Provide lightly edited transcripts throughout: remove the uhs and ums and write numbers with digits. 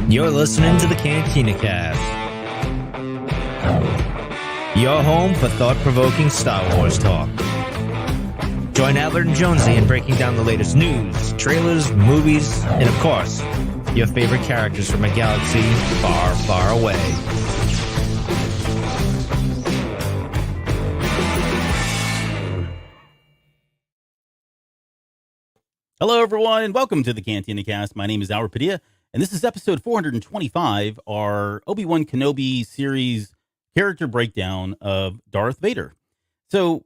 You're listening to the Cantina Cast, your home for thought-provoking Star Wars talk. Join Adler and Jonesy in breaking down the latest news, trailers, movies, and of course, your favorite characters from a galaxy far, far away. Hello, everyone, and welcome to the Cantina Cast. My name is Albert Padilla, and this is episode 425, our Obi-Wan Kenobi series character breakdown of Darth Vader. So,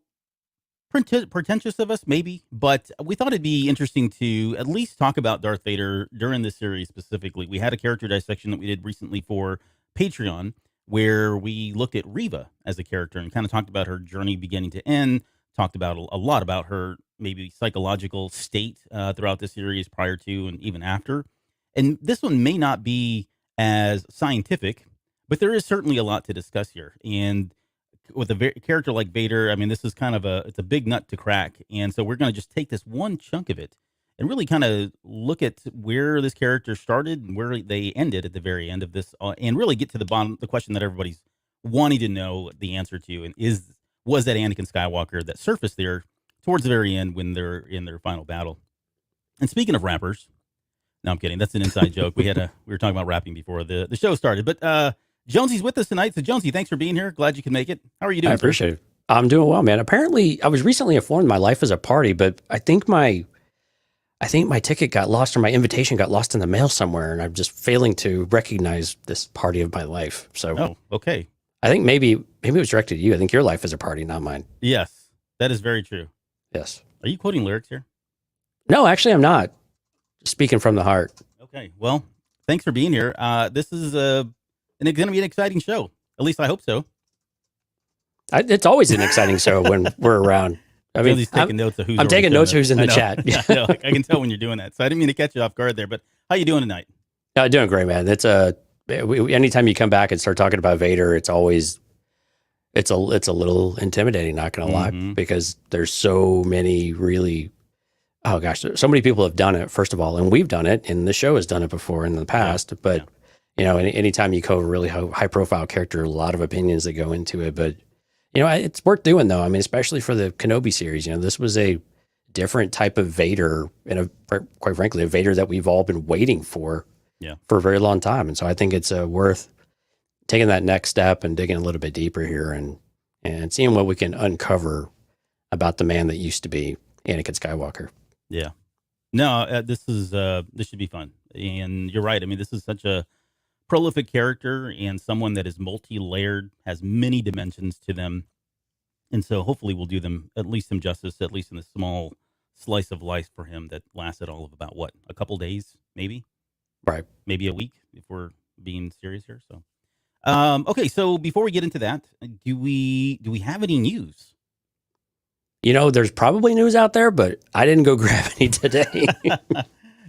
pretentious of us, maybe, but we thought it'd be interesting to at least talk about Darth Vader during this series specifically. We had a character dissection that we did recently for Patreon, where we looked at Reva as a character and kind of talked about her journey beginning to end, talked about a lot about her maybe psychological state throughout the series prior to and even after. And this one may not be as scientific, but there is certainly a lot to discuss here. And with a character like Vader, I mean, this is kind of it's a big nut to crack. And so we're going to just take this one chunk of it and really kind of look at where this character started and where they ended at the very end of this, and really get to the bottom, the question that everybody's wanting to know the answer to. And was that Anakin Skywalker that surfaced there towards the very end when they're in their final battle? And speaking of rappers, no, I'm kidding. That's an inside joke. We were talking about rapping before the show started, but, Jonesy's with us tonight. So Jonesy, thanks for being here. Glad you can make it. How are you doing? I appreciate it. I'm doing well, man. Apparently, I was recently informed my life is a party, but I think my ticket got lost or my invitation got lost in the mail somewhere, and I'm just failing to recognize this party of my life. So, okay. I think maybe it was directed to you. I think your life is a party, not mine. Yes, that is very true. Yes. Are you quoting lyrics here? No, actually, I'm not. Speaking from the heart. Okay. Well, thanks for being here. This is going to be an exciting show. At least I hope so. It's always an exciting show when we're around. I mean, taking notes of who's I'm taking notes who's in the chat. Yeah, I can tell when you're doing that. So I didn't mean to catch you off guard there, but how you doing tonight? Doing great, man. It's anytime you come back and start talking about Vader, it's always it's a little intimidating, not going to lie, because there's so many really, oh gosh, so many people have done it, first of all, and we've done it, and the show has done it before in the past, but you know, anytime you cover a really high profile character, a lot of opinions that go into it, but you know, it's worth doing though. I mean, especially for the Kenobi series, you know, this was a different type of Vader, and quite frankly, a Vader that we've all been waiting for a very long time. And so I think it's worth taking that next step and digging a little bit deeper here and seeing what we can uncover about the man that used to be Anakin Skywalker. Yeah. No, this should be fun. And you're right. I mean, this is such a prolific character and someone that is multi-layered, has many dimensions to them. And so hopefully we'll do them at least some justice, at least in the small slice of life for him that lasted all of about, what, a couple days, maybe? Right. Maybe a week, if we're being serious here. So, okay. So before we get into that, do we have any news? You know, there's probably news out there, but I didn't go grab any today.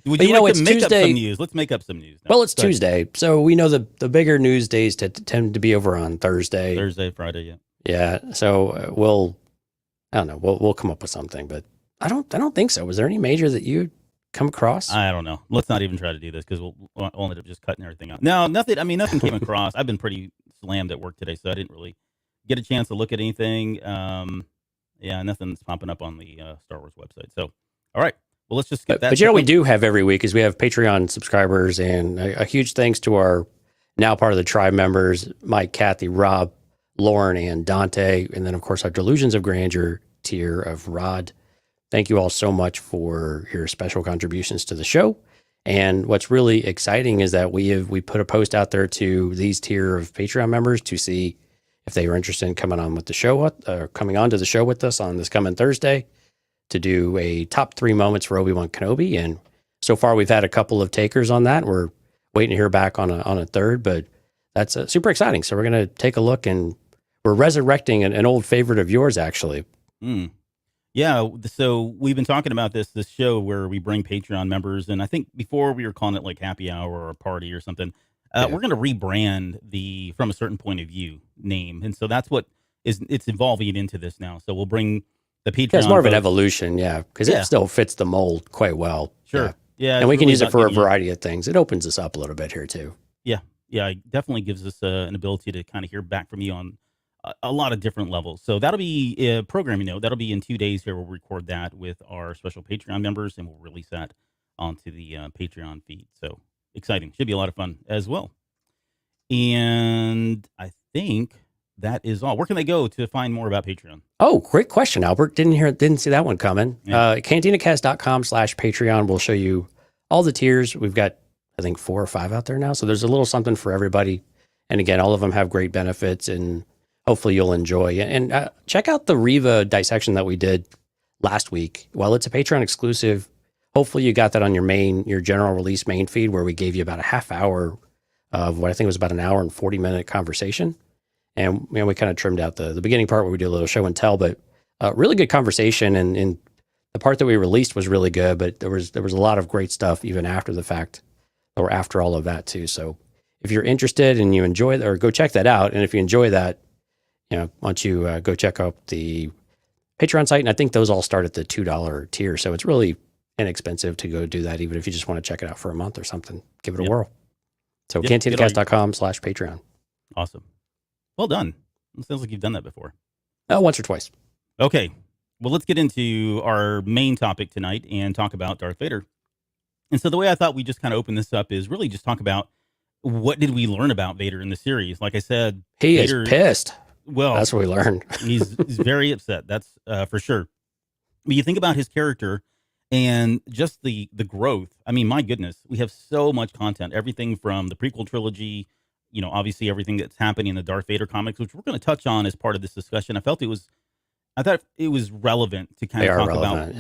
Would you like to make up some news? Let's make up some news. Well, it's Tuesday, so we know the bigger news days tend to be over on Thursday. Thursday, Friday, yeah. Yeah, so I don't know, we'll come up with something, but I don't think so. Was there any major that you come across? I don't know. Let's not even try to do this because we'll end up just cutting everything out. No, nothing. I mean, nothing came across. I've been pretty slammed at work today, so I didn't really get a chance to look at anything. Yeah, nothing's popping up on the Star Wars website. So, all right. Well, let's just get that. But you know, we do have every week is we have Patreon subscribers, and a huge thanks to our now part of the tribe members, Mike, Kathy, Rob, Lauren, and Dante. And then, of course, our Delusions of Grandeur tier of Rod. Thank you all so much for your special contributions to the show. And what's really exciting is that we put a post out there to these tier of Patreon members to see if they were interested in coming on to the show with us on this coming Thursday to do a top 3 moments for Obi-Wan Kenobi. And so far we've had a couple of takers on that. We're waiting to hear back on a third, but that's super exciting. So we're going to take a look, and we're resurrecting an old favorite of yours, actually. Yeah. So we've been talking about this show where we bring Patreon members. And I think before we were calling it like happy hour or a party or something. We're going to rebrand the From a Certain Point of View name. And so that's what it's evolving into this now. So we'll bring the Patreon. Yeah, it's more of an folks. evolution, yeah, because Yeah. it still fits the mold quite well. Sure. Yeah, it's and we can really use it about for a giving you- variety of things. It opens us up a little bit here too. Yeah, it definitely gives us an ability to kind of hear back from you on a lot of different levels. So that'll be a programming note. That'll be in 2 days here. We'll record that with our special Patreon members, and we'll release that onto the Patreon feed. So exciting. Should be a lot of fun as well. And I think that is all. Where can they go to find more about Patreon? Oh, great question, Albert. Didn't see that one coming. Yeah. CantinaCast.com/Patreon will show you all the tiers. We've got, I think, 4 or 5 out there now. So there's a little something for everybody. And again, all of them have great benefits, and hopefully you'll enjoy. And check out the Riva dissection that we did last week. While it's a Patreon exclusive, hopefully you got that on your general release main feed, where we gave you about a half hour of what I think was about an hour and 40-minute conversation. And we kind of trimmed out the beginning part where we do a little show and tell, but really good conversation. And the part that we released was really good, but there was a lot of great stuff even after the fact, or after all of that too. So if you're interested and you enjoy that, or go check that out. And if you enjoy that, why don't you go check out the Patreon site. And I think those all start at the $2 tier. So it's really inexpensive to go do that, even if you just want to check it out for a month or something. Give it a whirl. So cantinacast.com/Patreon. Awesome. Well done. It sounds like you've done that before. Once or twice. Okay. Well, let's get into our main topic tonight and talk about Darth Vader. And so the way I thought we just kind of open this up is really just talk about what did we learn about Vader in the series. Like I said, Vader is pissed. Well, that's what we learned. he's very upset. That's for sure. But you think about his character and just the growth. I mean, my goodness, we have so much content. Everything from the prequel trilogy, obviously everything that's happening in the Darth Vader comics, which we're going to touch on as part of this discussion. I thought it was relevant to kind of talk about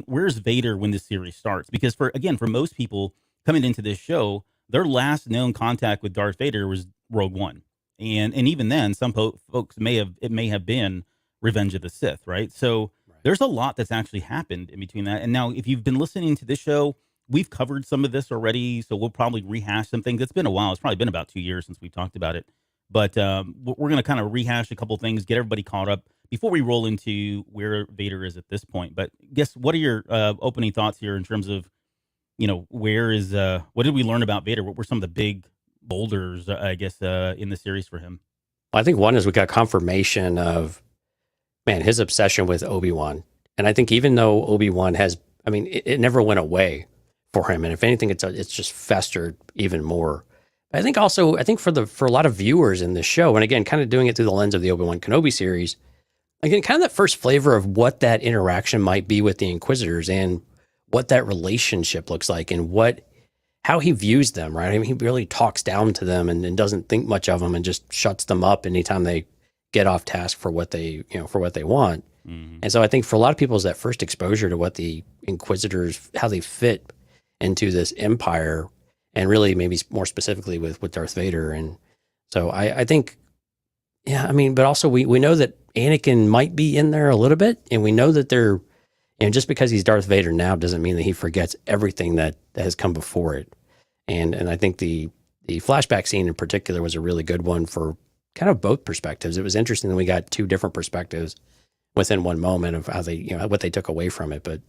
where's Vader when this series starts? Because for most people coming into this show, their last known contact with Darth Vader was Rogue One. And even then, some folks may have been Revenge of the Sith, right? So there's a lot that's actually happened in between that. And now, if you've been listening to this show, we've covered some of this already, so we'll probably rehash some things. It's been a while. It's probably been about 2 years since we've talked about it. But we're going to kind of rehash a couple things, get everybody caught up before we roll into where Vader is at this point. But what are your opening thoughts here in terms of, what did we learn about Vader? What were some of the big boulders, in the series for him? I think one is we got confirmation of, his obsession with Obi-Wan. And I think even though Obi-Wan it never went away for him. And if anything, it's just festered even more. I think for a lot of viewers in this show, and again, kind of doing it through the lens of the Obi-Wan Kenobi series, again, kind of that first flavor of what that interaction might be with the Inquisitors and what that relationship looks like and how he views them, right? I mean, he really talks down to them and doesn't think much of them and just shuts them up anytime they get off task for what they want. Mm-hmm. And so I think for a lot of people, is that first exposure to what the Inquisitors, how they fit into this empire, and really maybe more specifically with Darth Vader. And so I think, but also we know that Anakin might be in there a little bit, and we know that they're, just because he's Darth Vader now doesn't mean that he forgets everything that has come before it. And I think the flashback scene in particular was a really good one for kind of both perspectives. It was interesting that we got 2 different perspectives within one moment of how they, what they took away from it. But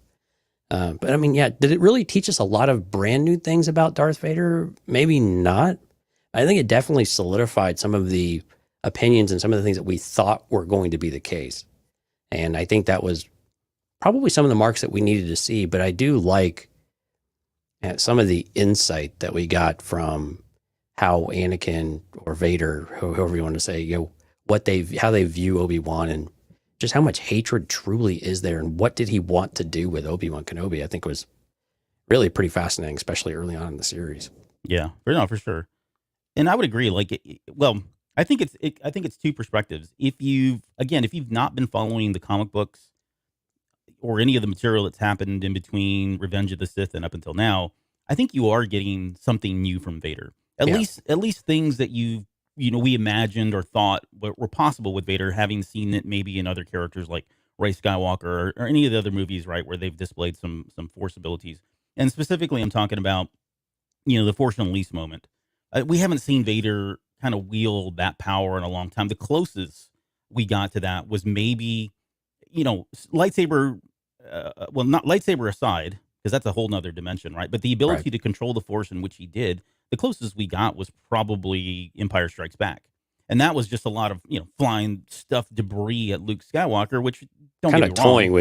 did it really teach us a lot of brand new things about Darth Vader? Maybe not. I think it definitely solidified some of the opinions and some of the things that we thought were going to be the case. And I think that was probably some of the marks that we needed to see. But I do like some of the insight that we got from how Anakin or Vader, whoever you want to say, how they view Obi-Wan, and just how much hatred truly is there, and what did he want to do with Obi-Wan Kenobi, I think was really pretty fascinating, especially early on in the series. Yeah, for sure. And I would agree. I think it's 2 perspectives. If you've not been following the comic books or any of the material that's happened in between Revenge of the Sith and up until now, I think you are getting something new from Vader. At least things that we imagined or thought were possible with Vader, having seen it maybe in other characters like Rey Skywalker or any of the other movies, right, where they've displayed some Force abilities. And specifically, I'm talking about, the Force Unleashed moment. We haven't seen Vader kind of wield that power in a long time. The closest we got to that was maybe, lightsaber, well, not lightsaber aside, because that's a whole nother dimension, right? But the ability to control the Force in which he did, the closest we got was probably Empire Strikes Back. And that was just a lot of, flying stuffed debris at Luke Skywalker, which don't kind get of me wrong.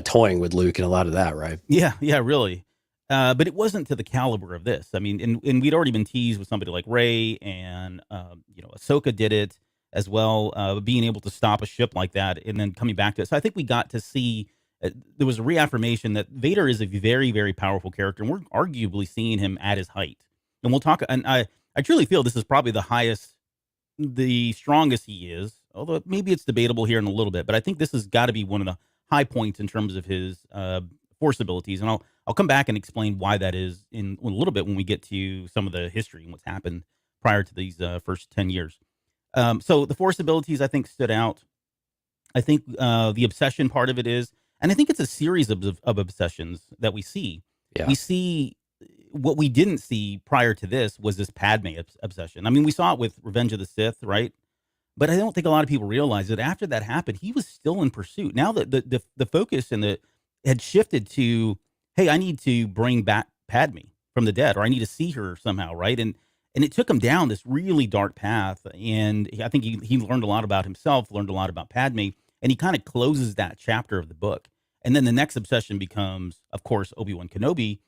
toying with Luke in a lot of that, right? Yeah, really. But it wasn't to the caliber of this. I mean, and we'd already been teased with somebody like Rey, and Ahsoka did it as well, being able to stop a ship like that and then coming back to it. So I think we got to see there was a reaffirmation that Vader is a very, very powerful character, and we're arguably seeing him at his height. And we'll talk. And I truly feel this is probably the strongest he is. Although maybe it's debatable here in a little bit, but I think this has got to be one of the high points in terms of his Force abilities, and I'll come back and explain why that is in a little bit when we get to some of the history and what's happened prior to these first 10 years. So the Force abilities, I think, stood out. I think the obsession part of it is, and I think it's a series of obsessions that we see. Yeah. We see what we didn't see prior to this was this Padme obsession. I mean, we saw it with Revenge of the Sith, right? But I don't think a lot of people realize that after that happened, he was still in pursuit. Now that the focus and had shifted to, hey, I need to bring back Padme from the dead, or I need to see her somehow, right? And it took him down this really dark path, and I think he learned a lot about himself, learned a lot about Padme, and he kind of closes that chapter of the book. And then the next obsession becomes, of course, Obi-Wan Kenobi.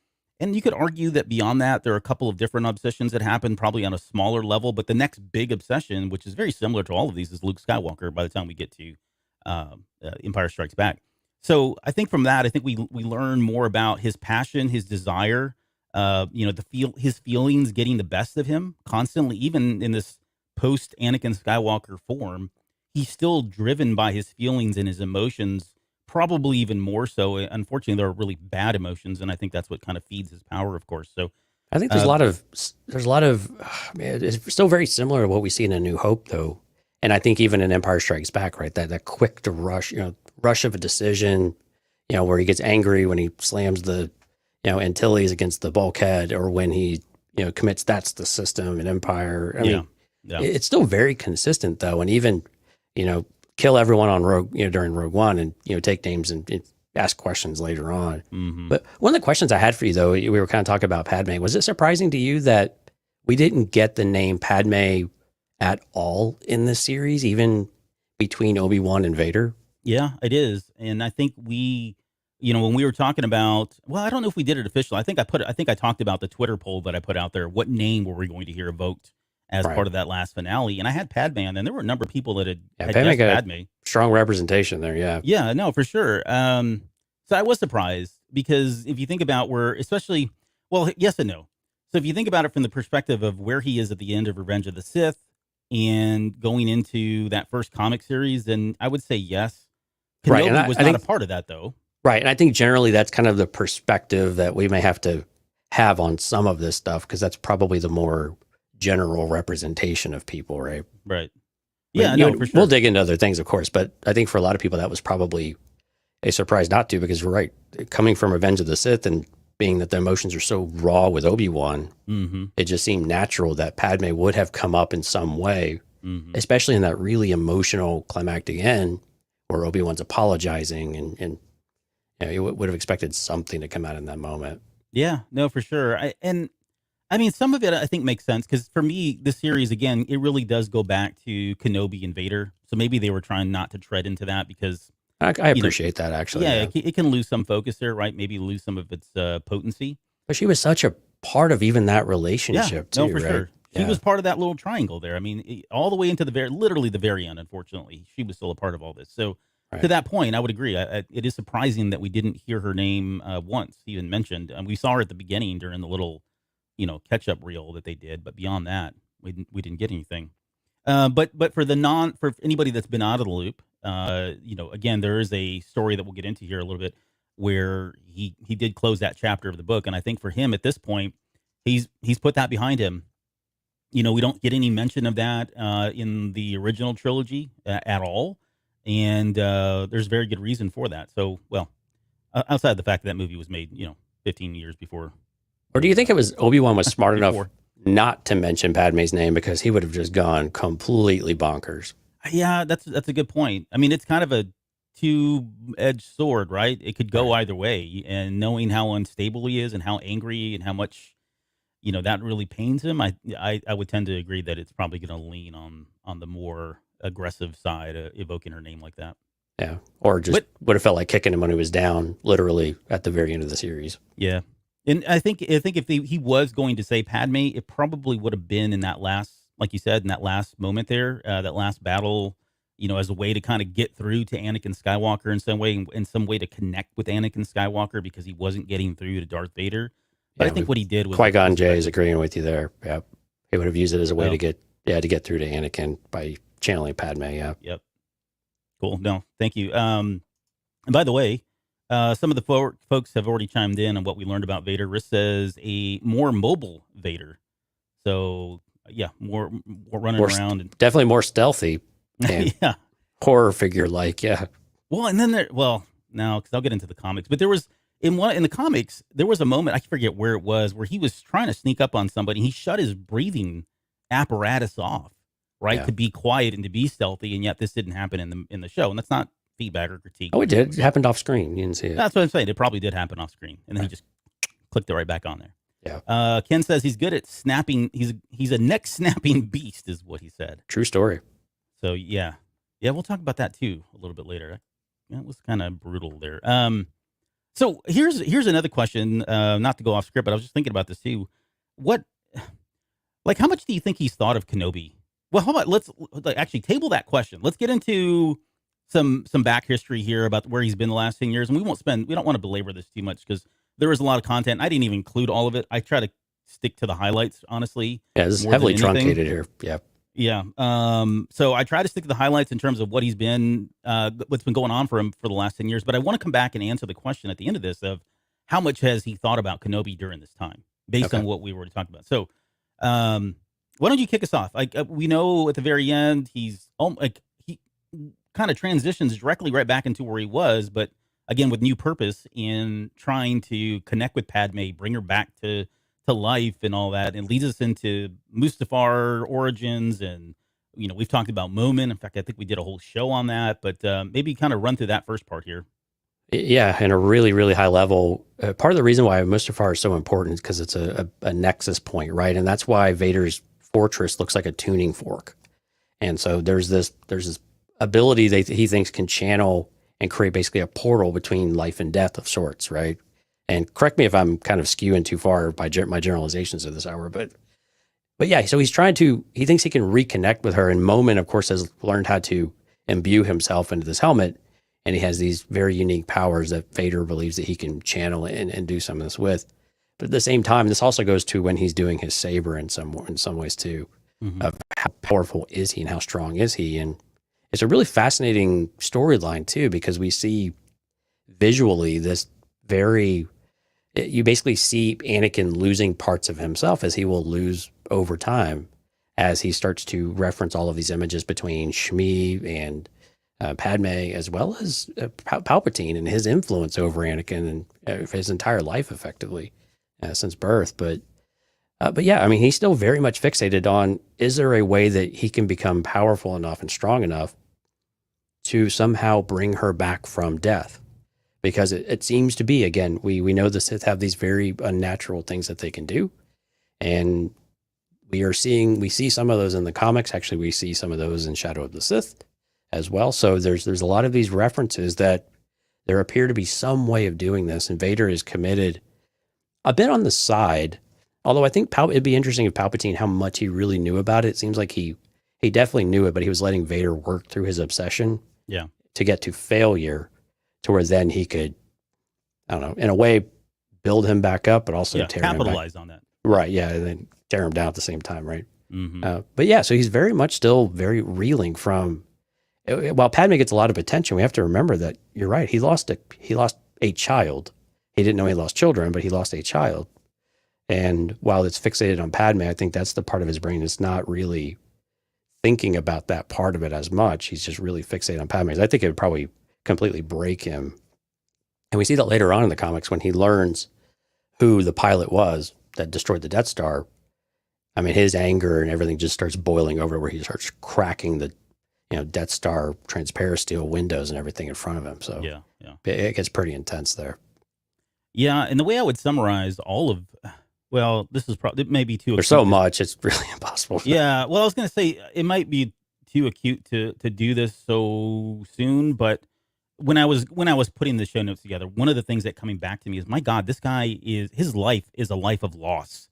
And you could argue that beyond that, there are a couple of different obsessions that happen probably on a smaller level, but the next big obsession, which is very similar to all of these, is Luke Skywalker by the time we get to Empire Strikes Back. So I think from that, I think we learn more about his passion, his desire, his feelings getting the best of him constantly, even in this post Anakin Skywalker form. He's still driven by his feelings and his emotions, probably even more so. Unfortunately, there are really bad emotions, and I think that's what kind of feeds his power, of course. So I think there's a lot of it's still very similar to what we see in A New Hope, though. And I think even in Empire Strikes Back, right, that quick to rush of a decision, where he gets angry when he slams the, Antilles against the bulkhead, or when he, commits that's the system in Empire. I mean, it's still very consistent, though. And even, kill everyone on Rogue, during Rogue One, and, take names and ask questions later on. Mm-hmm. But one of the questions I had for you, though, we were kind of talking about Padme. Was it surprising to you that we didn't get the name Padme at all in this series, even between Obi-Wan and Vader? Yeah, it is. And I think we, when we were talking about, well, I don't know if we did it officially. I think I talked about the Twitter poll that I put out there. What name were we going to hear evoked as part of that last finale? And I had Padme, and then there were a number of people that had guessed Padme. Strong representation there, yeah. Yeah, no, for sure. So I was surprised, because if you think about especially, well, yes and no. So if you think about it from the perspective of where he is at the end of Revenge of the Sith and going into that first comic series, then I would say yes. Kenobi was not a part of that, though. Right, and I think generally that's kind of the perspective that we may have to have on some of this stuff, because that's probably the more general representation of people, right? Right. Yeah, no, for sure. We'll dig into other things, of course, but I think for a lot of people that was probably a surprise not to, because you're right. Coming from Revenge of the Sith and being that the emotions are so raw with Obi-Wan, it just seemed natural that Padme would have come up in some way, especially in that really emotional climactic end where Obi-Wan's apologizing, and you would have expected something to come out in that moment. Yeah, no, for sure. I mean, some of it I think makes sense, because for me, the series, again, it really does go back to Kenobi and Vader. So maybe they were trying not to tread into that, because I appreciate that, actually. Yeah, it can lose some focus there, right? Maybe lose some of its potency. But she was such a part of even that relationship, too, no, for sure. She was part of that little triangle there. I mean, all the way into literally the very end, unfortunately. She was still a part of all this. So to that point, I would agree. It is surprising that we didn't hear her name once even mentioned. And we saw her at the beginning during the little, catch-up reel that they did. But beyond that, we didn't get anything. But for anybody that's been out of the loop, again, there is a story that we'll get into here a little bit where he did close that chapter of the book. And I think for him at this point, he's put that behind him. We don't get any mention of that in the original trilogy at all. And there's very good reason for that. So, well, outside the fact that movie was made, 15 years before. Or do you think it was Obi-Wan was smart enough not to mention Padme's name, because he would have just gone completely bonkers? Yeah, that's a good point. I mean, it's kind of a two-edged sword, right? It could go either way. And knowing how unstable he is and how angry and how much, that really pains him, I would tend to agree that it's probably going to lean on the more aggressive side, evoking her name like that. Yeah, or just would have felt like kicking him when he was down, literally at the very end of the series. Yeah, and I think if he was going to say Padme, it probably would have been in that last, like you said, in that last moment there, that last battle, as a way to kind of get through to Anakin Skywalker in some way to connect with Anakin Skywalker because he wasn't getting through to Darth Vader. But I think what he did was Qui-Gon Jinn is agreeing with you there. Yeah, he would have used it as a way to get through to Anakin by channeling Padme. Yeah. Yep. Cool. No, thank you. And by the way, some of the folks have already chimed in on what we learned about Vader. Riss says a more mobile Vader. So yeah, more running around. And definitely more stealthy. And yeah. Horror figure like, yeah. Well, and then no, because I'll get into the comics. But there was in the comics, there was a moment, I forget where it was, where he was trying to sneak up on somebody. He shut his breathing apparatus off. Right, to be quiet and to be stealthy, and yet this didn't happen in the show, and that's not feedback or critique. Oh, it did. It happened off screen. You didn't see it. That's what I'm saying. It probably did happen off screen, and then he just clicked it right back on there. Yeah. Ken says he's good at snapping. He's a neck snapping beast, is what he said. True story. So yeah, we'll talk about that too a little bit later. That was kind of brutal there. So here's another question. Not to go off script, but I was just thinking about this too. How much do you think he's thought of Kenobi? Well, how about let's actually table that question. Let's get into some back history here about where he's been the last 10 years, and we don't want to belabor this too much because there is a lot of content. I didn't even include all of it. I try to stick to the highlights, honestly. Yeah, this is heavily truncated here. Yeah. Yeah. So I try to stick to the highlights in terms of what he's been, what's been going on for him for the last 10 years. But I want to come back and answer the question at the end of this of how much has he thought about Kenobi during this time based on what we were talking about. So, why don't you kick us off? We know at the very end, he kind of transitions directly right back into where he was, but again, with new purpose in trying to connect with Padme, bring her back to life and all that. And leads us into Mustafar origins. And, we've talked about Moomin. In fact, I think we did a whole show on that, but maybe kind of run through that first part here. Yeah, in a really, really high level. Part of the reason why Mustafar is so important is because it's a nexus point, right? And that's why Vader's fortress looks like a tuning fork. And so there's this ability that he thinks can channel and create basically a portal between life and death of sorts, right? And correct me if I'm kind of skewing too far by my generalizations of this hour, but yeah, so he thinks he can reconnect with her, and Moment, of course, has learned how to imbue himself into this helmet, and he has these very unique powers that Vader believes that he can channel and do some of this with. But at the same time, this also goes to when he's doing his saber in some ways too, of how powerful is he and how strong is he. And it's a really fascinating storyline too, because we see visually you basically see Anakin losing parts of himself as he will lose over time as he starts to reference all of these images between Shmi and Padme, as well as Palpatine and his influence over Anakin and his entire life effectively. Since birth, but yeah, I mean, he's still very much fixated on, is there a way that he can become powerful enough and strong enough to somehow bring her back from death? Because it seems to be, again, we know the Sith have these very unnatural things that they can do, and we see some of those in the comics. Actually, we see some of those in Shadow of the Sith as well. So there's a lot of these references that there appear to be some way of doing this, and Vader is committed a bit on the side, although I think it'd be interesting if Palpatine, how much he really knew about it. It seems like he definitely knew it, but he was letting Vader work through his obsession to get to failure, to where then he could, I don't know, in a way, build him back up, but also tear capitalize him back. on that. Right, yeah, and then tear him down at the same time, right? Mm-hmm. But yeah, so he's very much still very reeling from, while Padme gets a lot of attention, we have to remember that, you're right, he lost a child. He didn't know he lost children, but he lost a child. And while it's fixated on Padme, I think that's the part of his brain that's not really thinking about that part of it as much. He's just really fixated on Padme. I think it would probably completely break him. And we see that later on in the comics when he learns who the pilot was that destroyed the Death Star. I mean, his anger and everything just starts boiling over, where he starts cracking Death Star transparent steel windows and everything in front of him. So yeah. it gets pretty intense there. Yeah, and the way I would summarize all of, well, this is probably, it may be too acute. There's so much, it's really impossible. Yeah, well, I was going to say, it might be too acute to do this so soon, but when I was putting the show notes together, one of the things that coming back to me is, my God, this guy his life is a life of loss.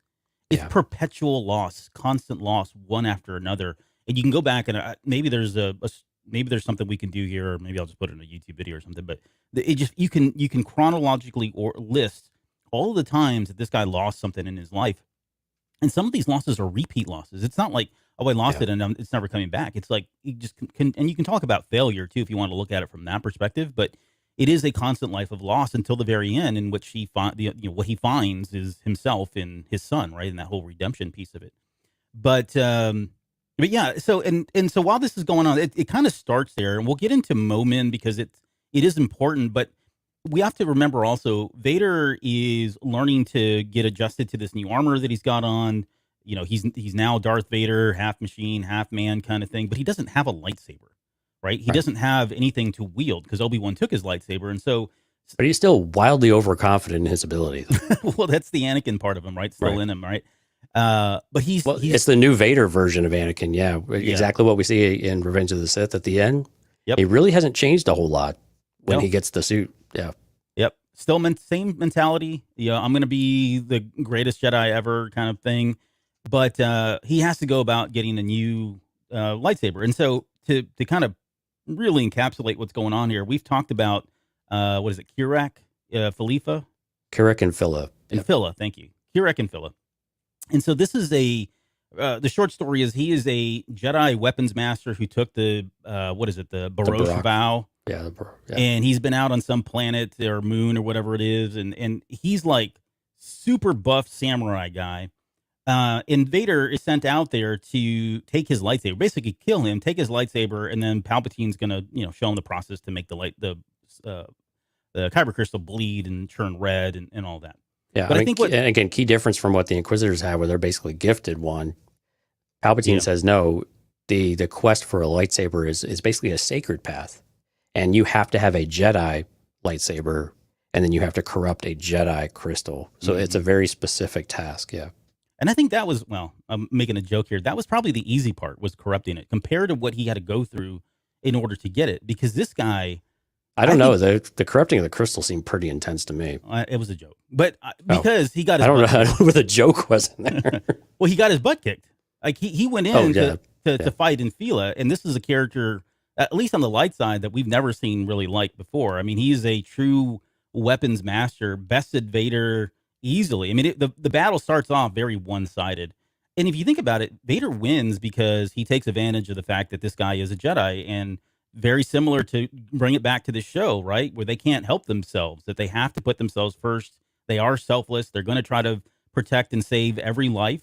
It's perpetual loss, constant loss, one after another. And you can go back and maybe there's maybe there's something we can do here, or maybe I'll just put it in a YouTube video or something. But you can chronologically or list all of the times that this guy lost something in his life, and some of these losses are repeat losses. It's not like, oh, I lost it and it's never coming back. It's like you just can, and you can talk about failure too if you want to look at it from that perspective. But it is a constant life of loss until the very end, in which what he finds is himself in his son, right, and that whole redemption piece of it. But yeah, so so while this is going on, it kind of starts there, and we'll get into Momin because it is important. But we have to remember also, Vader is learning to get adjusted to this new armor that he's got on. He's now Darth Vader, half machine, half man kind of thing, but he doesn't have a lightsaber, right? He doesn't have anything to wield because Obi-Wan took his lightsaber, and so. But he's still wildly overconfident in his ability. Well, that's the Anakin part of him, right? Still in him, right? But he's it's the new Vader version of Anakin. Yeah, exactly what we see in Revenge of the Sith at the end. Yep. He really hasn't changed a whole lot when he gets the suit. Yeah. Yep. Still same mentality. I'm going to be the greatest Jedi ever kind of thing. But he has to go about getting a new lightsaber. And so to kind of really encapsulate what's going on here, we've talked about, what is it, Kirak, Khalifa? Kirak and Phila. And Phila, thank you. Kirak and Phila. And so this is the short story is, he is a Jedi weapons master who took the Barosh vow. Yeah, and he's been out on some planet or moon or whatever it is, and he's like super buff samurai guy. And Vader is sent out there to take his lightsaber, basically kill him, take his lightsaber, and then Palpatine's gonna show him the process to make the kyber crystal bleed and turn red and all that. Yeah, but I think and again, key difference from what the Inquisitors have, where they're basically gifted one. Palpatine says no. The quest for a lightsaber is basically a sacred path, and you have to have a Jedi lightsaber, and then you have to corrupt a Jedi crystal. So it's a very specific task. Yeah, and I think that was, well, I'm making a joke here. That was probably the easy part, was corrupting it, compared to what he had to go through in order to get it. Because this guy, I don't know. The corrupting of the crystal seemed pretty intense to me. It was a joke, but because he got his I don't know what the joke was in there. Well, he got his butt kicked. Like he went in to fight in Phila, and this is a character, at least on the light side, that we've never seen really like before. I mean, he's a true weapons master, bested Vader easily. I mean, the battle starts off very one-sided, and if you think about it, Vader wins because he takes advantage of the fact that this guy is a Jedi, and very similar to, bring it back to the show, right, where they can't help themselves, that they have to put themselves first. They are selfless. They're going to try to protect and save every life.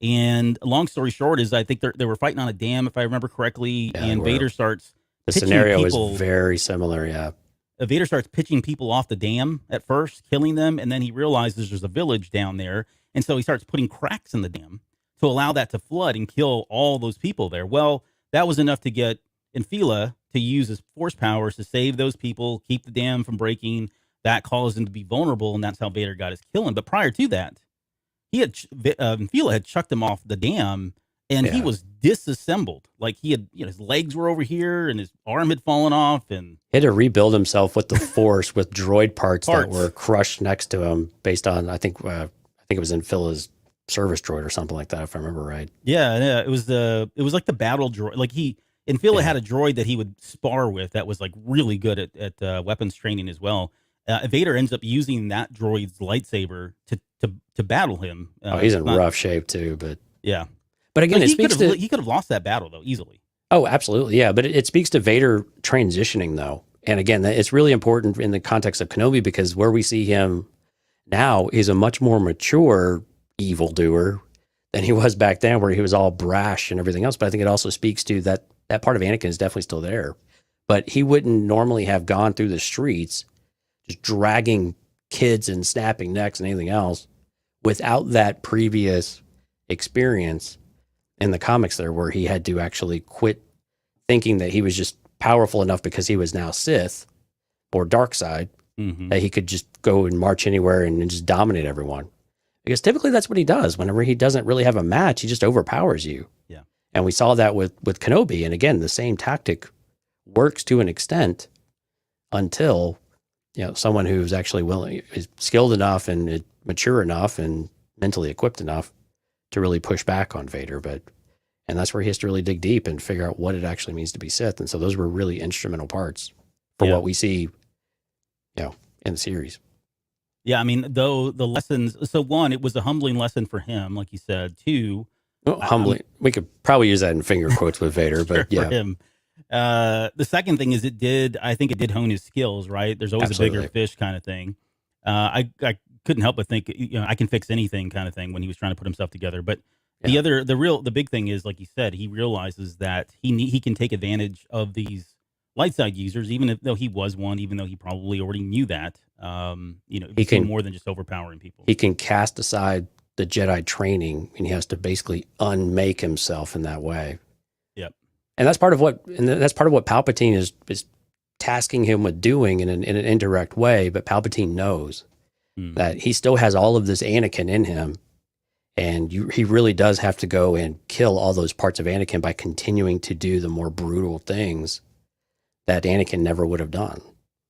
And long story short is, I think they were fighting on a dam, if I remember correctly, and Vader starts the scenario is very similar. Yeah, Vader starts pitching people off the dam at first, killing them, and then he realizes there's a village down there, and so he starts putting cracks in the dam to allow that to flood and kill all those people there. Well, that was enough to get Phila to use his force powers to save those people, keep the dam from breaking. That caused him to be vulnerable, and that's how Vader got his killing. But prior to that, he had Phila had chucked him off the dam, and he was disassembled. Like he had, his legs were over here, and his arm had fallen off, and he had to rebuild himself with the Force with droid parts that were crushed next to him, based on I think it was in Phila's service droid or something like that, if I remember right. Yeah, it was like the battle droid. Like Phila had a droid that he would spar with that was like really good at weapons training as well. Vader ends up using that droid's lightsaber to battle him. He's in rough shape too, but yeah. But again, he could have lost that battle though easily. Oh, absolutely, yeah. But it speaks to Vader transitioning though, and again, it's really important in the context of Kenobi, because where we see him now is a much more mature evildoer than he was back then, where he was all brash and everything else. But I think it also speaks to that part of Anakin is definitely still there, but he wouldn't normally have gone through the streets just dragging kids and snapping necks and anything else without that previous experience in the comics there, where he had to actually quit thinking that he was just powerful enough because he was now Sith or dark side, that he could just go and march anywhere and just dominate everyone. Because typically that's what he does. Whenever he doesn't really have a match, he just overpowers you. Yeah. And we saw that with Kenobi. And again, the same tactic works to an extent until, someone who's actually is skilled enough and mature enough and mentally equipped enough to really push back on Vader. And that's where he has to really dig deep and figure out what it actually means to be Sith. And so those were really instrumental parts for what we see, in the series. Yeah, I mean, though the lessons. So one, it was a humbling lesson for him, like you said. Two, humbling. We could probably use that in finger quotes with Vader, but for him. The second thing is I think it did hone his skills. Right, there's always a bigger fish kind of thing. I couldn't help but think, I can fix anything kind of thing when he was trying to put himself together. But the big thing is, like you said, he realizes that he can take advantage of these light side users, even though he was one, even though he probably already knew that. He can more than just overpowering people. He can cast aside the Jedi training, and he has to basically unmake himself in that way. Yep. And that's part of what Palpatine is tasking him with doing in an indirect way. But Palpatine knows that he still has all of this Anakin in him, and he really does have to go and kill all those parts of Anakin by continuing to do the more brutal things that Anakin never would have done.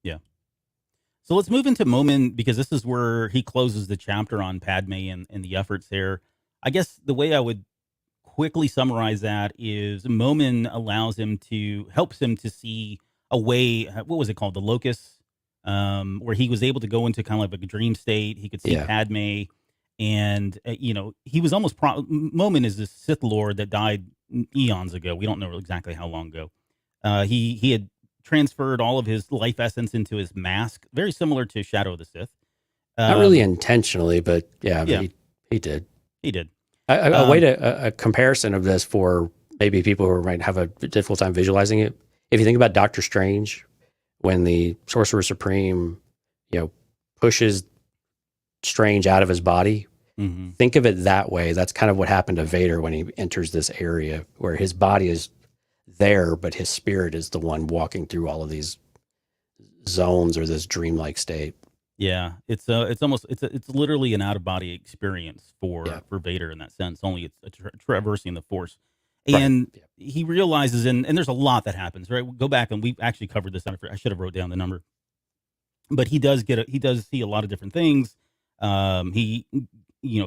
Yeah. So let's move into moment, because this is where he closes the chapter on Padme and the efforts there. I guess the way I would quickly summarize that is Momin helps him to see a way, what was it called? The locus, where he was able to go into kind of like a dream state. He could see Padme, and, he was almost, Momin is this Sith Lord that died eons ago. We don't know exactly how long ago. He had transferred all of his life essence into his mask, very similar to Shadow of the Sith. Not really intentionally, but he did. He did. A comparison of this for maybe people who might have a difficult time visualizing it. If you think about Doctor Strange, when the Sorcerer Supreme, pushes Strange out of his body, think of it that way. That's kind of what happened to Vader when he enters this area where his body is there, but his spirit is the one walking through all of these zones or this dreamlike state. Yeah, it's literally an out of body experience for Vader in that sense. Only it's traversing the Force, and he realizes, and there's a lot that happens. Right, go back and we actually covered this. I should have wrote down the number, but he does see a lot of different things. He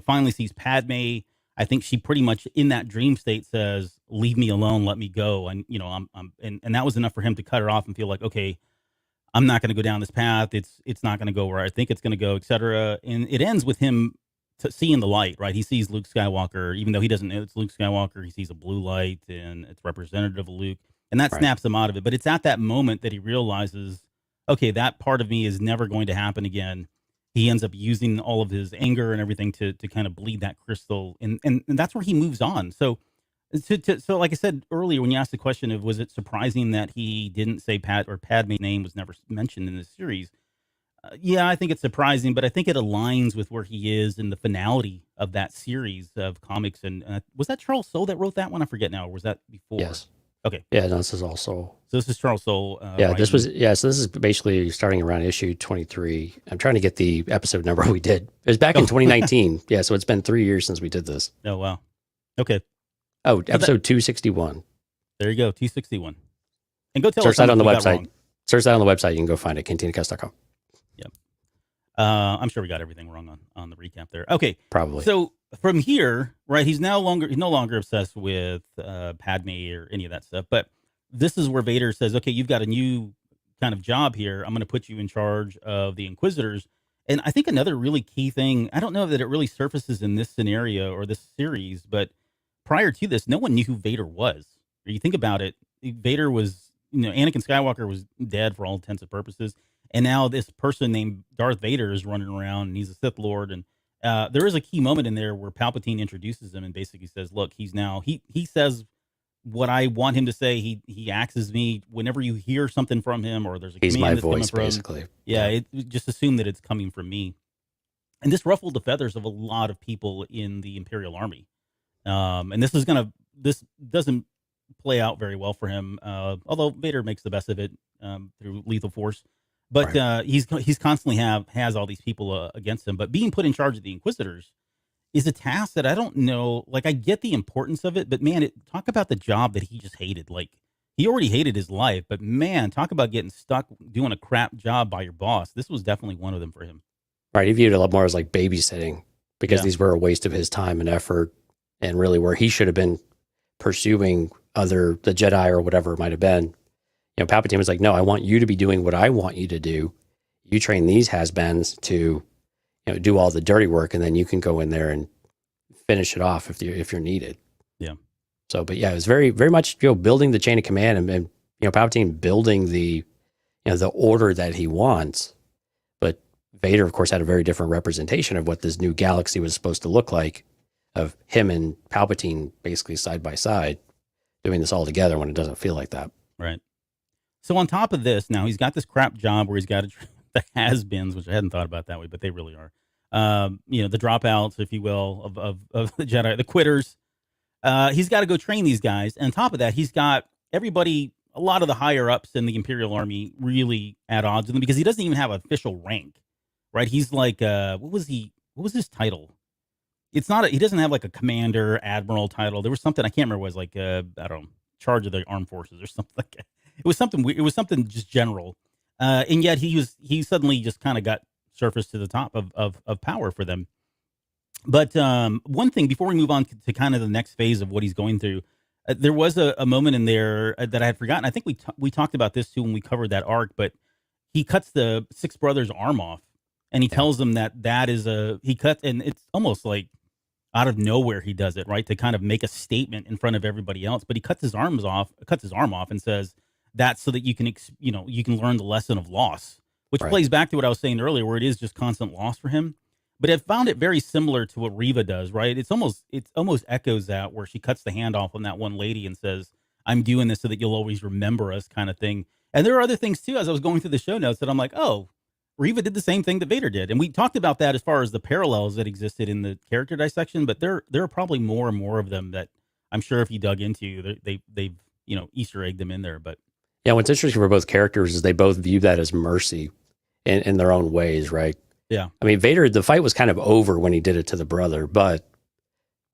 finally sees Padme. I think she pretty much in that dream state says, "Leave me alone, let me go." And and that was enough for him to cut her off and feel like, okay, I'm not going to go down this path. It's not going to go where I think it's going to go, etc. And it ends with him seeing the light. Right, he sees Luke Skywalker, even though he doesn't know it's Luke Skywalker. He sees a blue light, and it's representative of Luke, and that snaps him out of it. But it's at that moment that he realizes, okay, that part of me is never going to happen again. He ends up using all of his anger and everything to kind of bleed that crystal, and that's where he moves on. So like I said earlier, when you asked the question of was it surprising that he didn't say Padme's name was never mentioned in the series? Yeah, I think it's surprising, but I think it aligns with where he is in the finality of that series of comics. And was that Charles Soule that wrote that one? I forget now. Or was that before? Yes. Okay. Yeah, no, this is all Soule. So this is Charles Soule. So this is basically starting around issue 23. I'm trying to get the episode number we did. It was back in 2019. Yeah, so it's been 3 years since we did this. Oh, wow. Okay. Oh, episode 261. There you go, 261. And go tell Search us that on the website. Search that on the website. You can go find it, cantinacast.com. Yep. I'm sure we got everything wrong on the recap there. Okay. Probably. So from here, right, he's no longer obsessed with Padme or any of that stuff, but this is where Vader says, okay, you've got a new kind of job here. I'm going to put you in charge of the Inquisitors. And I think another really key thing, I don't know that it really surfaces in this scenario or this series, but prior to this, no one knew who Vader was. Or you think about it, Vader was, Anakin Skywalker was dead for all intents and purposes. And now this person named Darth Vader is running around, and he's a Sith Lord. And there is a key moment in there where Palpatine introduces him and basically says, look, he says what I want him to say. He acts as me whenever you hear something from him or there's a he's command my that's voice, coming basically. From, yeah. Just assume that it's coming from me. And this ruffled the feathers of a lot of people in the Imperial Army. And this doesn't play out very well for him. Although Vader makes the best of it through lethal force, but he's constantly has all these people against him. But being put in charge of the Inquisitors is a task that I don't know. Like, I get the importance of it, but man, talk about the job that he just hated. Like, he already hated his life, but man, talk about getting stuck doing a crap job by your boss. This was definitely one of them for him. Right. He viewed it a lot more as like babysitting because these were a waste of his time and effort, and really where he should have been pursuing the Jedi or whatever it might have been. You know, Palpatine was like, no, I want you to be doing what I want you to do. You train these has-beens to, do all the dirty work, and then you can go in there and finish it off if you're needed. Yeah. So, but yeah, it was very, very much, building the chain of command and Palpatine building the order that he wants. But Vader, of course, had a very different representation of what this new galaxy was supposed to look like, of him and Palpatine basically side by side doing this all together when it doesn't feel like that. Right. So on top of this, now he's got this crap job where he's got the has-beens, which I hadn't thought about that way, but they really are. The dropouts, if you will, of the Jedi, the quitters. He's got to go train these guys. And on top of that, he's got everybody, a lot of the higher ups in the Imperial Army really at odds with him because he doesn't even have an official rank, right? He's like, what was his title? It's not, he doesn't have like a commander, admiral title. There was something, I can't remember, it was like, I don't know, charge of the armed forces or something like that. It was something weird. It was something just general. And yet he suddenly just kind of got surfaced to the top of power for them. But one thing before we move on to kind of the next phase of what he's going through, there was a moment in there that I had forgotten. I think we talked about this too when we covered that arc, but he cuts the six brothers' arm off, and he tells them that is he cuts, and it's almost like out of nowhere he does it, right, to kind of make a statement in front of everybody else. But he cuts his arm off, and says that's so that you can you can learn the lesson of loss, which plays back to what I was saying earlier, where it is just constant loss for him. But I found it very similar to what Reva does, right? It's almost echoes that, where she cuts the hand off on that one lady and says, "I'm doing this so that you'll always remember us," kind of thing. And there are other things too, as I was going through the show notes, that I'm like, oh, Reva did the same thing that Vader did. And we talked about that as far as the parallels that existed in the character dissection, but there are probably more and more of them that I'm sure if you dug into, they've Easter egged them in there. But yeah, what's interesting for both characters is they both view that as mercy in their own ways, right? Yeah. I mean, Vader, the fight was kind of over when he did it to the brother, but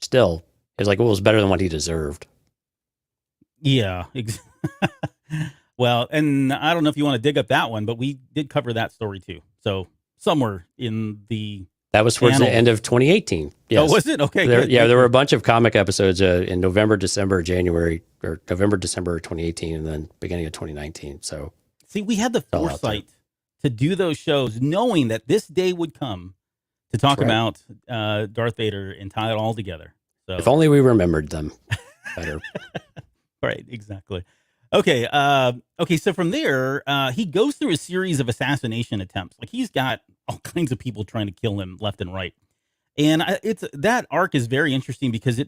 still, it was like, well, it was better than what he deserved. Yeah. Well, and I don't know if you want to dig up that one, but we did cover that story too. So somewhere in the... That was towards the end of 2018. Yes. Oh, was it? Okay. There were a bunch of comic episodes in November, December 2018, and then beginning of 2019. So see, we had the foresight to do those shows, knowing that this day would come to talk about Darth Vader and tie it all together. So if only we remembered them better. Right, exactly. Okay, so from there, he goes through a series of assassination attempts. Like, he's got all kinds of people trying to kill him left and right. And that arc is very interesting because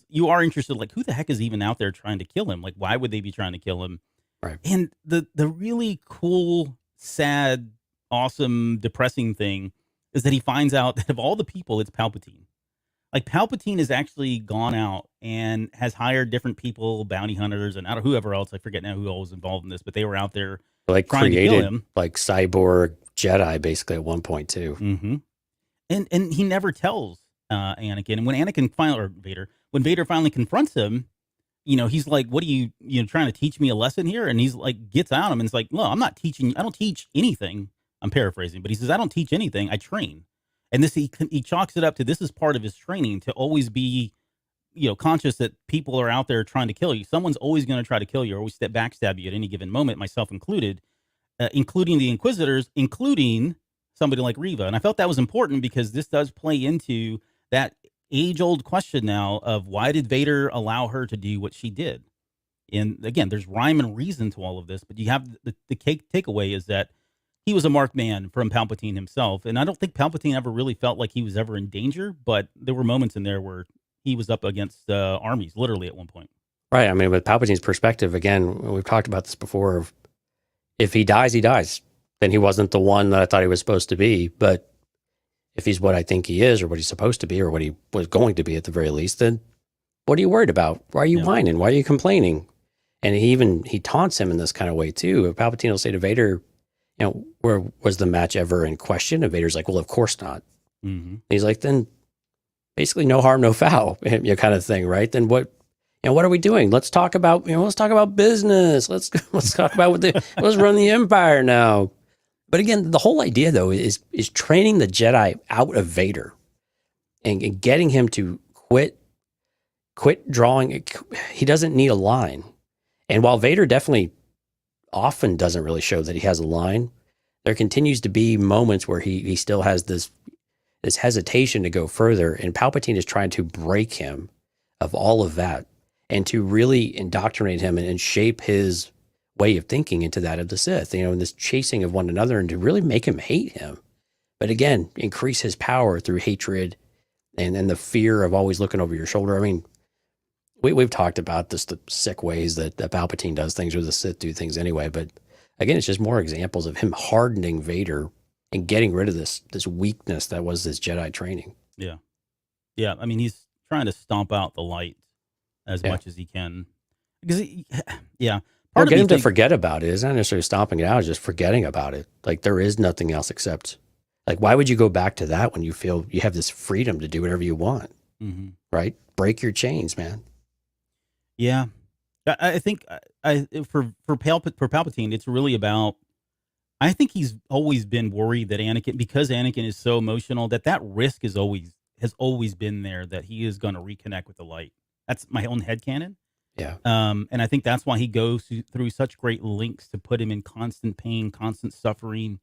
you are interested, like, who the heck is even out there trying to kill him? Like, why would they be trying to kill him? Right. And the really cool, sad, awesome, depressing thing is that he finds out that of all the people, it's Palpatine. Like, Palpatine has actually gone out and has hired different people, bounty hunters, and whoever else. I forget now who all was involved in this, but they were out there trying to kill him. Like cyborg Jedi, basically, at one point too. Mm-hmm. And he never tells Anakin. And when when Vader finally confronts him, he's like, "What are you trying to teach me a lesson here?" And he's like, gets on him and it's like, "No, I'm not teaching. I don't teach anything." I'm paraphrasing, but he says, "I don't teach anything. I train." And this, he chalks it up to, this is part of his training, to always be, conscious that people are out there trying to kill you. Someone's always going to try to kill you, or always backstab you at any given moment, myself included, including the Inquisitors, including somebody like Reva. And I felt that was important because this does play into that age-old question now of, why did Vader allow her to do what she did? And again, there's rhyme and reason to all of this, but you have the takeaway is that he was a marked man from Palpatine himself. And I don't think Palpatine ever really felt like he was ever in danger, but there were moments in there where he was up against armies, literally, at one point. Right. I mean, with Palpatine's perspective, again, we've talked about this before, of if he dies, he dies. Then he wasn't the one that I thought he was supposed to be. But if he's what I think he is, or what he's supposed to be, or what he was going to be at the very least, then what are you worried about? Why are you whining? Why are you complaining? And he taunts him in this kind of way too. Palpatine will say to Vader, where was the match ever in question? And Vader's like, well, of course not. Mm-hmm. He's like, then basically no harm, no foul, kind of thing, right? Then what are we doing? Let's talk about, business. Let's talk about let's run the Empire now. But again, the whole idea though is training the Jedi out of Vader and getting him to quit drawing. He doesn't need a line. And while Vader definitely often doesn't really show that he has a line, there continues to be moments where he still has this hesitation to go further. And Palpatine is trying to break him of all of that and to really indoctrinate him and shape his way of thinking into that of the Sith, and this chasing of one another, and to really make him hate him. But again, increase his power through hatred and the fear of always looking over your shoulder. I mean, we've talked about this, the sick ways that Palpatine does things, or the Sith do things anyway. But again, it's just more examples of him hardening Vader and getting rid of this weakness that was this Jedi training. Yeah. Yeah. I mean, he's trying to stomp out the light as much as he can. Because, Or get him to forget about it. It's not necessarily stomping it out, it's just forgetting about it. Like, there is nothing else except, like, why would you go back to that when you feel you have this freedom to do whatever you want? Mm-hmm. Right? Break your chains, man. Yeah. I think for Palpatine, it's really about, I think he's always been worried that because Anakin is so emotional, that risk has always been there, that he is going to reconnect with the light. That's my own headcanon. Yeah. And I think that's why he goes through such great lengths to put him in constant pain, constant suffering.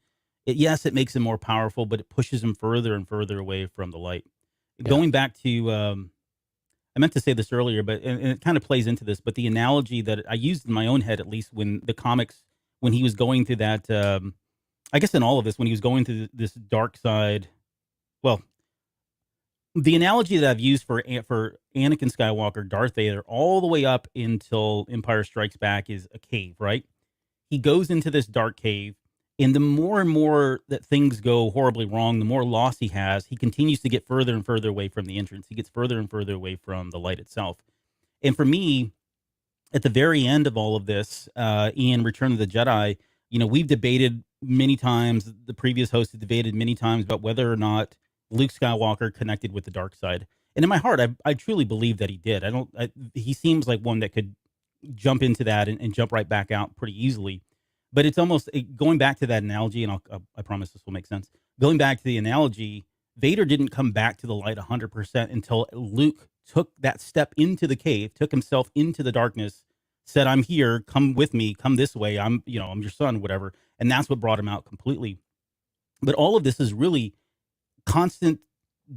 It makes him more powerful, but it pushes him further and further away from the light. Yeah. Going back to, I meant to say this earlier, but and it kind of plays into this, but the analogy that I used in my own head, at least when the comics, when he was going through that, I guess in all of this, when he was going through this dark side, well, the analogy that I've used for Anakin Skywalker, Darth Vader, all the way up until Empire Strikes Back is a cave, right? He goes into this dark cave, and the more and more that things go horribly wrong, the more loss he has. He continues to get further and further away from the entrance. He gets further and further away from the light itself. And for me, at the very end of all of this, in Return of the Jedi, we've debated many times, the previous host had debated many times about whether or not Luke Skywalker connected with the dark side. And in my heart, I truly believe that he did. He seems like one that could jump into that and jump right back out pretty easily. But it's almost going back to that analogy, and I promise this will make sense. Going back to the analogy, Vader didn't come back to the light 100% until Luke took that step into the cave, took himself into the darkness, said, "I'm here, come with me, come this way, I'm your son," whatever. And that's what brought him out completely. But all of this is really constant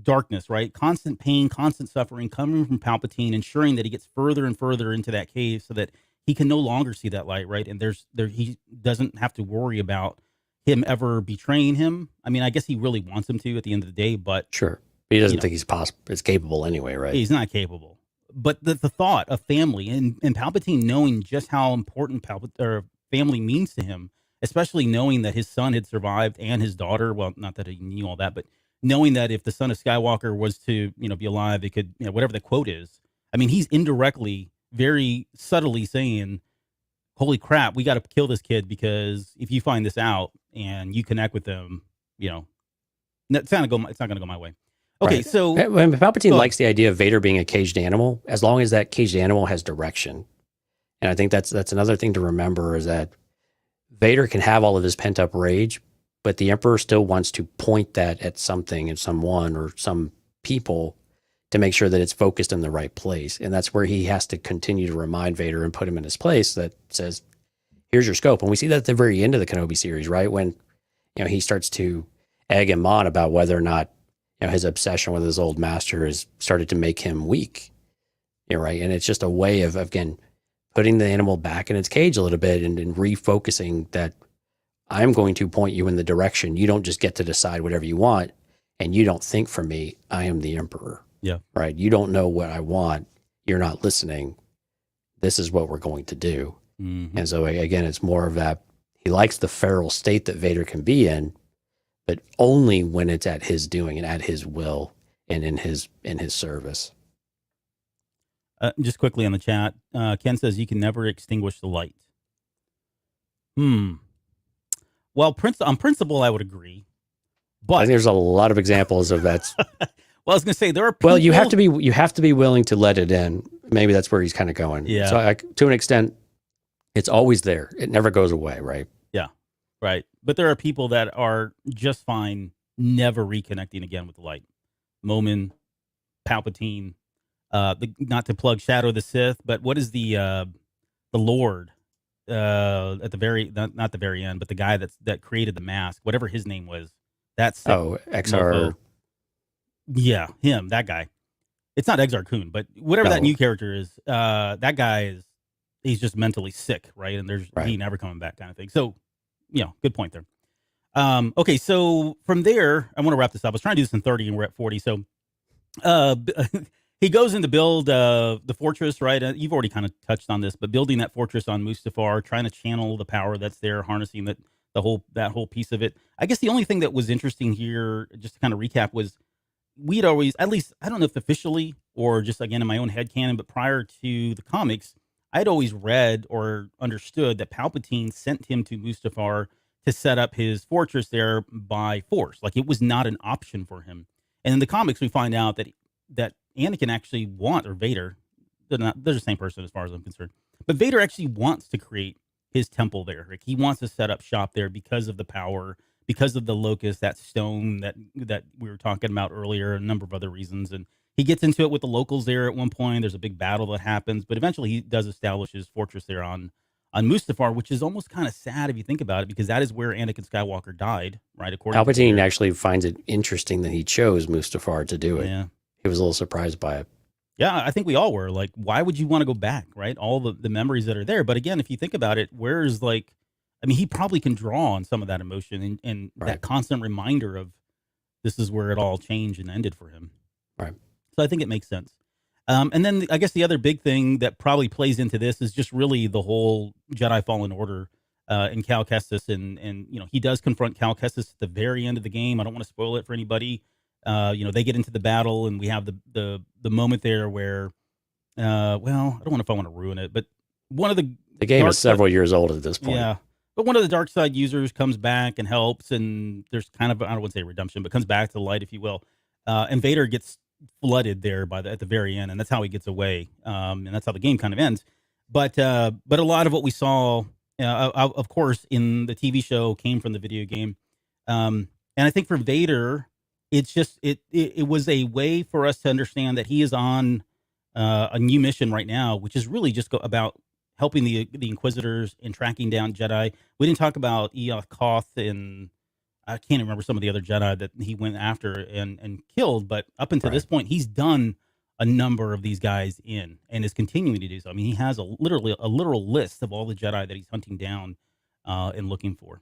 darkness, right? Constant pain, constant suffering coming from Palpatine, ensuring that he gets further and further into that cave so that he can no longer see that light, right? And he doesn't have to worry about him ever betraying him. I mean, I guess he really wants him to at the end of the day, but sure, he doesn't think he's capable anyway, right? He's not capable. But the thought of family and Palpatine knowing just how important family means to him, especially knowing that his son had survived and his daughter. Well, not that he knew all that, but knowing that if the son of Skywalker was to, be alive, it could, whatever the quote is. I mean, he's indirectly, very subtly saying, "Holy crap, we got to kill this kid, because if you find this out and you connect with them, it's not going to go my way." Okay, right. So when Palpatine likes the idea of Vader being a caged animal, as long as that caged animal has direction. And I think that's another thing to remember, is that Vader can have all of his pent up rage, but the Emperor still wants to point that at something and someone or some people to make sure that it's focused in the right place. And that's where he has to continue to remind Vader and put him in his place that says, here's your scope. And we see that at the very end of the Kenobi series, right? When, he starts to egg him on about whether or not, his obsession with his old master has started to make him weak. Right. And it's just a way of, again, putting the animal back in its cage a little bit and refocusing that I'm going to point you in the direction. You don't just get to decide whatever you want, and you don't think for me. I am the Emperor. Yeah. Right. You don't know what I want. You're not listening. This is what we're going to do. Mm-hmm. And so again, it's more of that. He likes the feral state that Vader can be in, but only when it's at his doing and at his will and in his service. Just quickly on the chat, Ken says you can never extinguish the light. Well, on principle, I would agree. But I think there's a lot of examples of that. Well, I was going to say there are people... Well, you have to be willing to let it in. Maybe that's where he's kind of going. Yeah. So to an extent, it's always there. It never goes away, right? Yeah, right. But there are people that are just fine never reconnecting again with the light. Momin, Palpatine, not to plug Shadow of the Sith, but what is the Lord at the very not the very end, but the guy that created the mask, whatever his name was. That's XR. Yeah, him, that guy. It's not Exar Kun, but whatever that new character is, that guy he's just mentally sick, right? And he never coming back kind of thing. So, good point there. Okay, so from there, I want to wrap this up. I was trying to do this in 30 and we're at 40. So he goes in to build the fortress, right? You've already kind of touched on this, but building that fortress on Mustafar, trying to channel the power that's there, harnessing that whole piece of it. I guess the only thing that was interesting here, just to kind of recap, was we'd always, at least, I don't know if officially or just again in my own headcanon, but prior to the comics, I'd always read or understood that Palpatine sent him to Mustafar to set up his fortress there by force. Like it was not an option for him. And in the comics, we find out that Anakin actually or Vader, they're the same person as far as I'm concerned, but Vader actually wants to create his temple there. Like he wants to set up shop there because of the power, because of the locust, that stone that we were talking about earlier, a number of other reasons. And he gets into it with the locals there at one point. There's a big battle that happens, but eventually he does establish his fortress there on Mustafar, which is almost kind of sad if you think about it, because that is where Anakin Skywalker died, right? Palpatine actually finds it interesting that he chose Mustafar to do it. Yeah. He was a little surprised by it. Yeah, I think we all were. Like, why would you want to go back, right? All the memories that are there. But again, if you think about it, he probably can draw on some of that emotion and that constant reminder of this is where it all changed and ended for him. Right. So I think it makes sense. And then I guess the other big thing that probably plays into this is just really the whole Jedi Fallen Order and Cal Kestis. And he does confront Cal Kestis at the very end of the game. I don't want to spoil it for anybody. They get into the battle and we have the moment there where, I don't know if I want to ruin it, but one of the game is several years old at this point. Yeah. But one of the dark side users comes back and helps, and there's kind of, I don't want to say redemption, but comes back to the light, if you will. And Vader gets flooded there at the very end, and that's how he gets away. And that's how the game kind of ends. But a lot of what we saw, of course, in the TV show came from the video game. And I think for Vader, it's just it was a way for us to understand that he is on a new mission right now, which is really just about helping the Inquisitors and tracking down Jedi. We didn't talk about Eoth Koth, and I can't remember some of the other Jedi that he went after and killed, but up until this point, he's done a number of these guys in and is continuing to do so. I mean, he has a literal list of all the Jedi that he's hunting down and looking for.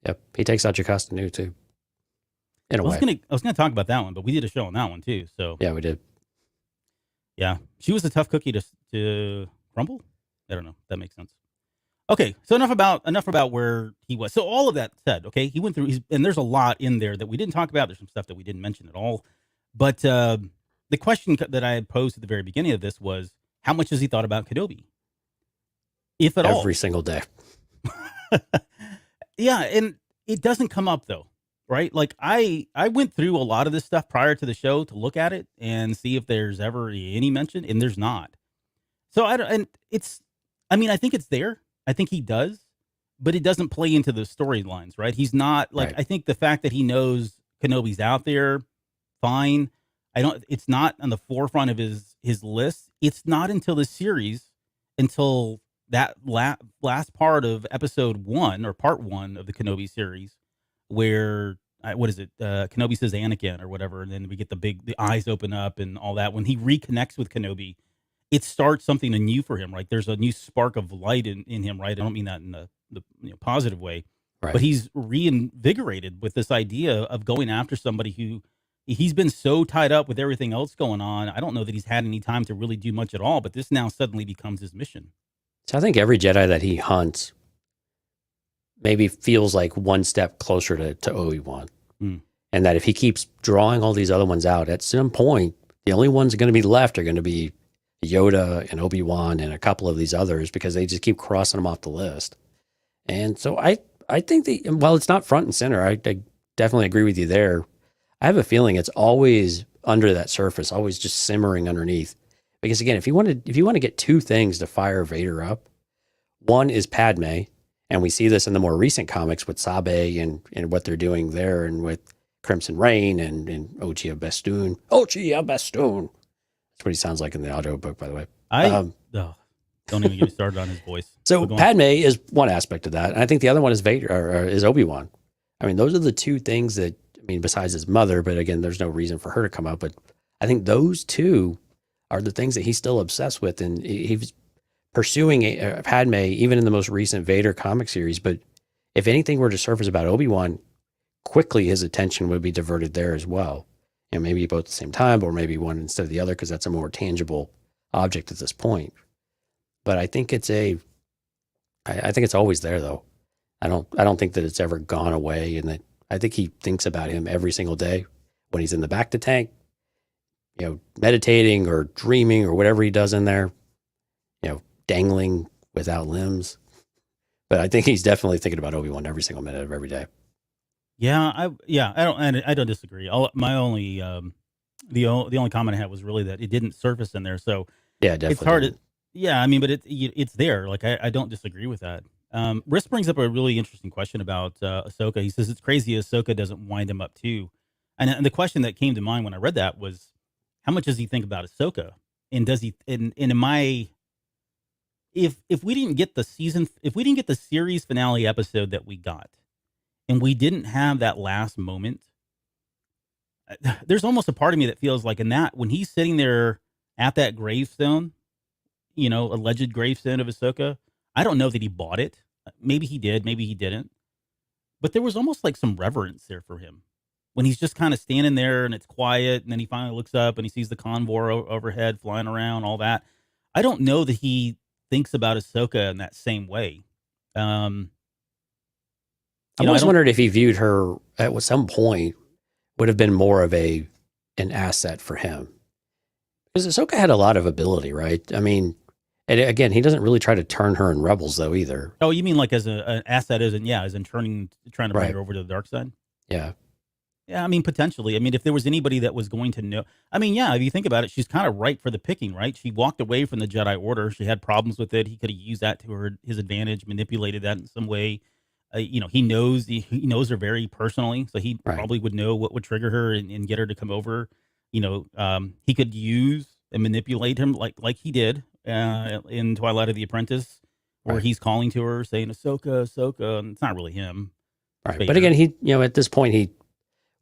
Yep, he takes out Jocasta Nu too. In a way. I was gonna talk about that one, but we did a show on that one too. So yeah, we did. Yeah, she was a tough cookie to crumble. I don't know. That makes sense. Okay, so enough about where he was. So all of that said, okay, he went through. And there's a lot in there that we didn't talk about. There's some stuff that we didn't mention at all. But the question that I had posed at the very beginning of this was, how much has he thought about Kenobi, if at all? Every single day. Yeah, and it doesn't come up though. Right? Like I went through a lot of this stuff prior to the show to look at it and see if there's ever any mention, and there's not. So I think it's there. I think he does, but it doesn't play into the storylines, right? He's not like, I think the fact that he knows Kenobi's out there, fine. It's not on the forefront of his list. It's not until the series, until that last part of episode 1 or part 1 of the Kenobi series, where Kenobi says Anakin or whatever, and then we get the eyes open up and all that. When he reconnects with Kenobi, it starts something anew for him, right? There's a new spark of light in him, right? I don't mean that in the positive way, right. But he's reinvigorated with this idea of going after somebody who he's been so tied up with everything else going on. I don't know that he's had any time to really do much at all, but this now suddenly becomes his mission. So I think every Jedi that he hunts maybe feels like one step closer to Obi-Wan. And that if he keeps drawing all these other ones out, at some point, the only ones going to be left are going to be Yoda and Obi-Wan and a couple of these others because they just keep crossing them off the list. And so I think while it's not front and center, I definitely agree with you there. I have a feeling it's always under that surface, always just simmering underneath. Because again, if you want to get two things to fire Vader up, one is Padme, and we see this in the more recent comics with Sabe and what they're doing there, and with Crimson Reign and Ochia Bestoon. Ochia Bestoon. That's what he sounds like in the audiobook, by the way. Don't even get me started on his voice. So Padme is one aspect of that, and I think the other one is Vader or is Obi-Wan. I mean, those are the two things that, I mean, besides his mother, but again, there's no reason for her to come up. But I think those two are the things that he's still obsessed with, and he's pursuing Padme even in the most recent Vader comic series. But if anything were to surface about Obi-Wan, quickly his attention would be diverted there as well. And maybe both at the same time, or maybe one instead of the other, because that's a more tangible object at this point. But I think I think it's always there, though. I don't think that it's ever gone away, and that I think he thinks about him every single day when he's in the back of the tank, meditating or dreaming or whatever he does in there, dangling without limbs. But I think he's definitely thinking about Obi-Wan every single minute of every day. I don't disagree. The only comment I had was really that it didn't surface in there. So yeah, definitely. It's hard. I mean, but it's there. Like I don't disagree with that. Risk brings up a really interesting question about Ahsoka. He says it's crazy Ahsoka doesn't wind him up too. And the question that came to mind when I read that was, how much does he think about Ahsoka? And does he? And am I? If we didn't get the series finale episode that we got, and we didn't have that last moment, there's almost a part of me that feels like in that when he's sitting there at that gravestone, alleged gravestone of Ahsoka, I don't know that he bought it. Maybe he did, maybe he didn't. But there was almost like some reverence there for him when he's just kind of standing there and it's quiet, and then he finally looks up and he sees the convoy overhead flying around, all that. I don't know that he thinks about Ahsoka in that same way. I always wondered if he viewed her at some point would have been more of an asset for him. Because Ahsoka had a lot of ability, right? I mean, and again, he doesn't really try to turn her in Rebels, though, either. Oh, you mean like as an asset, as in trying to bring her over to the dark side? Yeah. Yeah, I mean, potentially. I mean, if there was anybody that was going to know, I mean, yeah, if you think about it, she's kind of ripe for the picking, right? She walked away from the Jedi Order. She had problems with it. He could have used that to his advantage, manipulated that in some way. He knows her very personally, so he probably would know what would trigger her and get her to come over. He could use and manipulate him like he did in Twilight of the Apprentice, where he's calling to her saying Ahsoka, Ahsoka, and it's not really him. Right. But again, he at this point,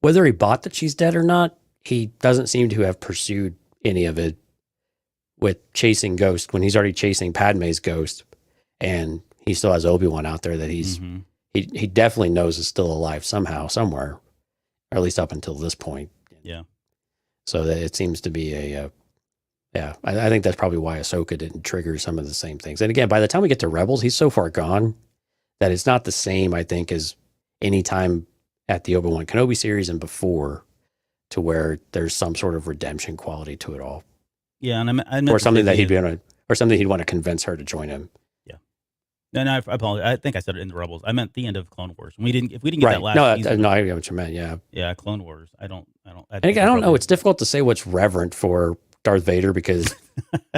whether he bought that she's dead or not, he doesn't seem to have pursued any of it with chasing Ghost when he's already chasing Padme's ghost, and he still has Obi-Wan out there that he definitely knows is still alive somehow, somewhere, or at least up until this point. Yeah. So that it seems to be I think that's probably why Ahsoka didn't trigger some of the same things. And again, by the time we get to Rebels, he's so far gone that it's not the same, I think, as any time at the Obi-Wan Kenobi series and before, to where there's some sort of redemption quality to it all. Yeah, and I or something that he'd want to convince her to join him. Yeah. No, I apologize. I think I said it in the Rebels. I meant the end of Clone Wars. If we didn't get that last season, I get what you meant. Yeah. Yeah, Clone Wars. I don't know. It's difficult to say what's reverent for Darth Vader because,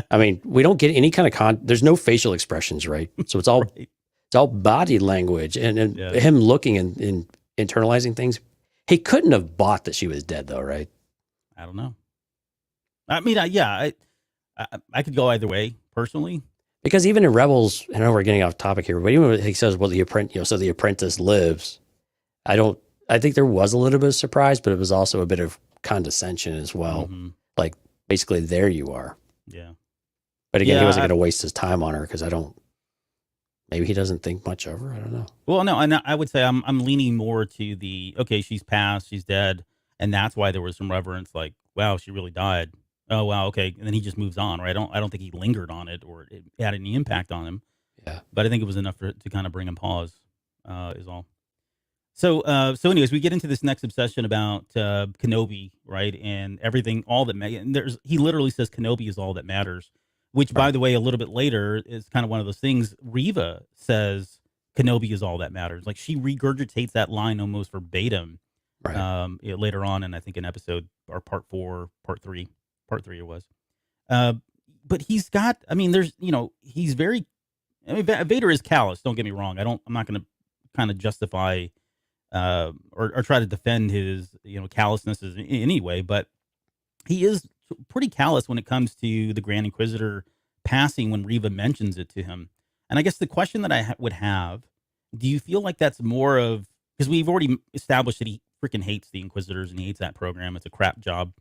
I mean, we don't get any kind of there's no facial expressions, right? So it's all it's all body language and him looking and internalizing things. He couldn't have bought that she was dead, though, right? I don't know. I mean, I could go either way personally. Because even in Rebels, I know we're getting off topic here, but even when he says, "Well, the apprentice lives," I think there was a little bit of surprise, but it was also a bit of condescension as well. Mm-hmm. Like basically, there you are. Yeah. But again, he wasn't going to waste his time on her because maybe he doesn't think much of her. I don't know. Well, no, and I would say I'm leaning more to the, okay, she's passed, she's dead. And that's why there was some reverence, like, wow, she really died. Oh, wow. Okay. And then he just moves on, right? I don't think he lingered on it or it had any impact on him. Yeah. But I think it was enough to kind of bring him pause, is all. So anyways, we get into this next obsession about Kenobi, right? And everything, all that, he literally says Kenobi is all that matters. which, by the way, a little bit later is kind of one of those things. Reva says Kenobi is all that matters. Like, she regurgitates that line almost verbatim Right. later on, and I think in episode or part 4, part three it was. Uh, but he's got, I mean, there's, he's very, I mean, Vader is callous. Don't get me wrong. I'm not going to kind of justify or try to defend his, callousness in any way, but he is pretty callous when it comes to the Grand Inquisitor passing when Reva mentions it to him. And I guess the question that I would have, do you feel like that's more of, because we've already established that he freaking hates the Inquisitors and he hates that program. It's a crap job.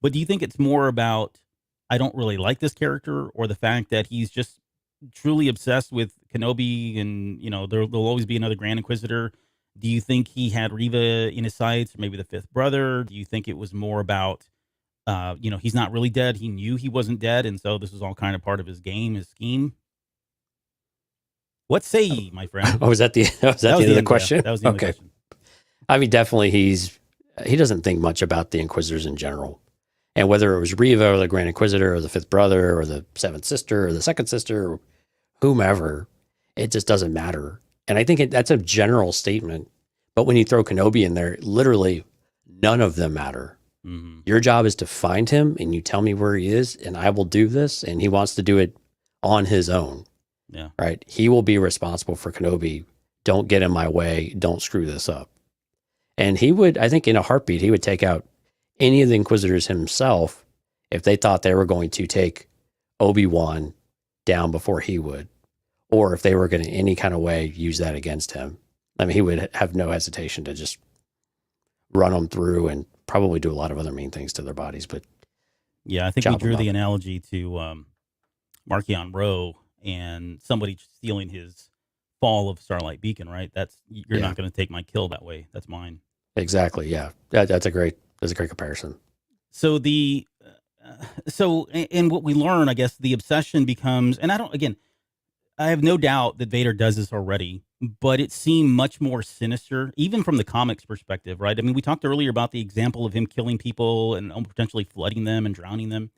But do you think it's more about, I don't really like this character, or the fact that he's just truly obsessed with Kenobi and, there'll always be another Grand Inquisitor? Do you think he had Reva in his sights, or maybe the fifth brother? Do you think it was more about, he's not really dead. He knew he wasn't dead. And so this is all kind of part of his game, his scheme. What say ye, my friend? Oh, was that the end of the question? Yeah, that was the end of the question. I mean, definitely he doesn't think much about the Inquisitors in general. And whether it was Reva or the Grand Inquisitor or the fifth brother or the seventh sister or the second sister or whomever, it just doesn't matter. And I think that's a general statement. But when you throw Kenobi in there, literally none of them matter. Mm-hmm. Your job is to find him, and you tell me where he is, and I will do this. And he wants to do it on his own. Yeah. Right. He will be responsible for Kenobi. Don't get in my way. Don't screw this up. And he would, I think in a heartbeat, he would take out any of the Inquisitors himself if they thought they were going to take Obi-Wan down before he would, or if they were going to any kind of way use that against him. I mean, he would have no hesitation to just run them through and probably do a lot of other mean things to their bodies. But yeah, I think we drew the analogy to Marchion Ro and somebody stealing his fall of Starlight Beacon, right? You're not going to take my kill that way. That's mine. Exactly. Yeah. That's a great comparison. So and what we learn, I guess, the obsession becomes, and I have no doubt that Vader does this already, but it seemed much more sinister, even from the comics perspective, right? I mean, we talked earlier about the example of him killing people and potentially flooding them and drowning them.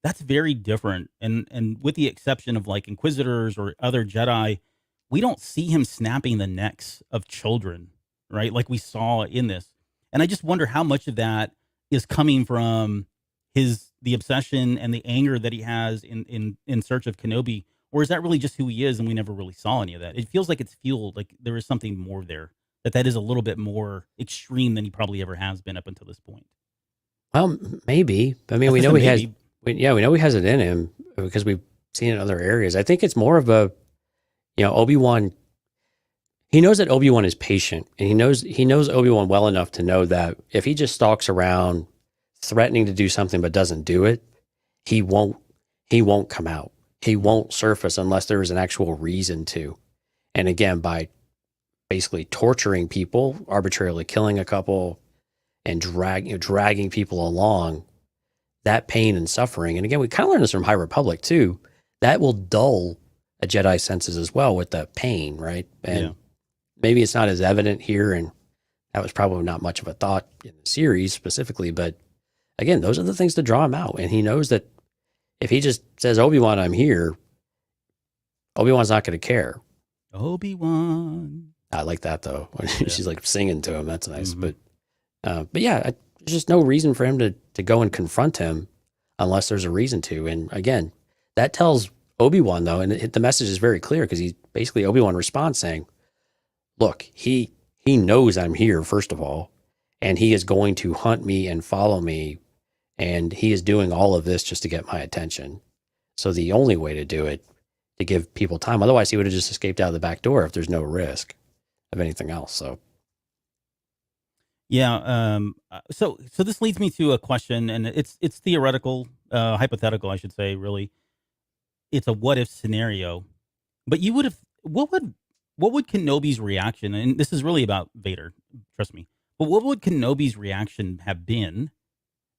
That's very different. And with the exception of like Inquisitors or other Jedi, we don't see him snapping the necks of children, right? Like we saw in this. And I just wonder how much of that is coming from the obsession and the anger that he has in search of Kenobi, or is that really just who he is and we never really saw any of that? It feels like it's fueled, like there is something more there, that is a little bit more extreme than he probably ever has been up until this point. Well, maybe. I mean, we know he has. We know he has it in him because we've seen it in other areas. I think it's more of a, Obi-Wan. He knows that Obi-Wan is patient, and he knows Obi-Wan well enough to know that if he just stalks around, threatening to do something but doesn't do it, he won't come out. He won't surface unless there is an actual reason to. And again, by basically torturing people, arbitrarily killing a couple, and dragging people along, that pain and suffering. And again, we kind of learned this from High Republic too. That will dull a Jedi's senses as well with the pain, right? And maybe it's not as evident here, and that was probably not much of a thought in the series specifically. But again, those are the things to draw him out. And he knows that if he just says, Obi-Wan, I'm here, Obi-Wan's not going to care. Obi-Wan. I like that though. When she's like singing to him. That's nice. Mm-hmm. But yeah, there's just no reason for him to go and confront him unless there's a reason to. And again, that tells Obi-Wan though, and the message is very clear because Obi-Wan responds saying, look, he knows I'm here, first of all, and he is going to hunt me and follow me. And he is doing all of this just to get my attention. So the only way to do it, to give people time, otherwise he would have just escaped out of the back door if there's no risk of anything else. So. Yeah. So this leads me to a question, and it's theoretical, hypothetical, I should say, really. It's a what if scenario, but what would Kenobi's reaction, and this is really about Vader, trust me, but what would Kenobi's reaction have been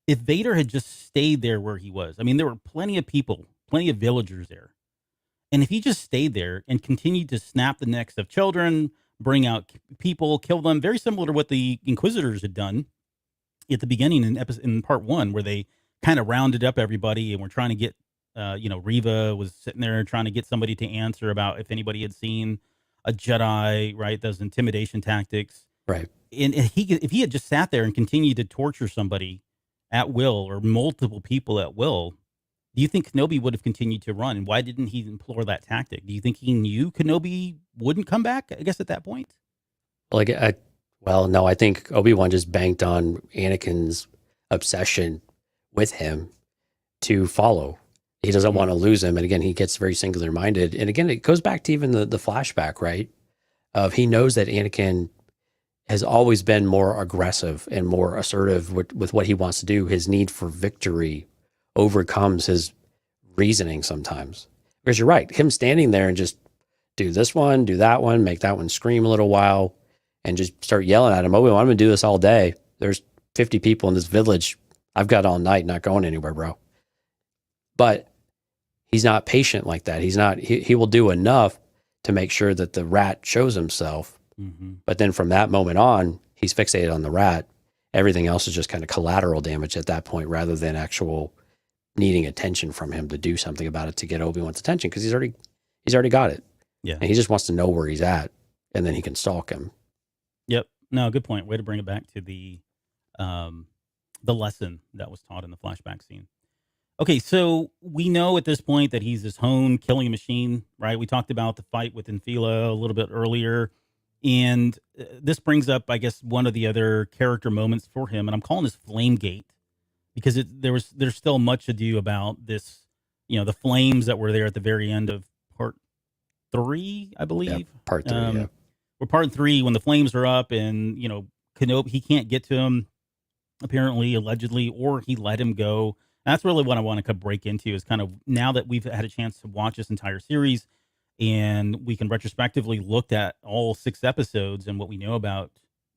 if Vader had just stayed there where he was? I mean, there were plenty of people, plenty of villagers there. And if he just stayed there and continued to snap the necks of children, bring out people, kill them, very similar to what the Inquisitors had done at the beginning in part 1, where they kind of rounded up everybody and were trying to get Reva was sitting there trying to get somebody to answer about if anybody had seen a Jedi, right? Those intimidation tactics. Right. And if he had just sat there and continued to torture somebody at will or multiple people at will, do you think Kenobi would have continued to run? And why didn't he employ that tactic? Do you think he knew Kenobi wouldn't come back, I guess, at that point? Like, no, I think Obi-Wan just banked on Anakin's obsession with him to follow. He doesn't want to lose him. And again, he gets very singular minded. And again, it goes back to even the flashback, right? Of he knows that Anakin has always been more aggressive and more assertive with what he wants to do. His need for victory overcomes his reasoning sometimes. Because you're right, him standing there and just do this one, do that one, make that one scream a little while, and just start yelling at him, Obi-Wan, I'm going to do this all day. There's 50 people in this village. I've got all night, not going anywhere, bro. But he's not patient like that. He will do enough to make sure that the rat shows himself. Mm-hmm. But then from that moment on, he's fixated on the rat. Everything else is just kind of collateral damage at that point, rather than actual needing attention from him to do something about it to get Obi-Wan's attention, because he's already got it. Yeah. And he just wants to know where he's at, and then he can stalk him. Yep. No, good point. Way to bring it back to the lesson that was taught in the flashback scene. Okay, so we know at this point that he's this hone killing machine, right? We talked about the fight with Infila a little bit earlier, and this brings up, I guess, one of the other character moments for him, and I'm calling this Flame Gate, because there's still much ado about this, the flames that were there at the very end of part 3, I believe. Yeah, part 3, yeah. Or part 3, when the flames are up and, Kenobi, he can't get to him, apparently, allegedly, or he let him go. That's really what I want to break into, is kind of, now that we've had a chance to watch this entire series and we can retrospectively look at all 6 episodes and what we know about,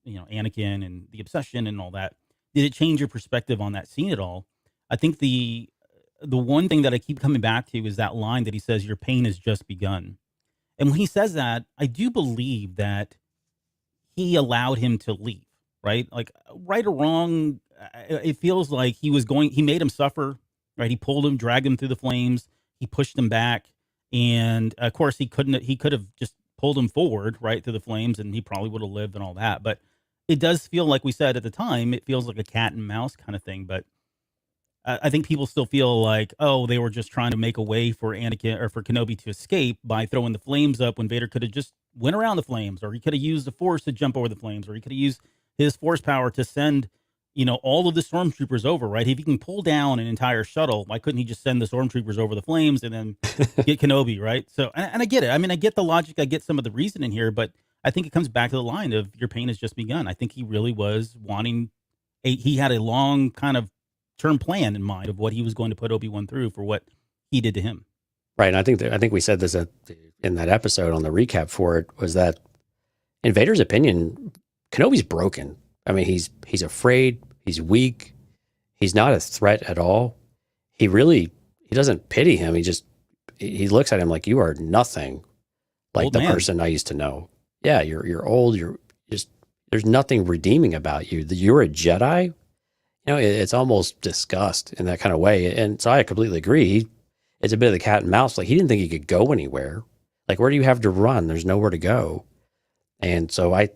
Anakin and the obsession and all that. Did it change your perspective on that scene at all? I think the one thing that I keep coming back to is that line that he says, "Your pain has just begun." And when he says that, I do believe that he allowed him to leave, right? Like, right or wrong, it feels like he made him suffer, right? He pulled him, dragged him through the flames. He pushed him back. And of course he could have just pulled him forward, right, through the flames, and he probably would have lived and all that. But it does feel, like we said at the time, it feels like a cat and mouse kind of thing. But I think people still feel like, oh, they were just trying to make a way for Anakin or for Kenobi to escape by throwing the flames up, when Vader could have just went around the flames, or he could have used the Force to jump over the flames, or he could have used his Force power to send, all of the stormtroopers over, right? If he can pull down an entire shuttle, why couldn't he just send the stormtroopers over the flames and then get Kenobi, right? So, and I get it. I mean, I get the logic. I get some of the reason in here, but I think it comes back to the line of, your pain has just begun. I think he really was wanting he had a long kind of term plan in mind of what he was going to put Obi-Wan through for what he did to him. Right. And I think we said this in that episode on the recap for it, was that in Vader's opinion, Kenobi's broken. I mean, he's afraid, he's weak, he's not a threat at all. He doesn't pity him. He looks at him like, you are nothing like Old the man. person I used to know. Yeah, you're old, there's nothing redeeming about you. You're a Jedi. It's almost disgust in that kind of way. And so I completely agree. It's a bit of the cat and mouse. Like, he didn't think he could go anywhere. Like, where do you have to run? There's nowhere to go. And so I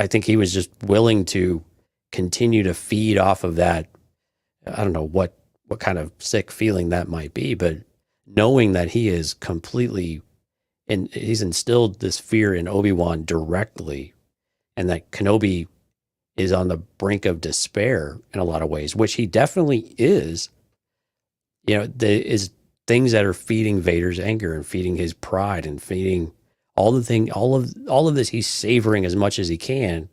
think he was just willing to continue to feed off of that. I don't know what kind of sick feeling that might be, but knowing that he is completely, and he's instilled this fear in Obi-Wan directly, and that Kenobi is on the brink of despair in a lot of ways, which he definitely is. Is things that are feeding Vader's anger and feeding his pride and feeding all of this. He's savoring as much as he can,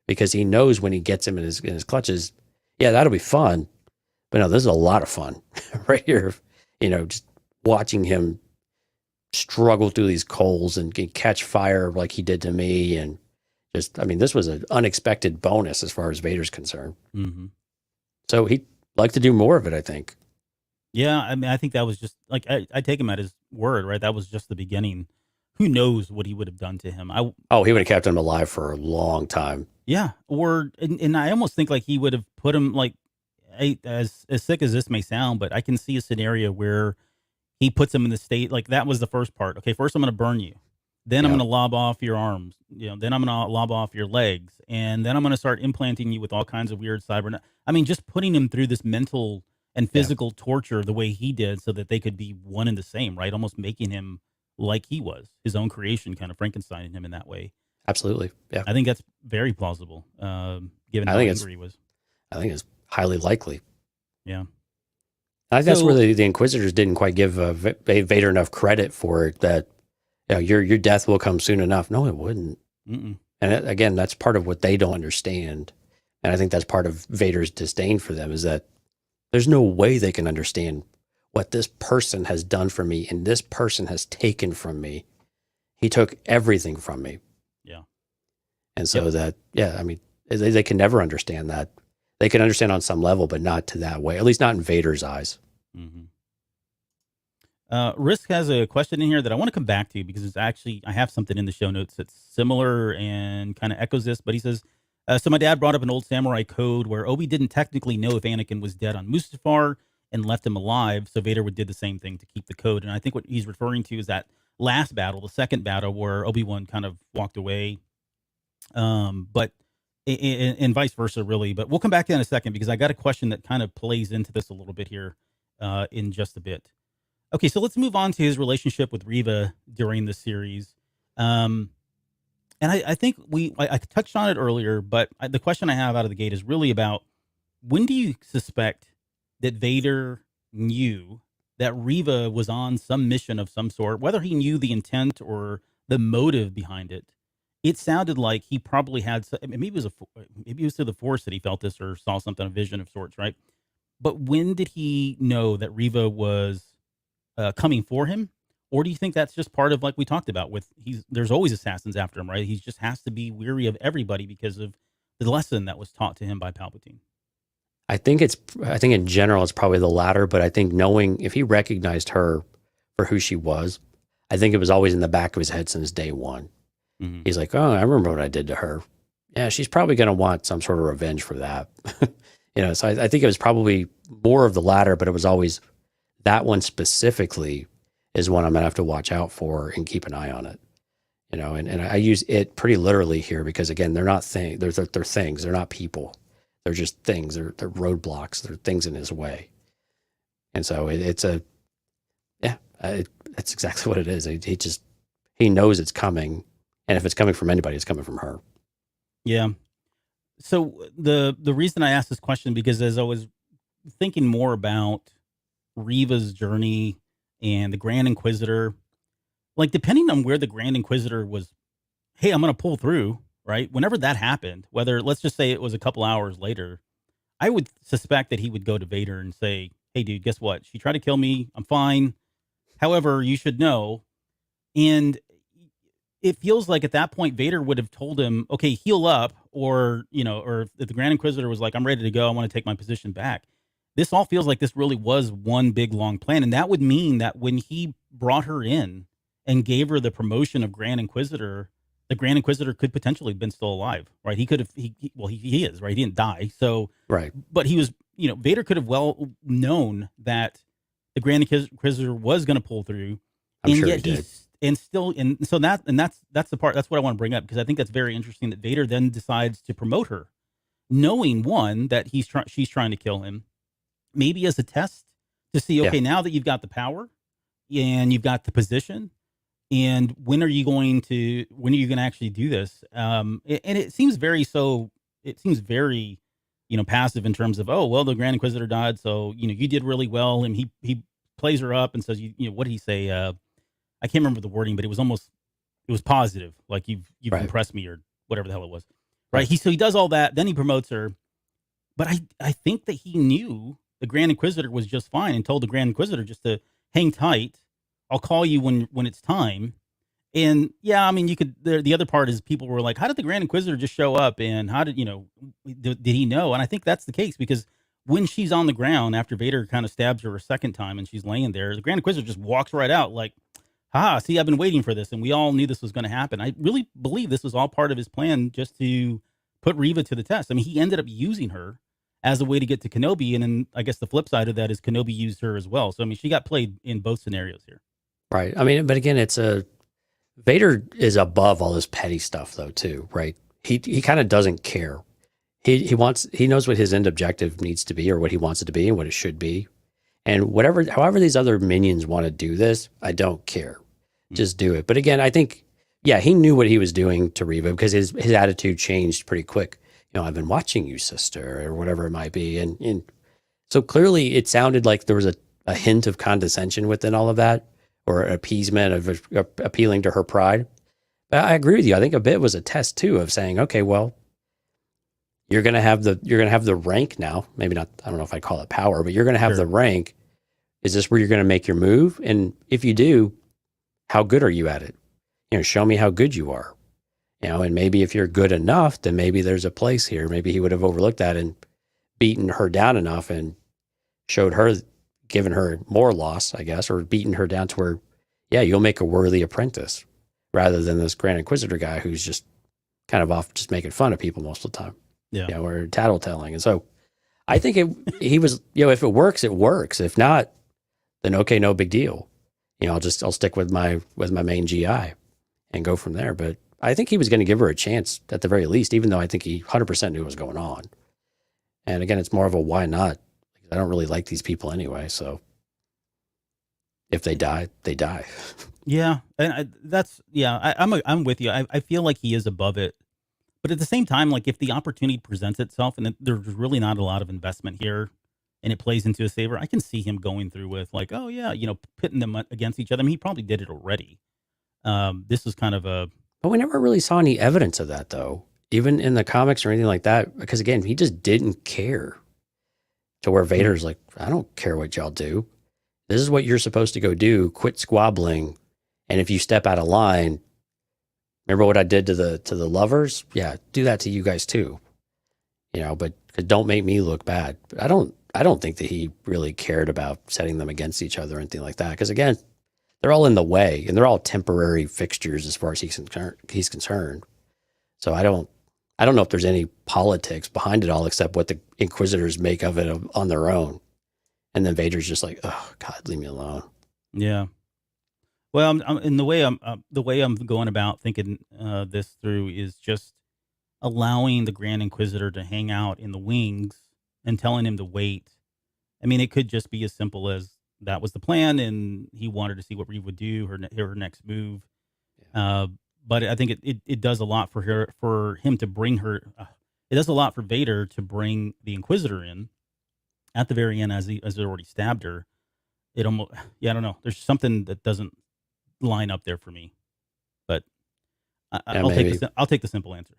because he knows when he gets him in his clutches, yeah, that'll be fun. But no, this is a lot of fun right here. Just watching him struggle through these coals and catch fire like he did to me, and this was an unexpected bonus as far as Vader's concerned. Mm-hmm. So he'd like to do more of it, I think. Yeah, I mean, I think that was just, like, I take him at his word, right? That was just the beginning. Who knows what he would have done to him? He would have kept him alive for a long time. Yeah, and I almost think like he would have put him, like, as sick as this may sound, but I can see a scenario where he puts him in the state, like that was the first part. Okay, first I'm going to burn you. Then I'm Yeah. going to lob off your arms. Then I'm going to lob off your legs. And then I'm going to start implanting you with all kinds of weird cyber. I mean, just putting him through this mental and Yeah. physical torture the way he did so that they could be one and the same, right? Almost making him like he was, his own creation, kind of Frankensteining him in that way. Absolutely. Yeah. I think that's very plausible, given I how think angry he was. I think it's highly likely. Yeah. I think that's where the Inquisitors didn't quite give Vader enough credit for it, that your death will come soon enough. No, it wouldn't. Mm-mm. And again, that's part of what they don't understand. And I think that's part of Vader's disdain for them, is that there's no way they can understand what this person has done for me and this person has taken from me. He took everything from me. Yeah. And so I mean, they can never understand that. They can understand on some level, but not to that way, at least not in Vader's eyes. Mm-hmm. Risk has a question in here that I want to come back to because it's actually, I have something in the show notes that's similar and kind of echoes this, but he says, so my dad brought up an old samurai code where Obi didn't technically know if Anakin was dead on Mustafar and left him alive. So Vader did the same thing to keep the code. And I think what he's referring to is that last battle, the second battle where Obi-Wan kind of walked away. But and vice versa, really. But we'll come back to that in a second because I got a question that kind of plays into this a little bit here in just a bit. Okay, so let's move on to his relationship with Reva during the series. And I think I touched on it earlier, but the question I have out of the gate is really about, when do you suspect that Vader knew that Reva was on some mission of some sort, whether he knew the intent or the motive behind it? It sounded like he probably had, maybe it was through the Force that he felt this or saw something, a vision of sorts, right? But when did he know that Reva was coming for him? Or do you think that's just part of, like we talked about, with there's always assassins after him, right? He just has to be weary of everybody because of the lesson that was taught to him by Palpatine. I think in general it's probably the latter, but I think knowing if he recognized her for who she was, I think it was always in the back of his head since day one. Mm-hmm. He's like, oh, I remember what I did to her. Yeah, she's probably going to want some sort of revenge for that. So I think it was probably more of the latter, but it was always that one specifically is one I'm going to have to watch out for and keep an eye on it. And I use it pretty literally here because, again, they're not things. They're things. They're not people. They're just things. They're roadblocks. They're things in his way. And so it's exactly what it is. He knows it's coming. And if it's coming from anybody, it's coming from her. Yeah. So the reason I asked this question, because as I was thinking more about Reva's journey and the Grand Inquisitor, like depending on where the Grand Inquisitor was, hey, I'm going to pull through, right? Whenever that happened, whether let's just say it was a couple hours later, I would suspect that he would go to Vader and say, hey, dude, guess what? She tried to kill me. I'm fine. However, you should know. And it feels like at that point, Vader would have told him, okay, heal up, or if the Grand Inquisitor was like, I'm ready to go, I want to take my position back. This all feels like this really was one big, long plan. And that would mean that when he brought her in and gave her the promotion of Grand Inquisitor, the Grand Inquisitor could potentially have been still alive, right? He could have, he is, right? He didn't die. So, right. But he was, Vader could have well known that the Grand Inquisitor was going to pull through. I'm sure he did. That's the part, that's what I want to bring up, because I think that's very interesting that Vader then decides to promote her, knowing, one, that she's trying to kill him, maybe as a test to see, okay, now that you've got the power and you've got the position, and when are you going to actually do this? And it seems very passive in terms of, oh, well, the Grand Inquisitor died, so you did really well, and he plays her up and says, what did he say? I can't remember the wording, but it was positive, like you've right. impressed me, or whatever the hell it was, right? So he does all that, then he promotes her, but I think that he knew the Grand Inquisitor was just fine and told the Grand Inquisitor just to hang tight. I'll call you when it's time. And yeah, I mean, the other part is people were like, how did the Grand Inquisitor just show up? And how did he know? And I think that's the case, because when she's on the ground after Vader kind of stabs her a second time and she's laying there, the Grand Inquisitor just walks right out like, see, I've been waiting for this. And we all knew this was going to happen. I really believe this was all part of his plan, just to put Reva to the test. I mean, he ended up using her as a way to get to Kenobi. And then I guess the flip side of that is Kenobi used her as well. So, I mean, she got played in both scenarios here. Right. I mean, but again, Vader is above all this petty stuff though, too, right? He kind of doesn't care. He knows what his end objective needs to be or what he wants it to be and what it should be. And however these other minions want to do this, I don't care. Just do it. But again, I think, yeah, he knew what he was doing to Reva because his attitude changed pretty quick. I've been watching you, sister, or whatever it might be. And so clearly it sounded like there was a hint of condescension within all of that, or appeasement of appealing to her pride. But I agree with you. I think a bit was a test too of saying, okay, well, you're going to have the rank now. Maybe not, I don't know if I'd call it power, but you're going to have the rank. Is this where you're going to make your move? And if you do, how good are you at it? Show me how good you are. And maybe if you're good enough, then maybe there's a place here. Maybe he would have overlooked that and beaten her down enough and showed her, given her more loss, I guess, or beaten her down to where, yeah, you'll make a worthy apprentice rather than this Grand Inquisitor guy who's just kind of off just making fun of people most of the time. Yeah. Or tattletelling. And so I think he was, if it works, it works. If not, then okay, no big deal. I'll stick with my main GI and go from there. But I think he was going to give her a chance at the very least, even though I think he 100% knew what was going on. And again, it's more of a why not? I don't really like these people anyway. So if they die, they die. Yeah. And I'm with you. I feel like he is above it. But at the same time, like if the opportunity presents itself and there's really not a lot of investment here and it plays into his favor, I can see him going through with like, oh yeah, pitting them against each other. I mean, he probably did it already. This is kind of But we never really saw any evidence of that, though, even in the comics or anything like that. Because again, he just didn't care. To where Vader's like, I don't care what y'all do. This is what you're supposed to go do. Quit squabbling. And if you step out of line, remember what I did to the lovers? Yeah, do that to you guys too. But don't make me look bad. But I don't think that he really cared about setting them against each other or anything like that. Because again, they're all in the way, and they're all temporary fixtures as far as he's concerned. So I don't know if there's any politics behind it all, except what the Inquisitors make of it on their own. And then Vader's just like, oh God, leave me alone. Yeah. Well, the way I'm going about thinking this through is just allowing the Grand Inquisitor to hang out in the wings and telling him to wait. I mean, it could just be as simple as that was the plan, and he wanted to see what Reeve would do, her next move. Yeah. But I think it does a lot for him to bring her. It does a lot for Vader to bring the Inquisitor in at the very end as he already stabbed her. It almost, I don't know. There's something that doesn't line up there for me. But I'll take the simple answer.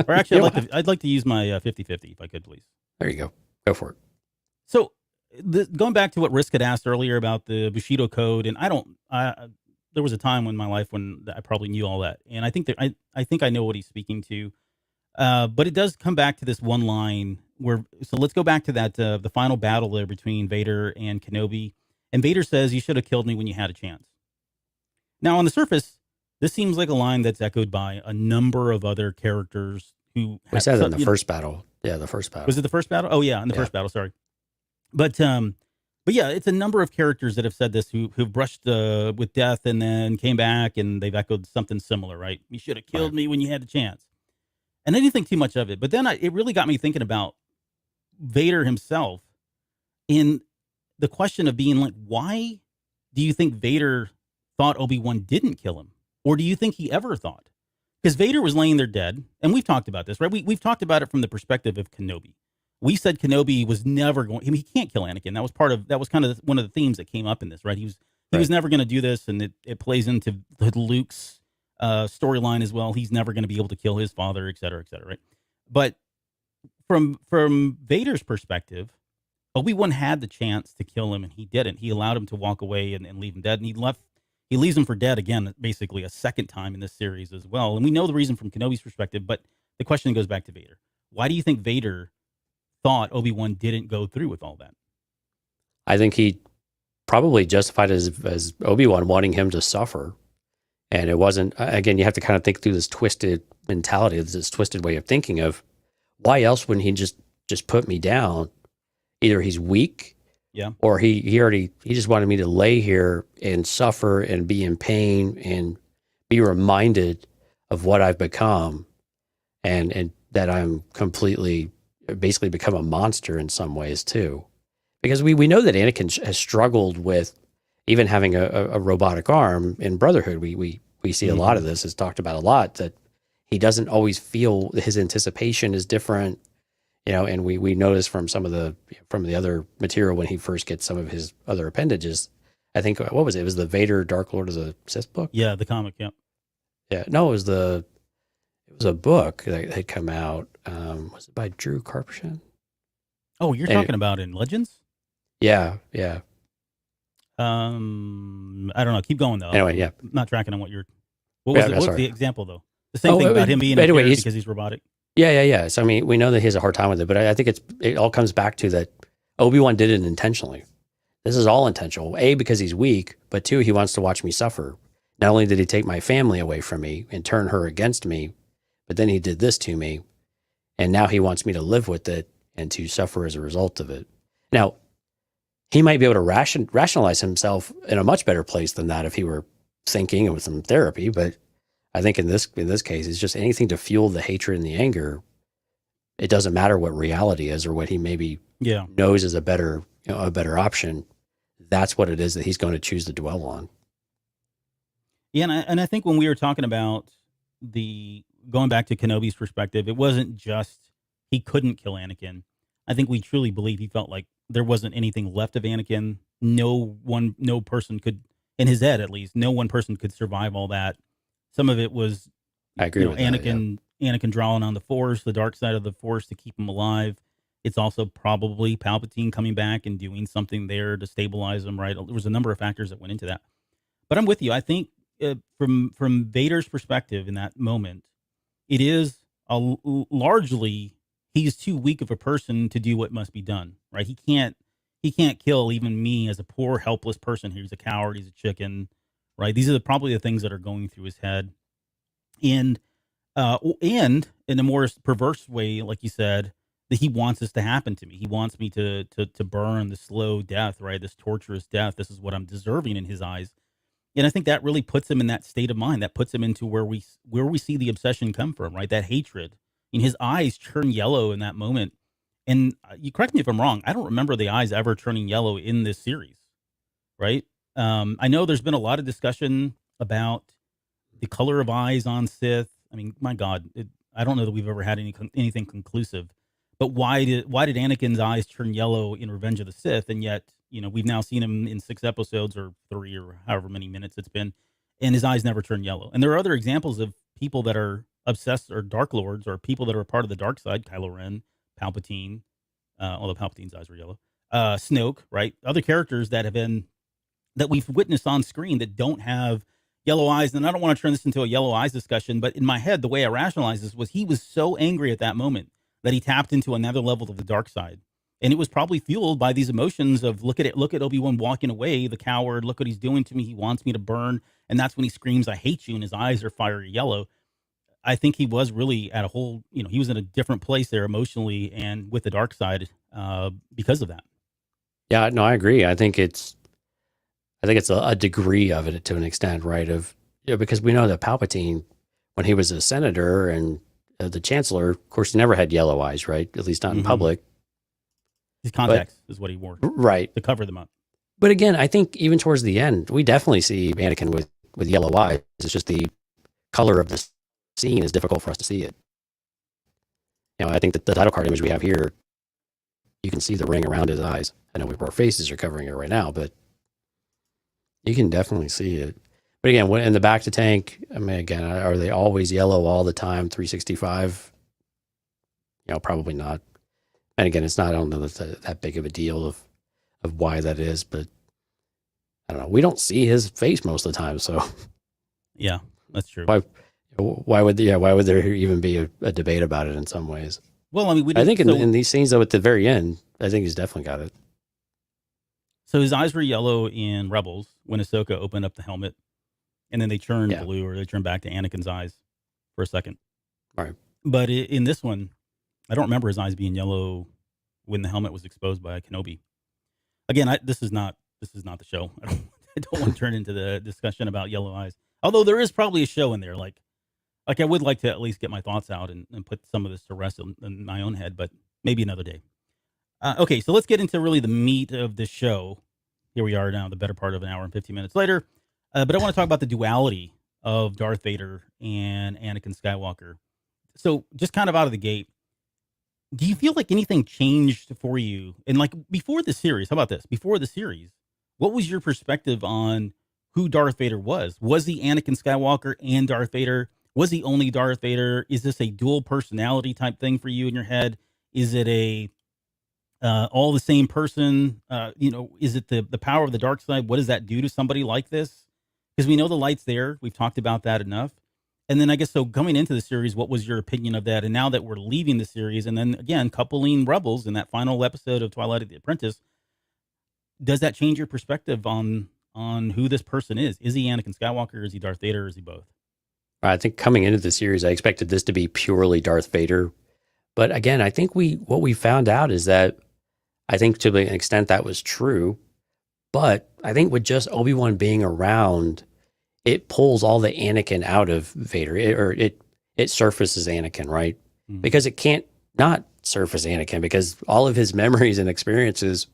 Or actually, I'd like to use my 50-50 if I could, please. There you go. Go for it. So. Going back to what Risk had asked earlier about the Bushido Code, and there was a time in my life when I probably knew all that, and I think I know what he's speaking to, but it does come back to this one line so let's go back to that the final battle there between Vader and Kenobi, and Vader says, "You should have killed me when you had a chance." Now, on the surface, this seems like a line that's echoed by a number of other characters who. We said it in the first battle. Yeah, the first battle. Was it the first battle? Oh yeah, in the first battle. Sorry. But yeah, it's a number of characters that have said this who've brushed with death and then came back and they've echoed something similar, right? You should have killed me when you had the chance. And I didn't think too much of it. But then it really got me thinking about Vader himself in the question of being like, why do you think Vader thought Obi-Wan didn't kill him? Or do you think he ever thought? Because Vader was laying there dead. And we've talked about this, right? We've talked about it from the perspective of Kenobi. We said Kenobi was never going. I mean, he can't kill Anakin. That was kind of one of the themes that came up in this, right? He was never going to do this, and it plays into Luke's storyline as well. He's never going to be able to kill his father, et cetera, right? But from Vader's perspective, Obi-Wan had the chance to kill him, and he didn't. He allowed him to walk away and leave him dead, and he leaves him for dead again, basically a second time in this series as well. And we know the reason from Kenobi's perspective, but the question goes back to Vader. Why do you think Vader thought Obi-Wan didn't go through with all that? I think he probably justified as Obi-Wan wanting him to suffer. And it wasn't, again, you have to kind of think through this twisted mentality, this twisted way of thinking of why else wouldn't he just just put me down. Either he's weak, Yeah. or he just wanted me to lay here and suffer and be in pain and be reminded of what I've become, and that I'm completely basically become a monster in some ways too. Because we know that Anakin has struggled with even having a robotic arm in Brotherhood. We see a lot of this is talked about a lot, that he doesn't always feel, his anticipation is different, and we notice from the other material when he first gets some of his other appendages. I think, what was it? It was the Vader Dark Lord of the Sith book? Yeah, the comic, yeah. Yeah. No, it was a book that had come out. Was it by Drew Karpyshyn? Oh, you're talking about in Legends? Yeah. I don't know. Keep going though. Anyway, yeah. I'm not tracking on what was the example though? The same thing about him being anyway, because he's robotic. Yeah. So I mean, we know that he has a hard time with it, but I think it all comes back to that Obi-Wan did it intentionally. This is all intentional. A, because he's weak, but two, he wants to watch me suffer. Not only did he take my family away from me and turn her against me, but then he did this to me, and now he wants me to live with it and to suffer as a result of it. Now, he might be able to rationalize himself in a much better place than that if he were thinking and with some therapy, but I think in this case, it's just anything to fuel the hatred and the anger. It doesn't matter what reality is or what he maybe knows is a better option. That's what it is that he's going to choose to dwell on. Yeah, and I think when we were talking about going back to Kenobi's perspective, it wasn't just he couldn't kill Anakin. I think we truly believe he felt like there wasn't anything left of Anakin. No person could, in his head at least, no one person could survive all that. Some of it was, I agree with Anakin drawing on the Force, the dark side of the Force to keep him alive. It's also probably Palpatine coming back and doing something there to stabilize him, right? There was a number of factors that went into that. But I'm with you. I think from Vader's perspective in that moment, it is largely he's too weak of a person to do what must be done, right? He can't kill even me as a poor, helpless person. He's a coward. He's a chicken, right? These are probably the things that are going through his head. And in a more perverse way, like you said, that he wants this to happen to me. He wants me to burn the slow death, right? This torturous death. This is what I'm deserving in his eyes. And I think that really puts him in that state of mind. That puts him into where we see the obsession come from, right? That hatred. And his eyes turn yellow in that moment. And you correct me if I'm wrong. I don't remember the eyes ever turning yellow in this series, right? I know there's been a lot of discussion about the color of eyes on Sith. I mean, my God, I don't know that we've ever had anything conclusive. But why did Anakin's eyes turn yellow in Revenge of the Sith? And yet, we've now seen him in 6 episodes or 3 or however many minutes it's been, and his eyes never turn yellow. And there are other examples of people that are obsessed or Dark Lords or people that are part of the dark side, Kylo Ren, Palpatine, although Palpatine's eyes were yellow, Snoke, right? Other characters that we've witnessed on screen that don't have yellow eyes. And I don't want to turn this into a yellow eyes discussion, but in my head, the way I rationalized this was he was so angry at that moment that he tapped into another level of the dark side. And it was probably fueled by these emotions of look at Obi-Wan walking away, the coward, look what he's doing to me. He wants me to burn. And that's when he screams, I hate you. And his eyes are fiery yellow. I think he was really at he was in a different place there emotionally and with the dark side because of that. Yeah, no, I agree. I think it's a degree of it to an extent, right? Because we know that Palpatine, when he was a senator and the chancellor, of course, he never had yellow eyes, right? At least not in public. His contacts is what he wore, right, to cover them up. But again, I think even towards the end, we definitely see Anakin with yellow eyes. It's just the color of the scene is difficult for us to see it. I think that the title card image we have here, you can see the ring around his eyes. I know our faces are covering it right now, but you can definitely see it. But again, in the back to tank, I mean, again, are they always yellow all the time, 365? Probably not. And again, I don't know that big of a deal of why that is, but I don't know. We don't see his face most of the time, so yeah, that's true. Why would there even be a debate about it in some ways? Well, I mean, I think in these scenes though, at the very end, I think he's definitely got it. So his eyes were yellow in Rebels when Ahsoka opened up the helmet, and then they turned blue, or they turned back to Anakin's eyes for a second. Right. But in this one, I don't remember his eyes being yellow when the helmet was exposed by Kenobi. Again, this is not the show. I don't want to turn into the discussion about Yellow Eyes. Although there is probably a show in there. Like I would like to at least get my thoughts out and put some of this to rest in my own head, but maybe another day. Okay, so let's get into really the meat of the show. Here we are now, the better part of an hour and 15 minutes later. But I want to talk about the duality of Darth Vader and Anakin Skywalker. So just kind of out of the gate, do you feel like anything changed for you? And like before the series, how about this? Before the series, what was your perspective on who Darth Vader was? Was he Anakin Skywalker and Darth Vader? Was he only Darth Vader? Is this a dual personality type thing for you in your head? Is it a all the same person? Is it the power of the dark side? What does that do to somebody like this? Because we know the light's there. We've talked about that enough. And then I guess, so coming into the series, what was your opinion of that? And now that we're leaving the series, and then again, coupling Rebels in that final episode of Twilight of the Apprentice, does that change your perspective on who this person is? Is he Anakin Skywalker? Is he Darth Vader? Or is he both? I think coming into the series, I expected this to be purely Darth Vader. But again, I think what we found out is that I think to an extent that was true. But I think with just Obi-Wan being around, it pulls all the Anakin out of Vader, it surfaces Anakin, right? Mm-hmm. Because it can't not surface Anakin, because all of his memories and experiences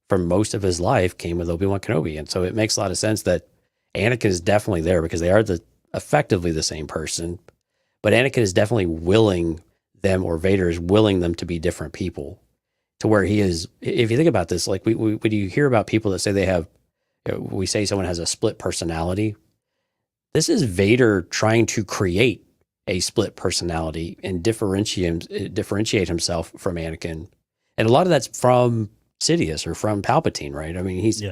from most of his life came with Obi-Wan Kenobi. And so it makes a lot of sense that Anakin is definitely there, because they are effectively the same person. But Anakin is definitely willing them, or Vader is willing them to be different people, to where he is. If you think about this, like when you hear about people that say they have, we say someone has a split personality. This is Vader trying to create a split personality and differentiate himself from Anakin. And a lot of that's from Sidious or from Palpatine, right? I mean, he's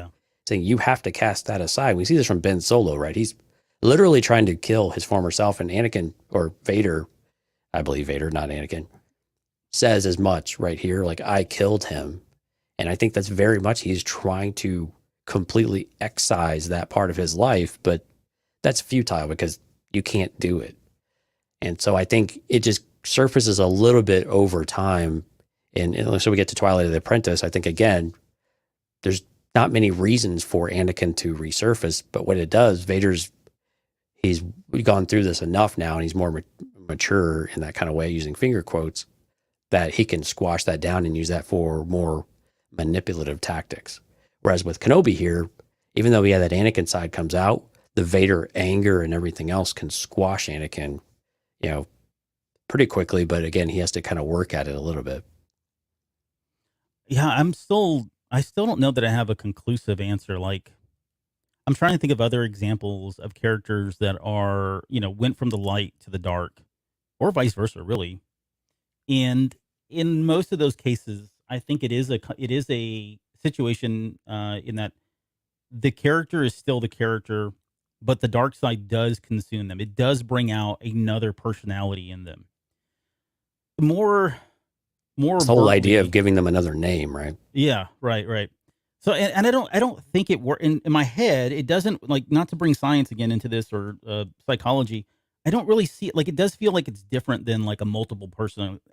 saying you have to cast that aside. We see this from Ben Solo, right? He's literally trying to kill his former self, and Anakin, or Vader, I believe Vader, not Anakin, says as much right here, like, I killed him. And I think that's very much, he's trying to completely excise that part of his life, but that's futile because you can't do it. And so I think it just surfaces a little bit over time. And so we get to Twilight of the Apprentice. I think, again, there's not many reasons for Anakin to resurface, but what it does, he's gone through this enough now, and he's more mature in that kind of way, using finger quotes, that he can squash that down and use that for more manipulative tactics. Whereas with Kenobi here, even though that Anakin side comes out, the Vader anger and everything else can squash Anakin, pretty quickly. But again, he has to kind of work at it a little bit. Yeah, I still don't know that I have a conclusive answer. Like, I'm trying to think of other examples of characters that are, went from the light to the dark, or vice versa, really. And in most of those cases, I think it is a situation in that the character is still the character, but the dark side does consume them. It does bring out another personality in them. More. It's the whole idea of giving them another name, right? Yeah, right. So, and I don't think it works in my head. It doesn't, like, not to bring science again into this, or psychology. I don't really see it. Like, it does feel like it's different than like a multiple personality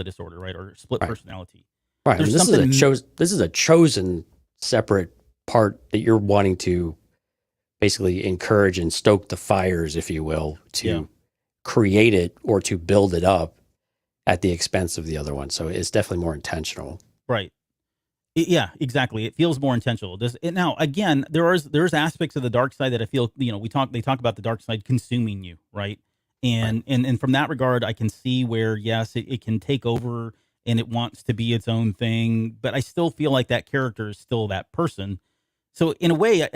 disorder, right? Or split personality. Right. I mean, this is a chosen separate part that you're wanting to basically encourage and stoke the fires, if you will, to create it or to build it up at the expense of the other one. So it's definitely more intentional. Right. Yeah, exactly. It feels more intentional. Now, again, there's aspects of the dark side that I feel, they talk about the dark side consuming you, right? And from that regard, I can see where, yes, it can take over and it wants to be its own thing, but I still feel like that character is still that person. So in a way,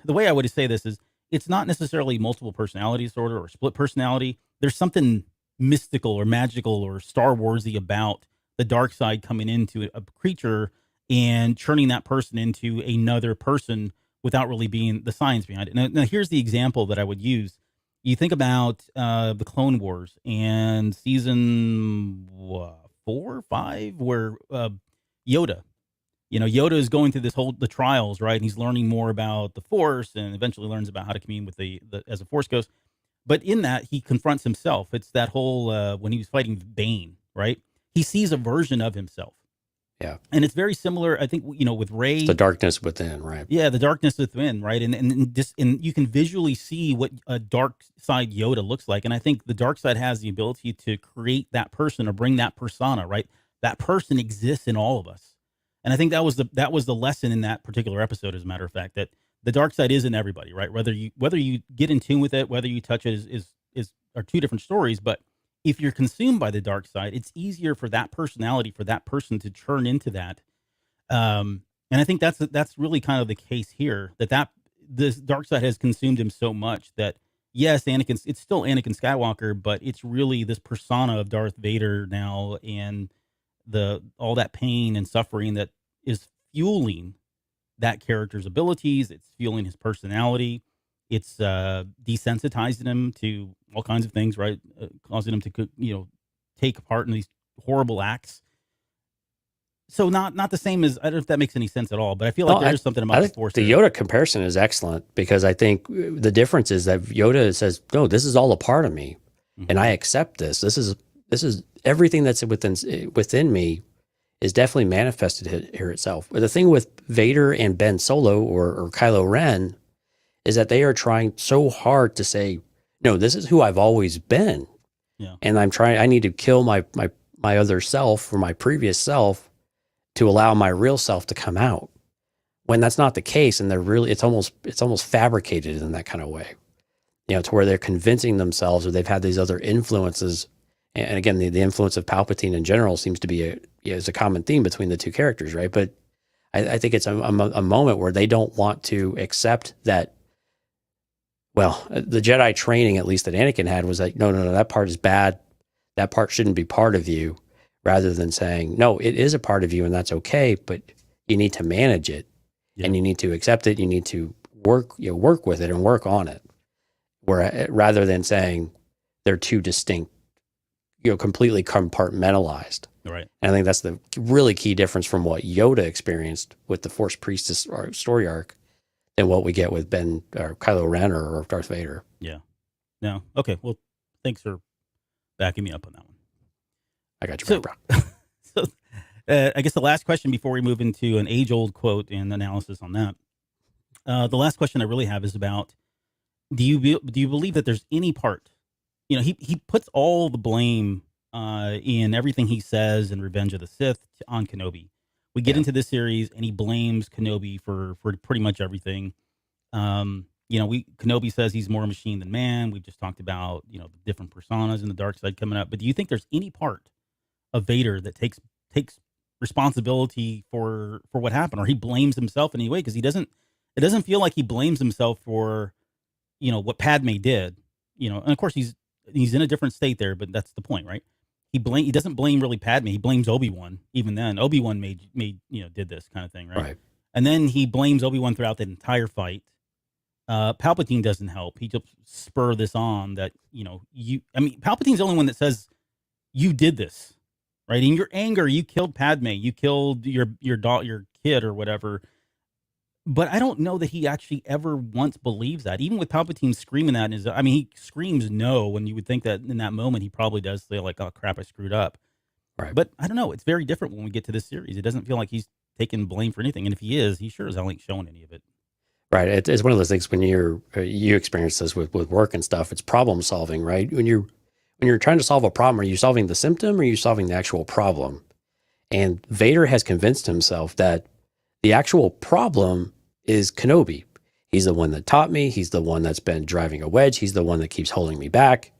the way I would say this is, it's not necessarily multiple personality disorder or split personality. There's something mystical or magical or Star Warsy about the dark side coming into a creature and turning that person into another person without really being the science behind it. Now here's the example that I would use. You think about the Clone Wars and season 4 or 5, where Yoda, Yoda is going through the trials, right? And he's learning more about the Force, and eventually learns about how to commune with the as a Force ghost. But in that, he confronts himself. It's that whole when he was fighting Bane, right? he sees a version of himself. Yeah. And it's very similar, I think, with Rey. It's the darkness within, right? Yeah, the darkness within, right? And you can visually see what a dark side Yoda looks like. And I think the dark side has the ability to create that person or bring that persona, right? That person exists in all of us. And I think that was the lesson in that particular episode, as a matter of fact, that the dark side is in everybody, right? Whether you get in tune with it, whether you touch it are two different stories. But if you're consumed by the dark side, it's easier for that personality, for that person to turn into that. And I think that's really kind of the case here, that this dark side has consumed him so much that, yes, it's still Anakin Skywalker, but it's really this persona of Darth Vader now, and all that pain and suffering that is fueling that character's abilities. It's fueling his personality. It's desensitizing him to all kinds of things, right? Causing him to take part in these horrible acts. So not the same as, I don't know if that makes any sense at all, but I feel like there's something about the Force. The Yoda comparison is excellent, because I think the difference is that Yoda says, no, this is all a part of me, and I accept this. This is everything that's within me is definitely manifested here itself. But the thing with Vader and Ben Solo or Kylo Ren is that they are trying so hard to say, no, this is who I've always been. Yeah. And I need to kill my other self or my previous self to allow my real self to come out. When that's not the case, and it's almost fabricated in that kind of way. To where they're convincing themselves, or they've had these other influences. And again, the influence of Palpatine in general seems to be is a common theme between the two characters, right? But I think it's a moment where they don't want to accept that. Well, the Jedi training, at least that Anakin had, was like, no, that part is bad. That part shouldn't be part of you. Rather than saying, no, it is a part of you, and that's okay, but you need to manage it, and you need to accept it. You need to work with it and work on it. Rather than saying they're two distinct, completely compartmentalized. Right. And I think that's the really key difference from what Yoda experienced with the Force Priestess story arc than what we get with Ben or Kylo Ren or Darth Vader. Yeah. No. Okay. Well, thanks for backing me up on that one. I got you, bro. So, I guess the last question before we move into an age-old quote and analysis on that. The last question I really have is about: do you believe that there's any part? He puts all the blame in everything he says in Revenge of the Sith on Kenobi. We get into this series, and he blames Kenobi for pretty much everything. Kenobi says he's more machine than man. We just talked about the different personas and the dark side coming up. But do you think there's any part of Vader that takes responsibility for what happened, or he blames himself in any way? Because it doesn't feel like he blames himself for what Padme did. And of course he's in a different state there, but that's the point, right? He doesn't blame really Padme. He blames Obi-Wan. Even then, Obi-Wan did this kind of thing, right? And then he blames Obi-Wan throughout the entire fight. Palpatine doesn't help. He just spur this on that Palpatine's the only one that says you did this, right? In your anger, you killed Padme. You killed your kid or whatever. But I don't know that he actually ever once believes that. Even with Palpatine screaming that, he screams no, when you would think that in that moment he probably does say like, oh crap, I screwed up. Right. But I don't know. It's very different when we get to this series. It doesn't feel like he's taking blame for anything. And if he is, he sure as hell ain't showing any of it. Right. It's one of those things when you experience this with work and stuff, it's problem solving, right? When you're trying to solve a problem, are you solving the symptom or are you solving the actual problem? And Vader has convinced himself that the actual problem is Kenobi. He's the one that taught me. He's the one that's been driving a wedge. He's the one that keeps holding me back.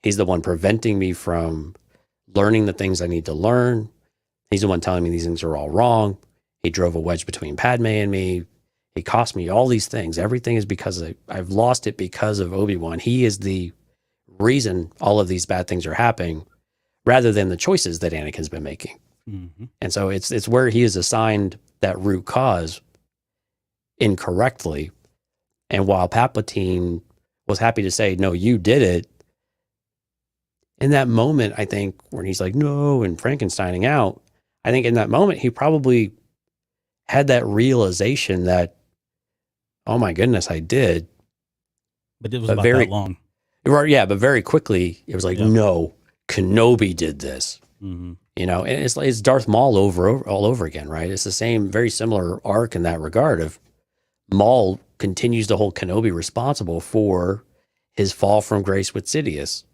He's the one preventing me from learning the things I need to learn. He's the one telling me these things are all wrong. He drove a wedge between Padme and me. He cost me all these things. Everything is because I've lost it because of Obi-Wan. He is the reason all of these bad things are happening, rather than the choices that Anakin's been making. Mm-hmm. And so it's where he is assigned that root cause incorrectly. And while Palpatine was happy to say, no, you did it, in that moment, I think, when he's like, no, and Frankensteining out, I think in that moment, he probably had that realization that, oh my goodness, I did. But it was about that long. Yeah, but very quickly, it was like, no, Kenobi did this. Mm-hmm. And it's Darth Maul all over again, right? It's the same, very similar arc in that regard of Maul continues to hold Kenobi responsible for his fall from grace with Sidious,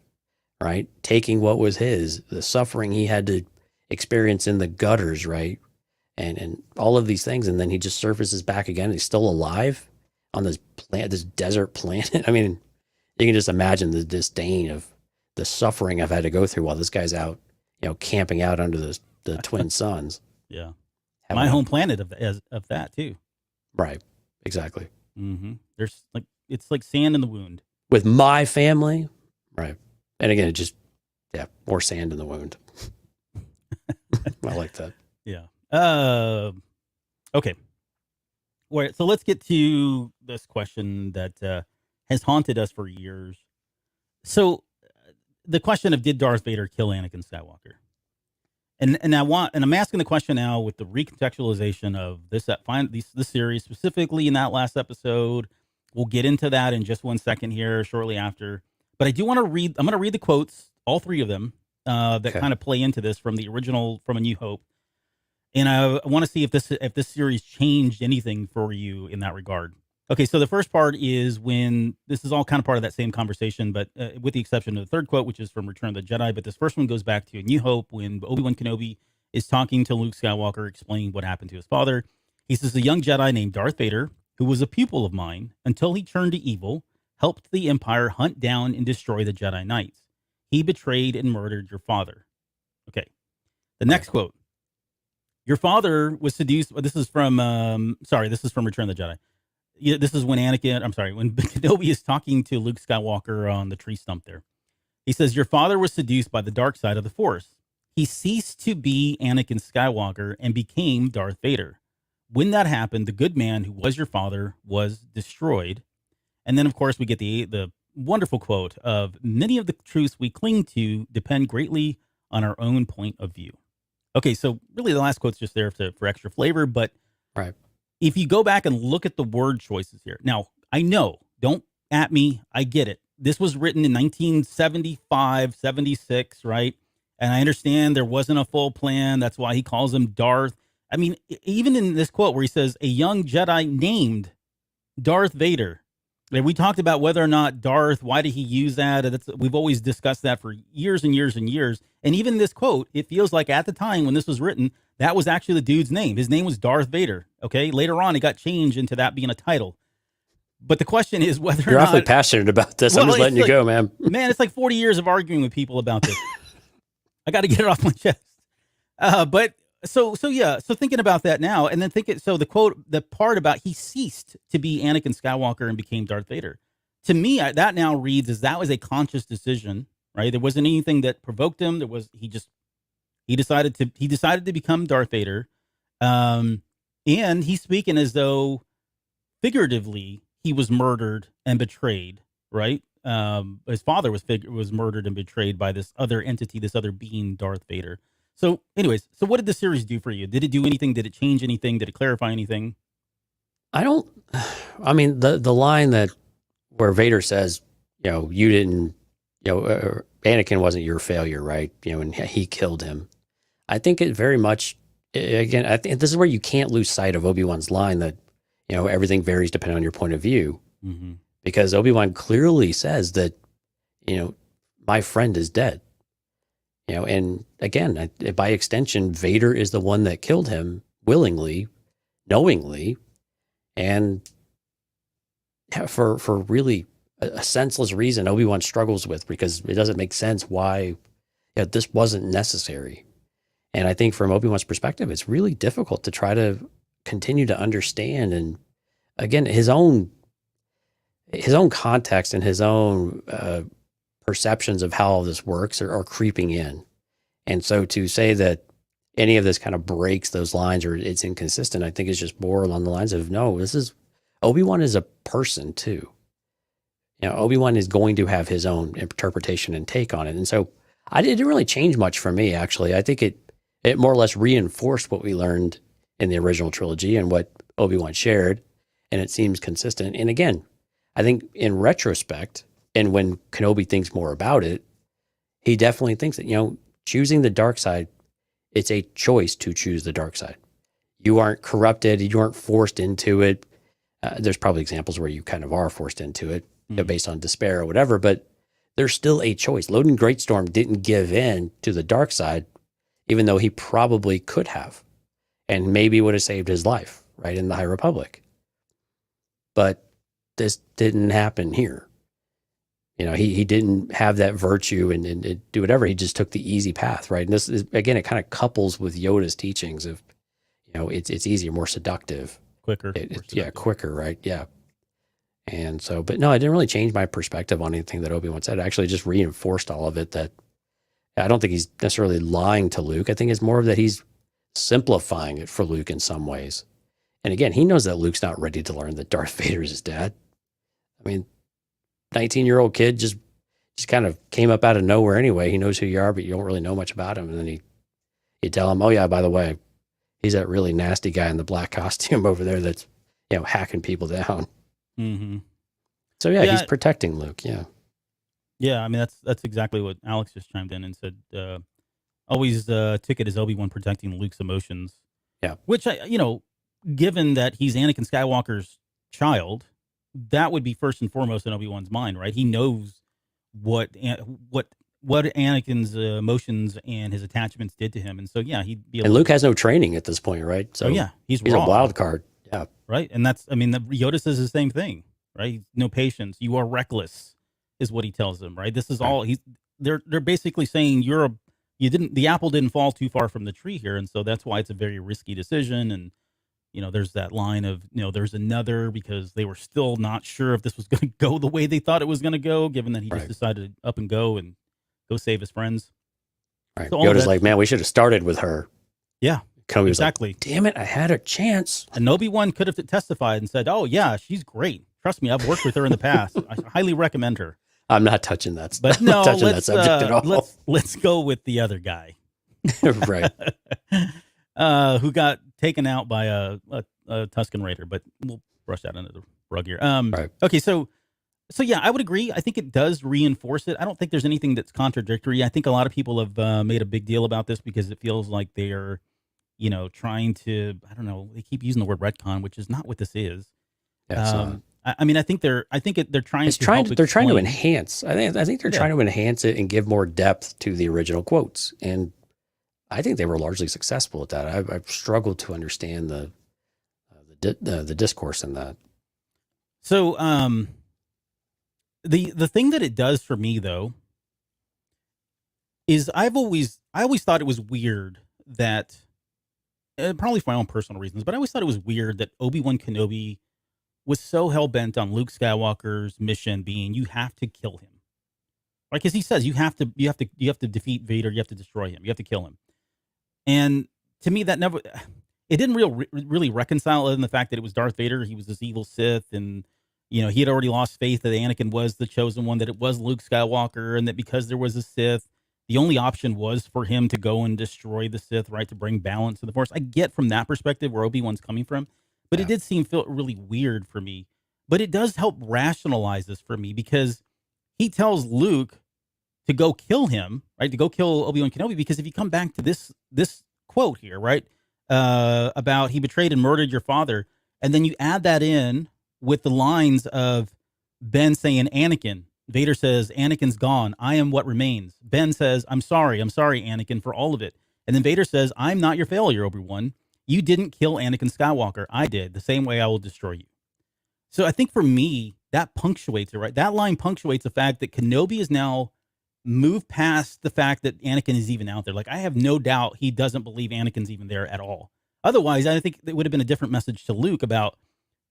right? Taking what was his, the suffering he had to experience in the gutters, right? And all of these things. And then he just surfaces back again. He's still alive on this desert planet. I mean, you can just imagine the disdain of the suffering I've had to go through while this guy's out, camping out under the twin suns. Yeah. My home planet of that too. Right. Exactly. Mm-hmm. It's like sand in the wound. With my family. Right. And again, more sand in the wound. I like that. Yeah. Okay. All right. So let's get to this question that has haunted us for years. So the question of, did Darth Vader kill Anakin Skywalker? And I'm asking the question now with the recontextualization of this series, specifically in that last episode. We'll get into that in just 1 second here, shortly after. But I do want to read. I'm going to read the quotes, all three of them, that kind of play into this from the original, from A New Hope. And I want to see if this series changed anything for you in that regard. Okay, so the first part is when this is all kind of part of that same conversation, but with the exception of the third quote, which is from Return of the Jedi. But this first one goes back to A New Hope when Obi-Wan Kenobi is talking to Luke Skywalker, explaining what happened to his father. He says, "A young Jedi named Darth Vader, who was a pupil of mine until he turned to evil, helped the Empire hunt down and destroy the Jedi Knights. He betrayed and murdered your father." Okay, the next quote. "Your father was seduced." This is from Return of the Jedi. Yeah, this is when when Kenobi is talking to Luke Skywalker on the tree stump there. He says, "Your father was seduced by the dark side of the Force. He ceased to be Anakin Skywalker and became Darth Vader. When that happened, the good man who was your father was destroyed." And then, of course, we get the wonderful quote of, "Many of the truths we cling to depend greatly on our own point of view." Okay, so really the last quote's just there for extra flavor, but right. If you go back and look at the word choices here. Now, I know, don't at me, I get it. This was written in 1975, 76, right? And I understand there wasn't a full plan. That's why he calls him Darth. I mean, even in this quote where he says, "A young Jedi named Darth Vader." And we talked about whether or not Darth, why did he use that? We've always discussed that for years and years and years. And even this quote, it feels like at the time when this was written, that was actually the dude's name. His name was Darth Vader. Okay. Later on, it got changed into that being a title. But the question is whether You're awfully passionate about this. I'm just letting you go, man. Man, it's like 40 years of arguing with people about this. I got to get it off my chest. So thinking about that now, and then the quote, the part about he ceased to be Anakin Skywalker and became Darth Vader. To me, that now reads as that was a conscious decision, right? There wasn't anything that provoked him. He decided to become Darth Vader. And he's speaking as though figuratively he was murdered and betrayed, right? His father was murdered and betrayed by this other entity, this other being, Darth Vader. So anyways, what did the series do for you? Did it do anything? Did it change anything? Did it clarify anything? I mean, the line where Vader says, you didn't, Anakin wasn't your failure, right? And he killed him. I think it very much, again, I think this is where you can't lose sight of Obi-Wan's line that, everything varies depending on your point of view. Mm-hmm. Because Obi-Wan clearly says that, my friend is dead. And again, by extension, Vader is the one that killed him willingly, knowingly, and for really a senseless reason Obi-Wan struggles with, because it doesn't make sense why this wasn't necessary. And I think from Obi-Wan's perspective, it's really difficult to try to continue to understand. And again, his own context and his own perceptions of how all this works are creeping in. And so to say that any of this kind of breaks those lines or it's inconsistent, I think is just more along the lines of, no, Obi-Wan is a person too. Obi-Wan is going to have his own interpretation and take on it. And so it didn't really change much for me, actually. I think it more or less reinforced what we learned in the original trilogy and what Obi-Wan shared, and it seems consistent. And again, I think in retrospect, and when Kenobi thinks more about it, he definitely thinks that, choosing the dark side It's a choice to choose the dark side. You aren't corrupted. You aren't forced into it. There's probably examples where you kind of are forced into it based on despair or whatever, but there's still a choice. Loden Greatstorm didn't give in to the dark side, even though he probably could have, and maybe would have saved his life, right, in the High Republic. But this didn't happen here. You know, he didn't have that virtue and do whatever. He just took the easy path, right? And this is, again, it kind of couples with Yoda's teachings of, you know, it's easier, more seductive. Quicker. Yeah, quicker, right? Yeah. And so, but no, I didn't really change my perspective on anything that Obi-Wan said. I actually just reinforced all of it, that I don't think he's necessarily lying to Luke. I think it's more of that he's simplifying it for Luke in some ways. And again, he knows that Luke's not ready to learn that Darth Vader is his dad. I mean, 19-year-old kid just kind of came up out of nowhere anyway. He knows who you are, but you don't really know much about him. And then you tell him, oh yeah, by the way, he's that really nasty guy in the black costume over there that's, you know, hacking people down. Mm-hmm. So yeah, he's protecting Luke. Yeah. Yeah. I mean, that's exactly what Alex just chimed in and said. Always took it as Obi-Wan protecting Luke's emotions. Yeah. Which given that he's Anakin Skywalker's child, that would be first and foremost in Obi-Wan's mind, right? He knows what Anakin's emotions and his attachments did to him, and so yeah, he'd be. And Luke has no training at this point, right? So yeah, he's a wild card. Yeah, right. And that's, I mean, Yoda says the same thing, right? No patience. You are reckless, is what he tells them, right? This is all they're basically saying the apple didn't fall too far from the tree here, and so that's why it's a very risky decision. And there's that line of, there's another, because they were still not sure if this was going to go the way they thought it was going to go, given that he just decided to up and go save his friends. Right. So Yoda's like, man, we should have started with her. Yeah, Kenobi exactly. Was like, damn it, I had a chance. And Obi-Wan could have testified and said, oh yeah, she's great. Trust me, I've worked with her in the past. I highly recommend her. I'm not touching that. But no, that subject at all. Let's go with the other guy. Right. Who got taken out by a Tusken Raider, but we'll brush that under the rug here. Right. Okay, so yeah, I would agree. I think it does reinforce it. I don't think there's anything that's contradictory. I think a lot of people have made a big deal about this because it feels like they are, trying to, I don't know, they keep using the word retcon, which is not what this is. Yeah, I mean, I think they're trying to enhance. I think they're trying to enhance it and give more depth to the original quotes. And I think they were largely successful at that. I've struggled to understand the discourse in that. So, the thing that it does for me though is I always thought it was weird that, probably for my own personal reasons, but I always thought it was weird that Obi-Wan Kenobi was so hell-bent on Luke Skywalker's mission being, you have to kill him. Like, because he says you have to defeat Vader, you have to destroy him, you have to kill him. And to me, that it didn't really reconcile, other than the fact that it was Darth Vader. He was this evil Sith, and he had already lost faith that Anakin was the chosen one, that it was Luke Skywalker, and that because there was a Sith, the only option was for him to go and destroy the Sith, right, to bring balance to the Force. I get from that perspective where Obi-Wan's coming from, but it did feel really weird for me. But it does help rationalize this for me, because he tells Luke to go kill him, right, to go kill Obi-Wan Kenobi, because if you come back to this quote here, right, about he betrayed and murdered your father, and then you add that in with the lines of Ben saying, Anakin, Vader says, Anakin's gone, I am what remains. Ben says, I'm sorry, Anakin, for all of it. And then Vader says, I'm not your failure, Obi-Wan. You didn't kill Anakin Skywalker. I did. The same way I will destroy you. So I think for me, that punctuates it, right? That line punctuates the fact that Kenobi is now moved past the fact that Anakin is even out there. Like, I have no doubt he doesn't believe Anakin's even there at all. Otherwise, I think it would have been a different message to Luke about,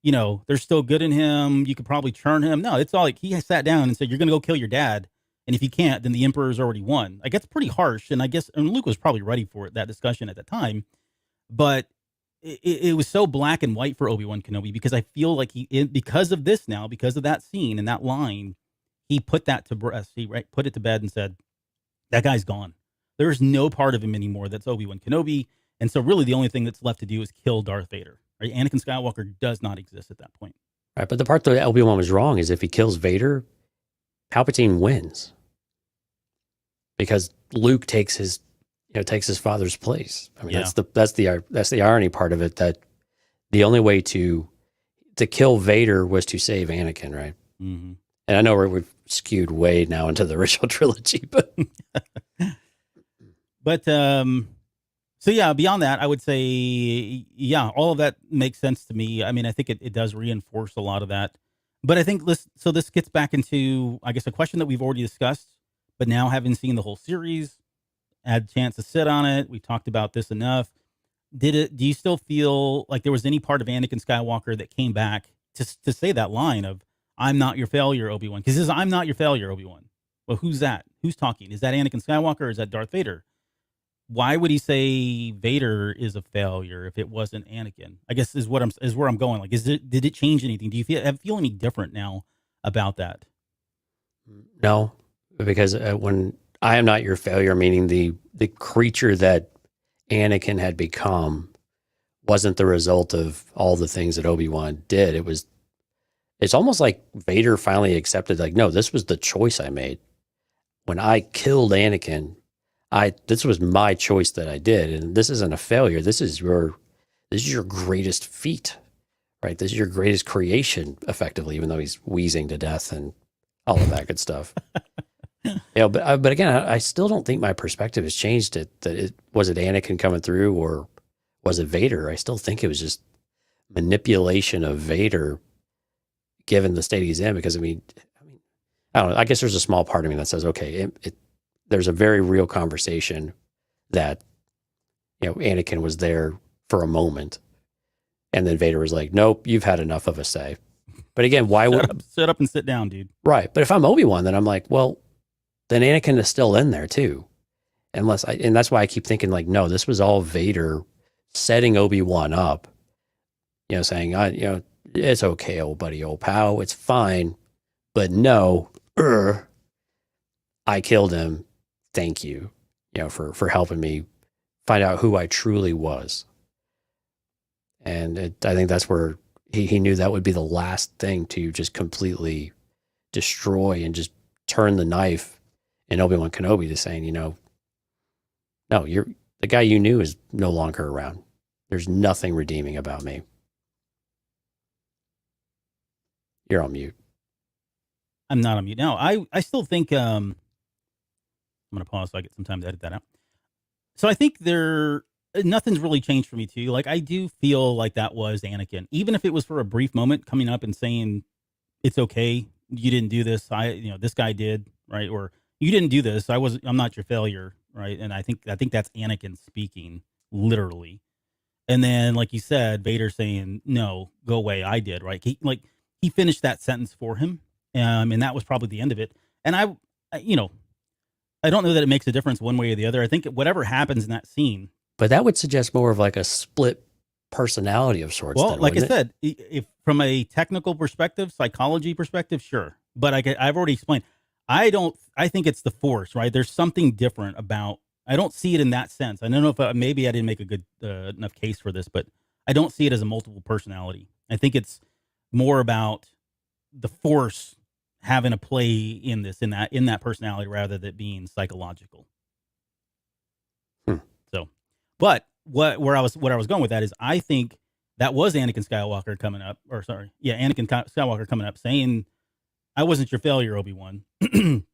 there's still good in him. You could probably churn him. No, it's all like he sat down and said, you're going to go kill your dad. And if you can't, then the Emperor's already won. Like, that's pretty harsh. And and Luke was probably ready for it, that discussion at the time. But it was so black and white for Obi-Wan Kenobi, because I feel like because of this now, because of that scene and that line, he put that to rest. He put it to bed and said, that guy's gone. There's no part of him anymore that's Obi-Wan Kenobi. And so really the only thing that's left to do is kill Darth Vader. Right? Anakin Skywalker does not exist at that point. Right, but the part that Obi-Wan was wrong is if he kills Vader, Palpatine wins. Because Luke takes his takes his father's place. I mean, Yeah. that's the irony part of it, that the only way to kill Vader was to save Anakin, right? Mm-hmm. And I know we've skewed way now into the original trilogy, but But so yeah, beyond that, I would say, yeah, all of that makes sense to me. I mean, I think it does reinforce a lot of that. But I think this gets back into, I guess, a question that we've already discussed, but now having seen the whole series, had a chance to sit on it, we talked about this enough. Do you still feel like there was any part of Anakin Skywalker that came back to say that line of, "I'm not your failure, Obi-Wan"? Because this is, "I'm not your failure, Obi-Wan." Well, who's that? Who's talking? Is that Anakin Skywalker or is that Darth Vader? Why would he say Vader is a failure if it wasn't Anakin? I guess is where I'm going. Like, did it change anything? Do you feel any different now about that? no, because when I am not your failure, meaning the creature that Anakin had become wasn't the result of all the things that Obi-Wan did. It's almost like Vader finally accepted, like, no, this was the choice I made. When I killed Anakin, this was my choice that I did, and this isn't a failure. This is your greatest feat, right? This is your greatest creation, effectively, even though he's wheezing to death and all of that good stuff. But again, I still don't think my perspective has changed. Was it Anakin coming through, or was it Vader? I still think it was just manipulation of Vader, given the state he's in. Because I mean, I don't know. I guess there's a small part of me that says, okay, there's a very real conversation that, Anakin was there for a moment, and then Vader was like, nope, you've had enough of a say. But again, why Shut up and sit down, dude? Right. But if I'm Obi-Wan, then I'm like, well, then Anakin is still in there too. And that's why I keep thinking, like, no, this was all Vader setting Obi-Wan up, saying, it's okay, old buddy, old pal, it's fine. But no, I killed him. Thank you, for helping me find out who I truly was. And I think that's where he knew that would be the last thing to just completely destroy and just turn the knife in Obi-Wan Kenobi to saying, no, the guy you knew is no longer around. There's nothing redeeming about me. You're on mute. I'm not on mute now. I still think I'm gonna pause so I get some time to edit that out. So I think nothing's really changed for me too. Like, I do feel like that was Anakin, even if it was for a brief moment, coming up and saying, "It's okay, you didn't do this. This guy did, right?" Or, "You didn't do this. I'm not your failure," right? And I think that's Anakin speaking literally. And then, like you said, Vader saying, "No, go away. I did," right? He finished that sentence for him, and that was probably the end of it. And I don't know that it makes a difference one way or the other. I think whatever happens in that scene. But that would suggest more of like a split personality of sorts. Well, then, like I wouldn't it? said, if from a technical perspective, psychology perspective, sure. But I've already explained. I think it's the Force, right? There's something different about. I don't see it in that sense. I don't know if maybe I didn't make a good enough case for this, but I don't see it as a multiple personality. I think it's more about the Force having a play in that personality rather than being psychological. So, but where I was going with that is, I think that was Anakin Skywalker coming up, Anakin Skywalker coming up saying, "I wasn't your failure, Obi-Wan. You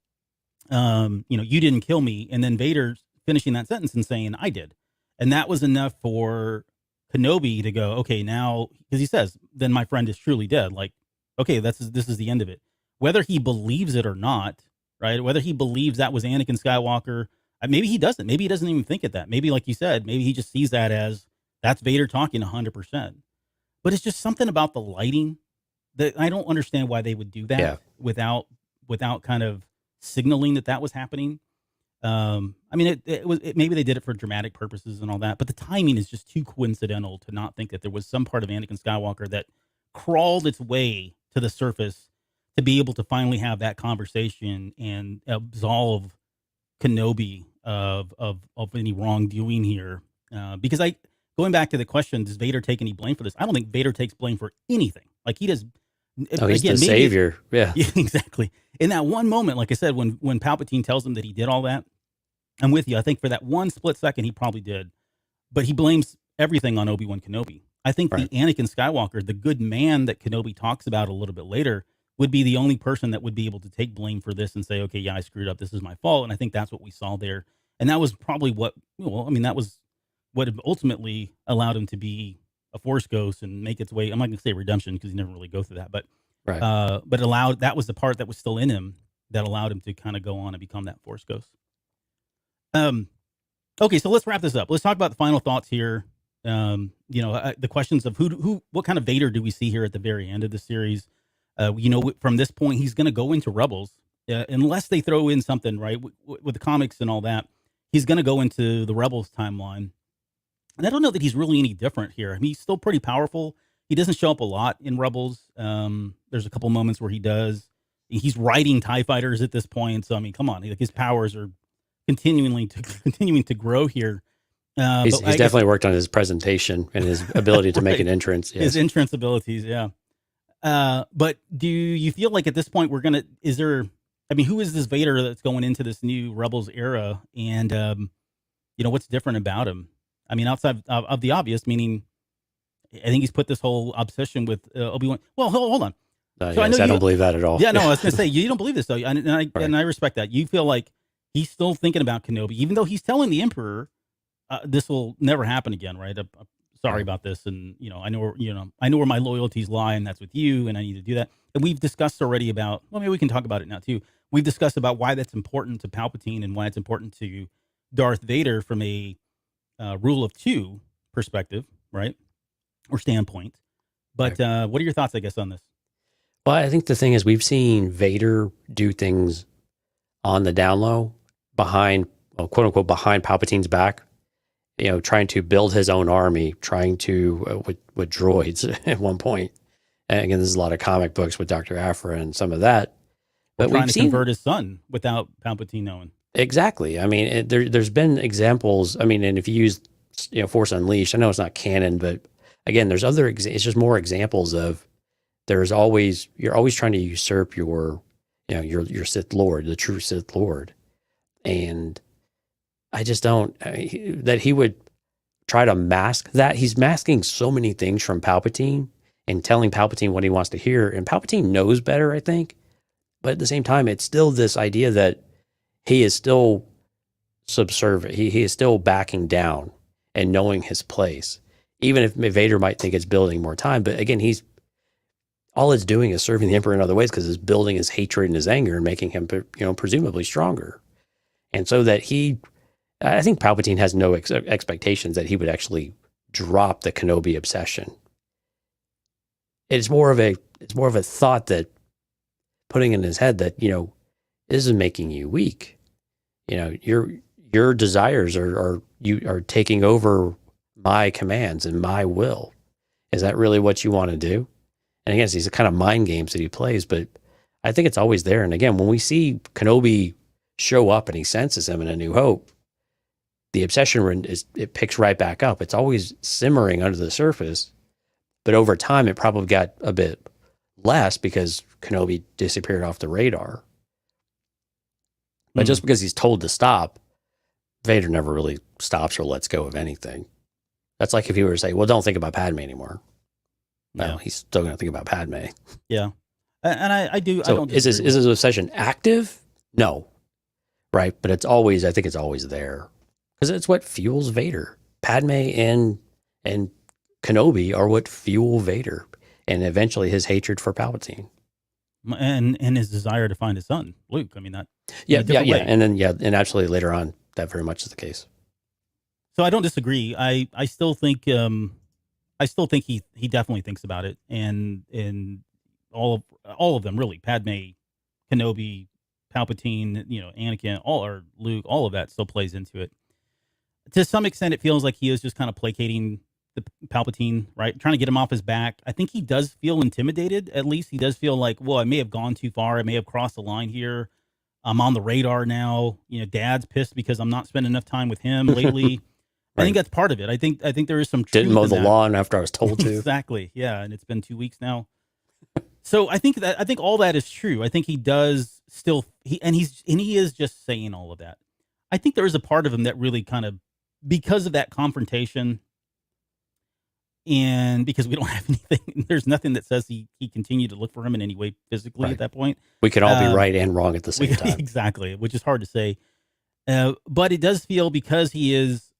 didn't kill me," and then Vader finishing that sentence and saying, "I did," and that was enough for Kenobi to go, okay, now, because he says, "Then my friend is truly dead." Like, okay, this is the end of it. Whether he believes it or not, right? Whether he believes that was Anakin Skywalker, maybe he doesn't. Maybe he doesn't even think it that. Maybe, like you said, maybe he just sees that as that's Vader talking 100%. But it's just something about the lighting that I don't understand why they would do that without kind of signaling that was happening. I mean, maybe they did it for dramatic purposes and all that, but the timing is just too coincidental to not think that there was some part of Anakin Skywalker that crawled its way to the surface to be able to finally have that conversation and absolve Kenobi of any wrongdoing here. Because going back to the question, does Vader take any blame for this? I don't think Vader takes blame for anything. Like, he does. Oh, he's the savior. Yeah, exactly. In that one moment, like I said, when Palpatine tells him that he did all that, I'm with you. I think for that one split second, he probably did, but he blames everything on Obi-Wan Kenobi. I think Right. the Anakin Skywalker, the good man that Kenobi talks about a little bit later, would be the only person that would be able to take blame for this and say, okay, yeah, I screwed up. This is my fault. And I think that's what we saw there. And that was probably that was what ultimately allowed him to be a Force ghost and make its way. I'm not going to say redemption because he never really go through that, but Right. that was the part that was still in him that allowed him to kind of go on and become that Force ghost. Okay, so let's wrap this up. Let's talk about the final thoughts here. The questions of what kind of Vader do we see here at the very end of the series? From this point, he's going to go into Rebels, unless they throw in something right with the comics and all that. He's going to go into the Rebels timeline, and I don't know that he's really any different here. I mean, he's still pretty powerful. He doesn't show up a lot in Rebels. There's a couple moments where he does. He's riding TIE fighters at this point, so I mean, come on, his powers are continuing to grow here. He's definitely worked on his presentation and his ability to make an entrance. Yes. His entrance abilities, yeah. But do you feel like at this point who is this Vader that's going into this new Rebels era? And, what's different about him? I mean, outside of the obvious, meaning I think he's put this whole obsession with Obi-Wan. Well, hold on. So I don't believe that at all. Yeah, no, I was going to say, you don't believe this, though. And I respect that. You feel like he's still thinking about Kenobi, even though he's telling the Emperor this will never happen again, right? I'm sorry about this. And, I know where my loyalties lie, and that's with you, and I need to do that. And we've discussed already about, well, maybe we can talk about it now, too. We've discussed about why that's important to Palpatine and why it's important to Darth Vader from a rule of two perspective, right? Or standpoint. But what are your thoughts, I guess, on this? Well, I think the thing is we've seen Vader do things on the down low behind, quote unquote, behind Palpatine's back, trying to build his own army, trying to, with droids at one point. And again, there's a lot of comic books with Dr. Aphra and some of that. But trying to convert his son without Palpatine knowing. Exactly. I mean, there's been examples. I mean, and if you use, Force Unleashed, I know it's not canon, but again, there's it's just more examples of you're always trying to usurp your Sith Lord, the true Sith Lord. And I just don't, that he would try to mask that. He's masking so many things from Palpatine and telling Palpatine what he wants to hear. And Palpatine knows better, I think. But at the same time, it's still this idea that he is still subservient. He is still backing down and knowing his place. Even if Vader might think it's building more time. But again, all it's doing is serving the Emperor in other ways because it's building his hatred and his anger and making him, presumably stronger. And so that I think Palpatine has no expectations that he would actually drop the Kenobi obsession. It's more of a thought that putting in his head that, this is making you weak. Your desires are taking over my commands and my will. Is that really what you want to do? And again, these are kind of mind games that he plays, but I think it's always there. And again, when we see Kenobi show up and he senses him in A New Hope, the obsession it picks right back up. It's always simmering under the surface, but over time it probably got a bit less because Kenobi disappeared off the radar. But just because he's told to stop, Vader never really stops or lets go of anything. That's like if he were to say, well, don't think about Padme anymore. Well, he's still going to think about Padme. Yeah. And I do. So I don't is his obsession active? No. Right. But I think it's always there because it's what fuels Vader. Padme and Kenobi are what fuel Vader and eventually his hatred for Palpatine. And his desire to find his son, Luke. I mean, that. Yeah. And then, and absolutely later on, that very much is the case. So I don't disagree. I still think he definitely thinks about it, and all of them really. Padme, Kenobi, Palpatine, Anakin, or Luke, all of that still plays into it. To some extent, it feels like he is just kind of placating the Palpatine, right? Trying to get him off his back. I think he does feel intimidated. At least he does feel like, well, I may have gone too far. I may have crossed the line here. I'm on the radar now. Dad's pissed because I'm not spending enough time with him lately. Right. I think that's part of it. I think there is some truth didn't mow the in that. lawn after I was told to. Exactly. Yeah, and it's been 2 weeks now. So I think all that is true. I think he does still he is just saying all of that. I think there is a part of him that really kind of, because of that confrontation, and because we don't have anything, there's nothing that says he continued to look for him in any way physically Right. at that point. We could all be right and wrong at the same time. Exactly, which is hard to say. But it does feel, because he is,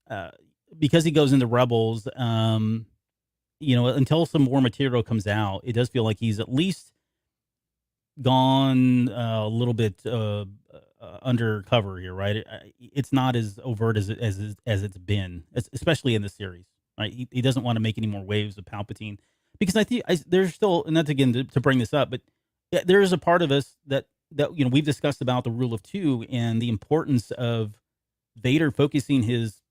because he goes into Rebels, until some more material comes out, it does feel like he's at least gone a little bit undercover here, right? It's not as overt as it's been, especially in the series, right? He doesn't want to make any more waves of Palpatine, because I think there's still, and that's again to bring this up, but there is a part of us that we've discussed about the rule of two and the importance of Vader focusing his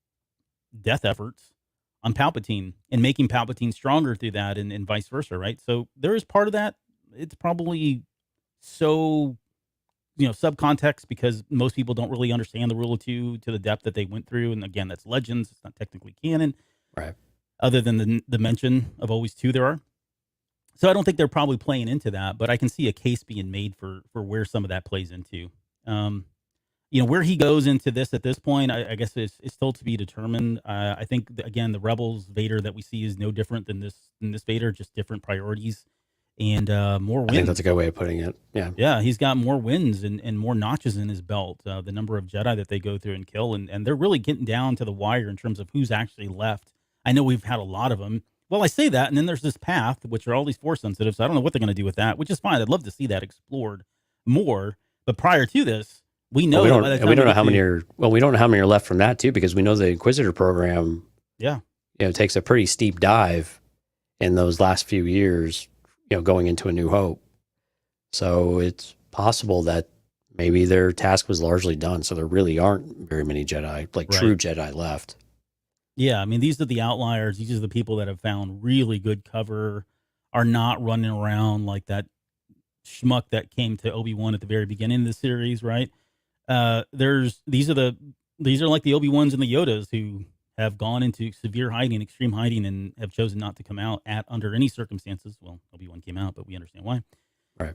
death efforts on Palpatine and making Palpatine stronger through that, and vice versa, right? So there is part of that. It's probably so, subcontext, because most people don't really understand the rule of two to the depth that they went through. And again, that's Legends. It's not technically canon. Right. Other than the mention of always two there are. So I don't think they're probably playing into that, but I can see a case being made for where some of that plays into. Where he goes into this at this point, I guess is still to be determined. I think again, the Rebels Vader that we see is no different than this Vader, just different priorities and more wins. I think that's a good way of putting it. Yeah. Yeah, he's got more wins and more notches in his belt. The number of Jedi that they go through and kill, and they're really getting down to the wire in terms of who's actually left. I know we've had a lot of them. Well, I say that, and then there's this path, which are all these Force sensitive, so I don't know what they're going to do with that, which is fine. I'd love to see that explored more. But prior to this, we know we don't know how many are left from that too, because we know the Inquisitor program, takes a pretty steep dive in those last few years, going into A New Hope. So it's possible that maybe their task was largely done. So there really aren't very many Jedi, true Jedi left. Yeah, I mean, these are the outliers. These are the people that have found really good cover, are not running around like that schmuck that came to Obi-Wan at the very beginning of the series, right? These are like the Obi-Wans and the Yodas who have gone into severe hiding, extreme hiding, and have chosen not to come out under any circumstances. Well, Obi-Wan came out, but we understand why. Right.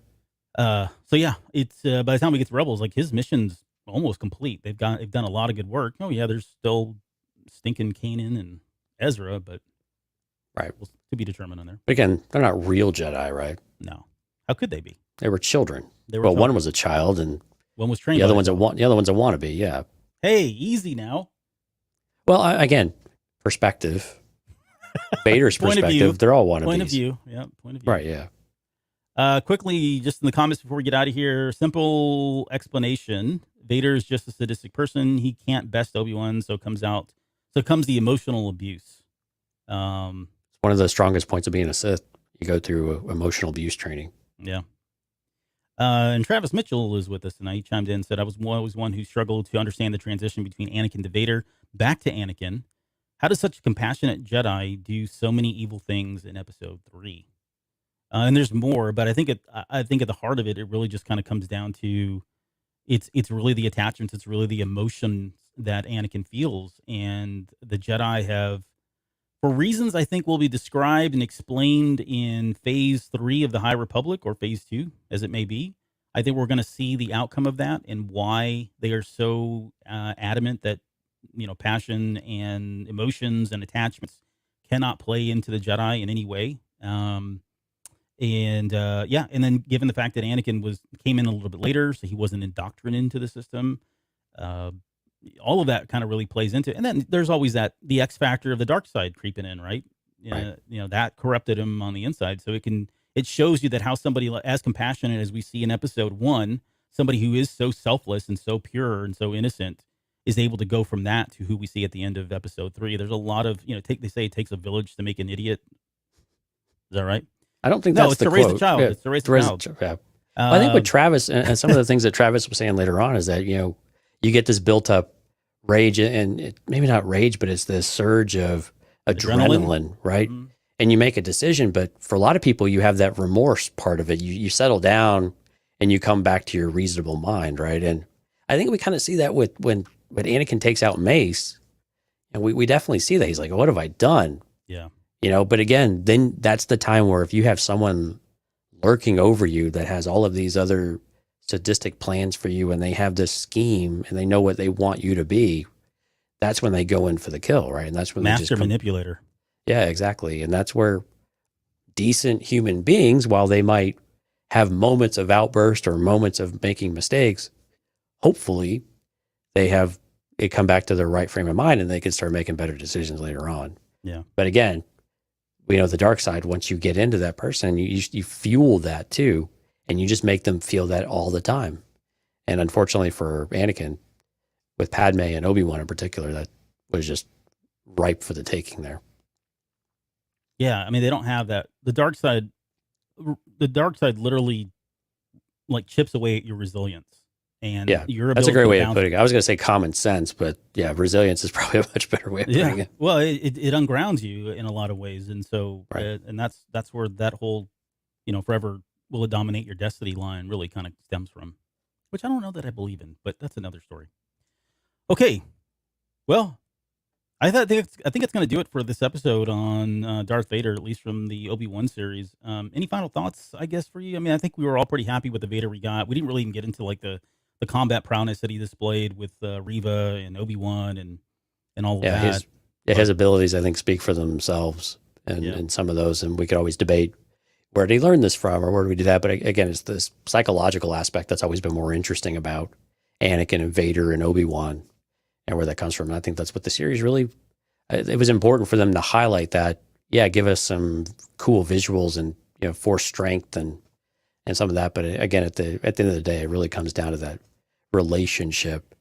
So yeah, it's by the time we get to Rebels, like his mission's almost complete. They've done a lot of good work. Oh yeah, there's still stinking Kanan and Ezra, but to be determined on there. But again, they're not real Jedi, right? No. How could they be? They were children. Children. One was a child, and one was trained. The other one's a wannabe. Yeah. Hey, easy now. Well, again, perspective. Vader's perspective. They're all wannabes. Point of view. Yeah. Point of view. Right. Yeah. Quickly, just in the comments before we get out of here, simple explanation. Vader's just a sadistic person. He can't best Obi-Wan, so comes the emotional abuse. It's one of the strongest points of being a Sith. You go through emotional abuse training. Yeah. And Travis Mitchell is with us tonight. He chimed in and said, I was always one who struggled to understand the transition between Anakin to Vader, back to Anakin. How does such a compassionate Jedi do so many evil things in Episode 3? And there's more, but I think at the heart of it, it really just kind of comes down to it's really the attachments. It's really the emotions that Anakin feels. And the Jedi have, for reasons I think will be described and explained in Phase 3 of the High Republic, or Phase 2, as it may be, I think we're going to see the outcome of that and why they are so adamant that, passion and emotions and attachments cannot play into the Jedi in any way. And then given the fact that Anakin came in a little bit later, so he wasn't indoctrinated into the system, all of that kind of really plays into it. And then there's always the X factor of the dark side creeping in, right? That corrupted him on the inside. So it shows you that how somebody as compassionate as we see in Episode 1, somebody who is so selfless and so pure and so innocent, is able to go from that to who we see at the end of Episode 3. There's a lot of, they say it takes a village to make an idiot. Is that right? I don't think that's it's the to quote. Raise the child. Yeah, it's to raise the child. Yeah. I think with Travis and some of the things that Travis was saying later on is that, you get this built up rage, and maybe not rage, but it's this surge of adrenaline, right? Mm-hmm. And you make a decision, but for a lot of people, you have that remorse part of it. You settle down and you come back to your reasonable mind, right? And I think we kind of see that when Anakin takes out Mace, and we definitely see that. He's like, what have I done? Yeah. But again, then that's the time where if you have someone lurking over you that has all of these other sadistic plans for you and they have this scheme and they know what they want you to be, that's when they go in for the kill, right? And that's when master manipulator. Yeah, exactly. And that's where decent human beings, while they might have moments of outburst or moments of making mistakes, hopefully they have it come back to their right frame of mind and they can start making better decisions later on. Yeah. But again, we know the dark side, once you get into that person, you fuel that too. And you just make them feel that all the time. And unfortunately for Anakin, with Padme and Obi-Wan in particular, that was just ripe for the taking there. Yeah, I mean, they don't have that. The dark side literally like chips away at your resilience. And yeah, your that's a great way of putting it. I was going to say common sense, but yeah, resilience is probably a much better way of putting it. Well, it ungrounds you in a lot of ways. And so, right. And that's where that whole, forever will it dominate your destiny line really kind of stems from, which I don't know that I believe in, but that's another story. Okay. Well, I think it's going to do it for this episode on Darth Vader, at least from the Obi-Wan series. Any final thoughts, I guess, for you? I mean, I think we were all pretty happy with the Vader we got. We didn't really even get into like the combat prowess that he displayed with Reva and Obi-Wan and all of that. His abilities, I think, speak for themselves and some of those. And we could always debate, where did he learn this from or where did we do that? But again, it's this psychological aspect that's always been more interesting about Anakin and Vader and Obi-Wan and where that comes from. And I think that's what the series really, it was important for them to highlight that, give us some cool visuals and, force strength and some of that. But again, at the end of the day, it really comes down to that relationship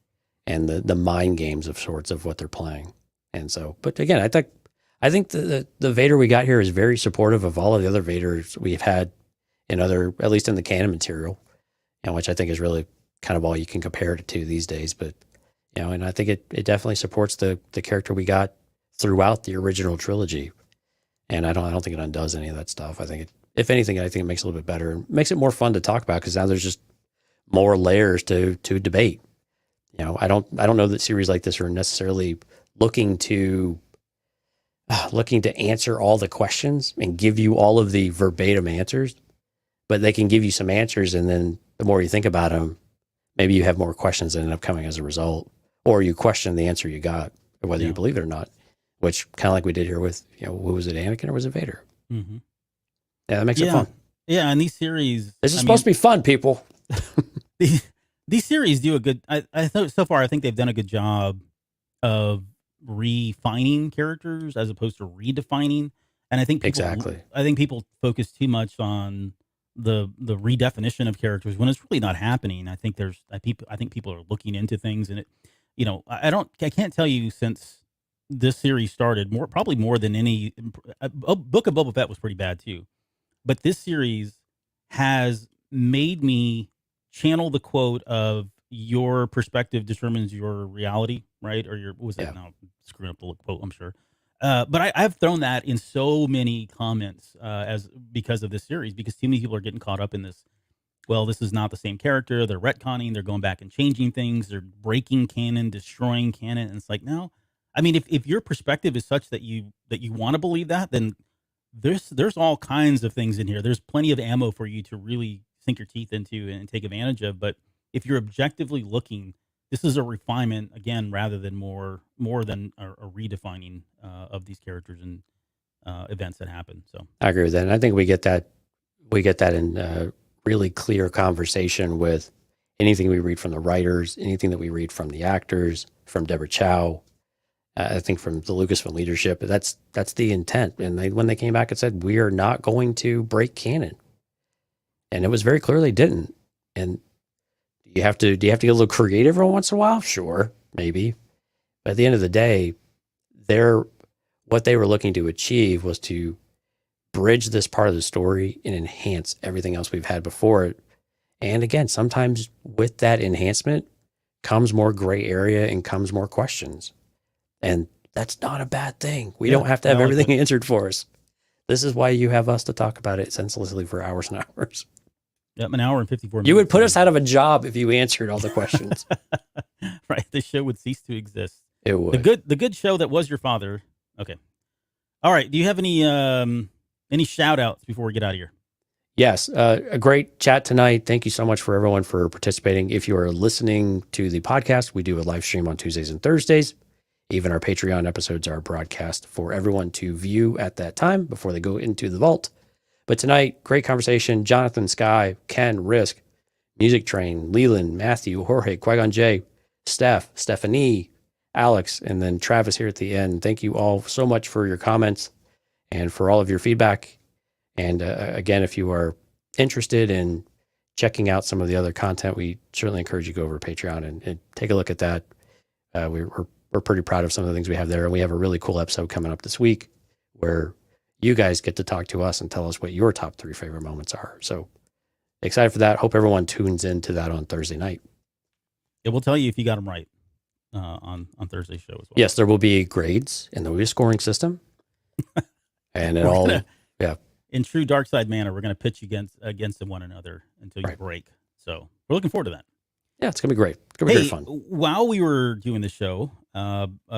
and the mind games of sorts of what they're playing. And so, but again, I think the Vader we got here is very supportive of all of the other Vaders we've had in other, at least in the canon material, and which I think is really kind of all you can compare it to these days. But, and I think it definitely supports the character we got throughout the original trilogy. And I don't think it undoes any of that stuff. I think if anything, I think it makes it a little bit better and makes it more fun to talk about because now there's just more layers to debate. I don't know that series like this are necessarily looking to answer all the questions and give you all of the verbatim answers, but they can give you some answers. And then the more you think about them, maybe you have more questions that end up coming as a result, or you question the answer you got, or whether you believe it or not, which kind of like we did here with, who was it, Anakin or was it Vader? Mm-hmm. Yeah, that makes it fun. Yeah. And these series, this is supposed to be fun, people. These series do a good, I thought so far, I think they've done a good job of refining characters as opposed to redefining. And I think people focus too much on the redefinition of characters when it's really not happening. I think people are looking into things and I can't tell you since this series started probably more than any Book of Boba Fett was pretty bad too. But this series has made me channel the quote of your perspective determines your reality, right? Or what was that? Now I'm screwing up the quote, I'm sure. But I've thrown that in so many comments because of this series, because too many people are getting caught up in this. Well, this is not the same character. They're retconning. They're going back and changing things. They're breaking canon, destroying canon. And it's like, no. I mean, if your perspective is such that you want to believe that, then there's all kinds of things in here. There's plenty of ammo for you to really sink your teeth into and take advantage of. But if you're objectively looking, this is a refinement again, rather than more than a redefining of these characters and events that happen. So I agree with that, and I think we get that in really clear conversation with anything we read from the writers, anything that we read from the actors, from Deborah Chow. I think from the Lucasfilm leadership, that's the intent. And when they came back and said, we are not going to break canon. And it was very clear they didn't. And do you have to get a little creative every once in a while? Sure, maybe. But at the end of the day, what they were looking to achieve was to bridge this part of the story and enhance everything else we've had before it. And again, sometimes with that enhancement comes more gray area and comes more questions. And that's not a bad thing. We don't have to have everything answered for us. This is why you have us to talk about it senselessly for hours and hours. Yep, an hour and 54 minutes. You would put us out of a job if you answered all the questions. Right, the show would cease to exist. It would. The good show that was your father. Okay. All right, do you have any shout outs before we get out of here? Yes, a great chat tonight. Thank you so much for everyone for participating. If you are listening to the podcast, we do a live stream on Tuesdays and Thursdays. Even our Patreon episodes are broadcast for everyone to view at that time before they go into the vault. But tonight, great conversation. Jonathan, Sky, Ken, Risk, Music Train, Leland, Matthew, Jorge, Qui-Gon J, Steph, Stephanie, Alex, and then Travis here at the end. Thank you all so much for your comments and for all of your feedback. And again, if you are interested in checking out some of the other content, we certainly encourage you to go over to Patreon and take a look at that. We're pretty proud of some of the things we have there. And we have a really cool episode coming up this week where you guys get to talk to us and tell us what your top 3 favorite moments are. So excited for that. Hope everyone tunes into that on Thursday night. It will tell you if you got them right on Thursday's show as well. Yes, there will be grades and there will be a scoring system. And it all, yeah. In true dark side manner, we're going to pitch against one another until you break. So we're looking forward to that. Yeah, it's going to be great. It's going to be very fun. While we were doing the show,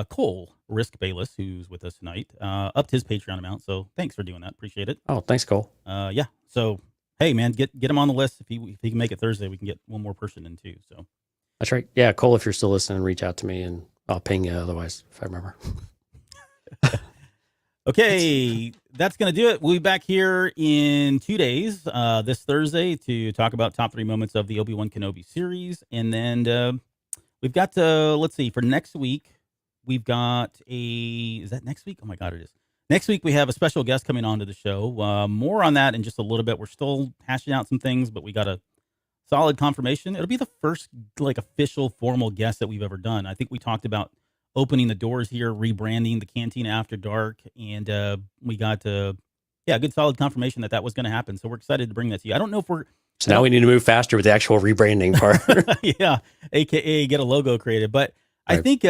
Cole Risk Bayless, who's with us tonight, upped his Patreon amount. So thanks for doing that. Appreciate it. Oh, thanks, Cole. Yeah. So, hey, man, get him on the list. If he can make it Thursday, we can get one more person in too. So that's right. Yeah, Cole, if you're still listening, reach out to me and I'll ping you otherwise, if I remember. Okay, that's going to do it. We'll be back here in 2 days, this Thursday, to talk about top 3 moments of the Obi-Wan Kenobi series. And then we've got, let's see, for next week, we've got is that next week? Oh my God, it is. Next week, we have a special guest coming on to the show. More on that in just a little bit. We're still hashing out some things, but we got a solid confirmation. It'll be the first official formal guest that we've ever done. I think we talked about opening the doors here, rebranding the Cantina After Dark, and we got good solid confirmation that was going to happen. So we're excited to bring that to you. I don't know if we're so now we need to move faster with the actual rebranding part. Yeah, aka get a logo created. But right. I think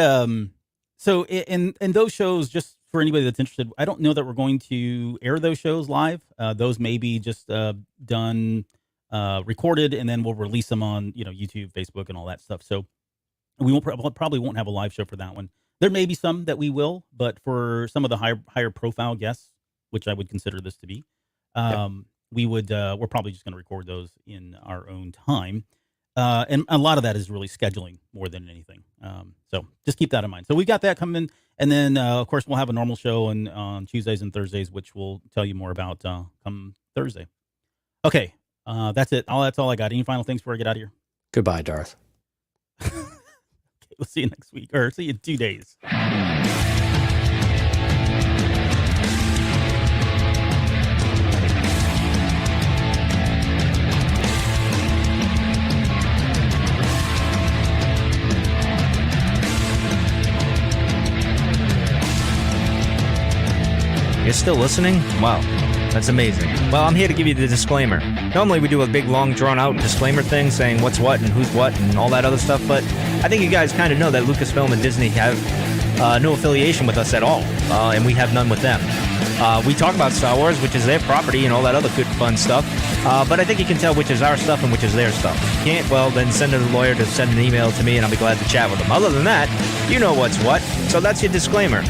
so. In those shows, just for anybody that's interested, I don't know that we're going to air those shows live. Those may be just done recorded, and then we'll release them on YouTube, Facebook, and all that stuff. So we probably won't have a live show for that one. There may be some that we will, but for some of the higher profile guests, which I would consider this to be, we're probably just going to record those in our own time. And a lot of that is really scheduling more than anything. So just keep that in mind. So we got that coming. And then, of course, we'll have a normal show on Tuesdays and Thursdays, which we'll tell you more about come Thursday. Okay. That's it. That's all I got. Any final things before I get out of here? Goodbye, Darth. We'll see you next week, or see you in 2 days. You're still listening? Wow, that's amazing. Well, I'm here to give you the disclaimer. Normally we do a big, long, drawn-out disclaimer thing saying what's what and who's what and all that other stuff, but I think you guys kind of know that Lucasfilm and Disney have no affiliation with us at all, and we have none with them. We talk about Star Wars, which is their property and all that other good, fun stuff, but I think you can tell which is our stuff and which is their stuff. If you can't, well, then send a lawyer to send an email to me, and I'll be glad to chat with them. Other than that, you know what's what, so that's your disclaimer.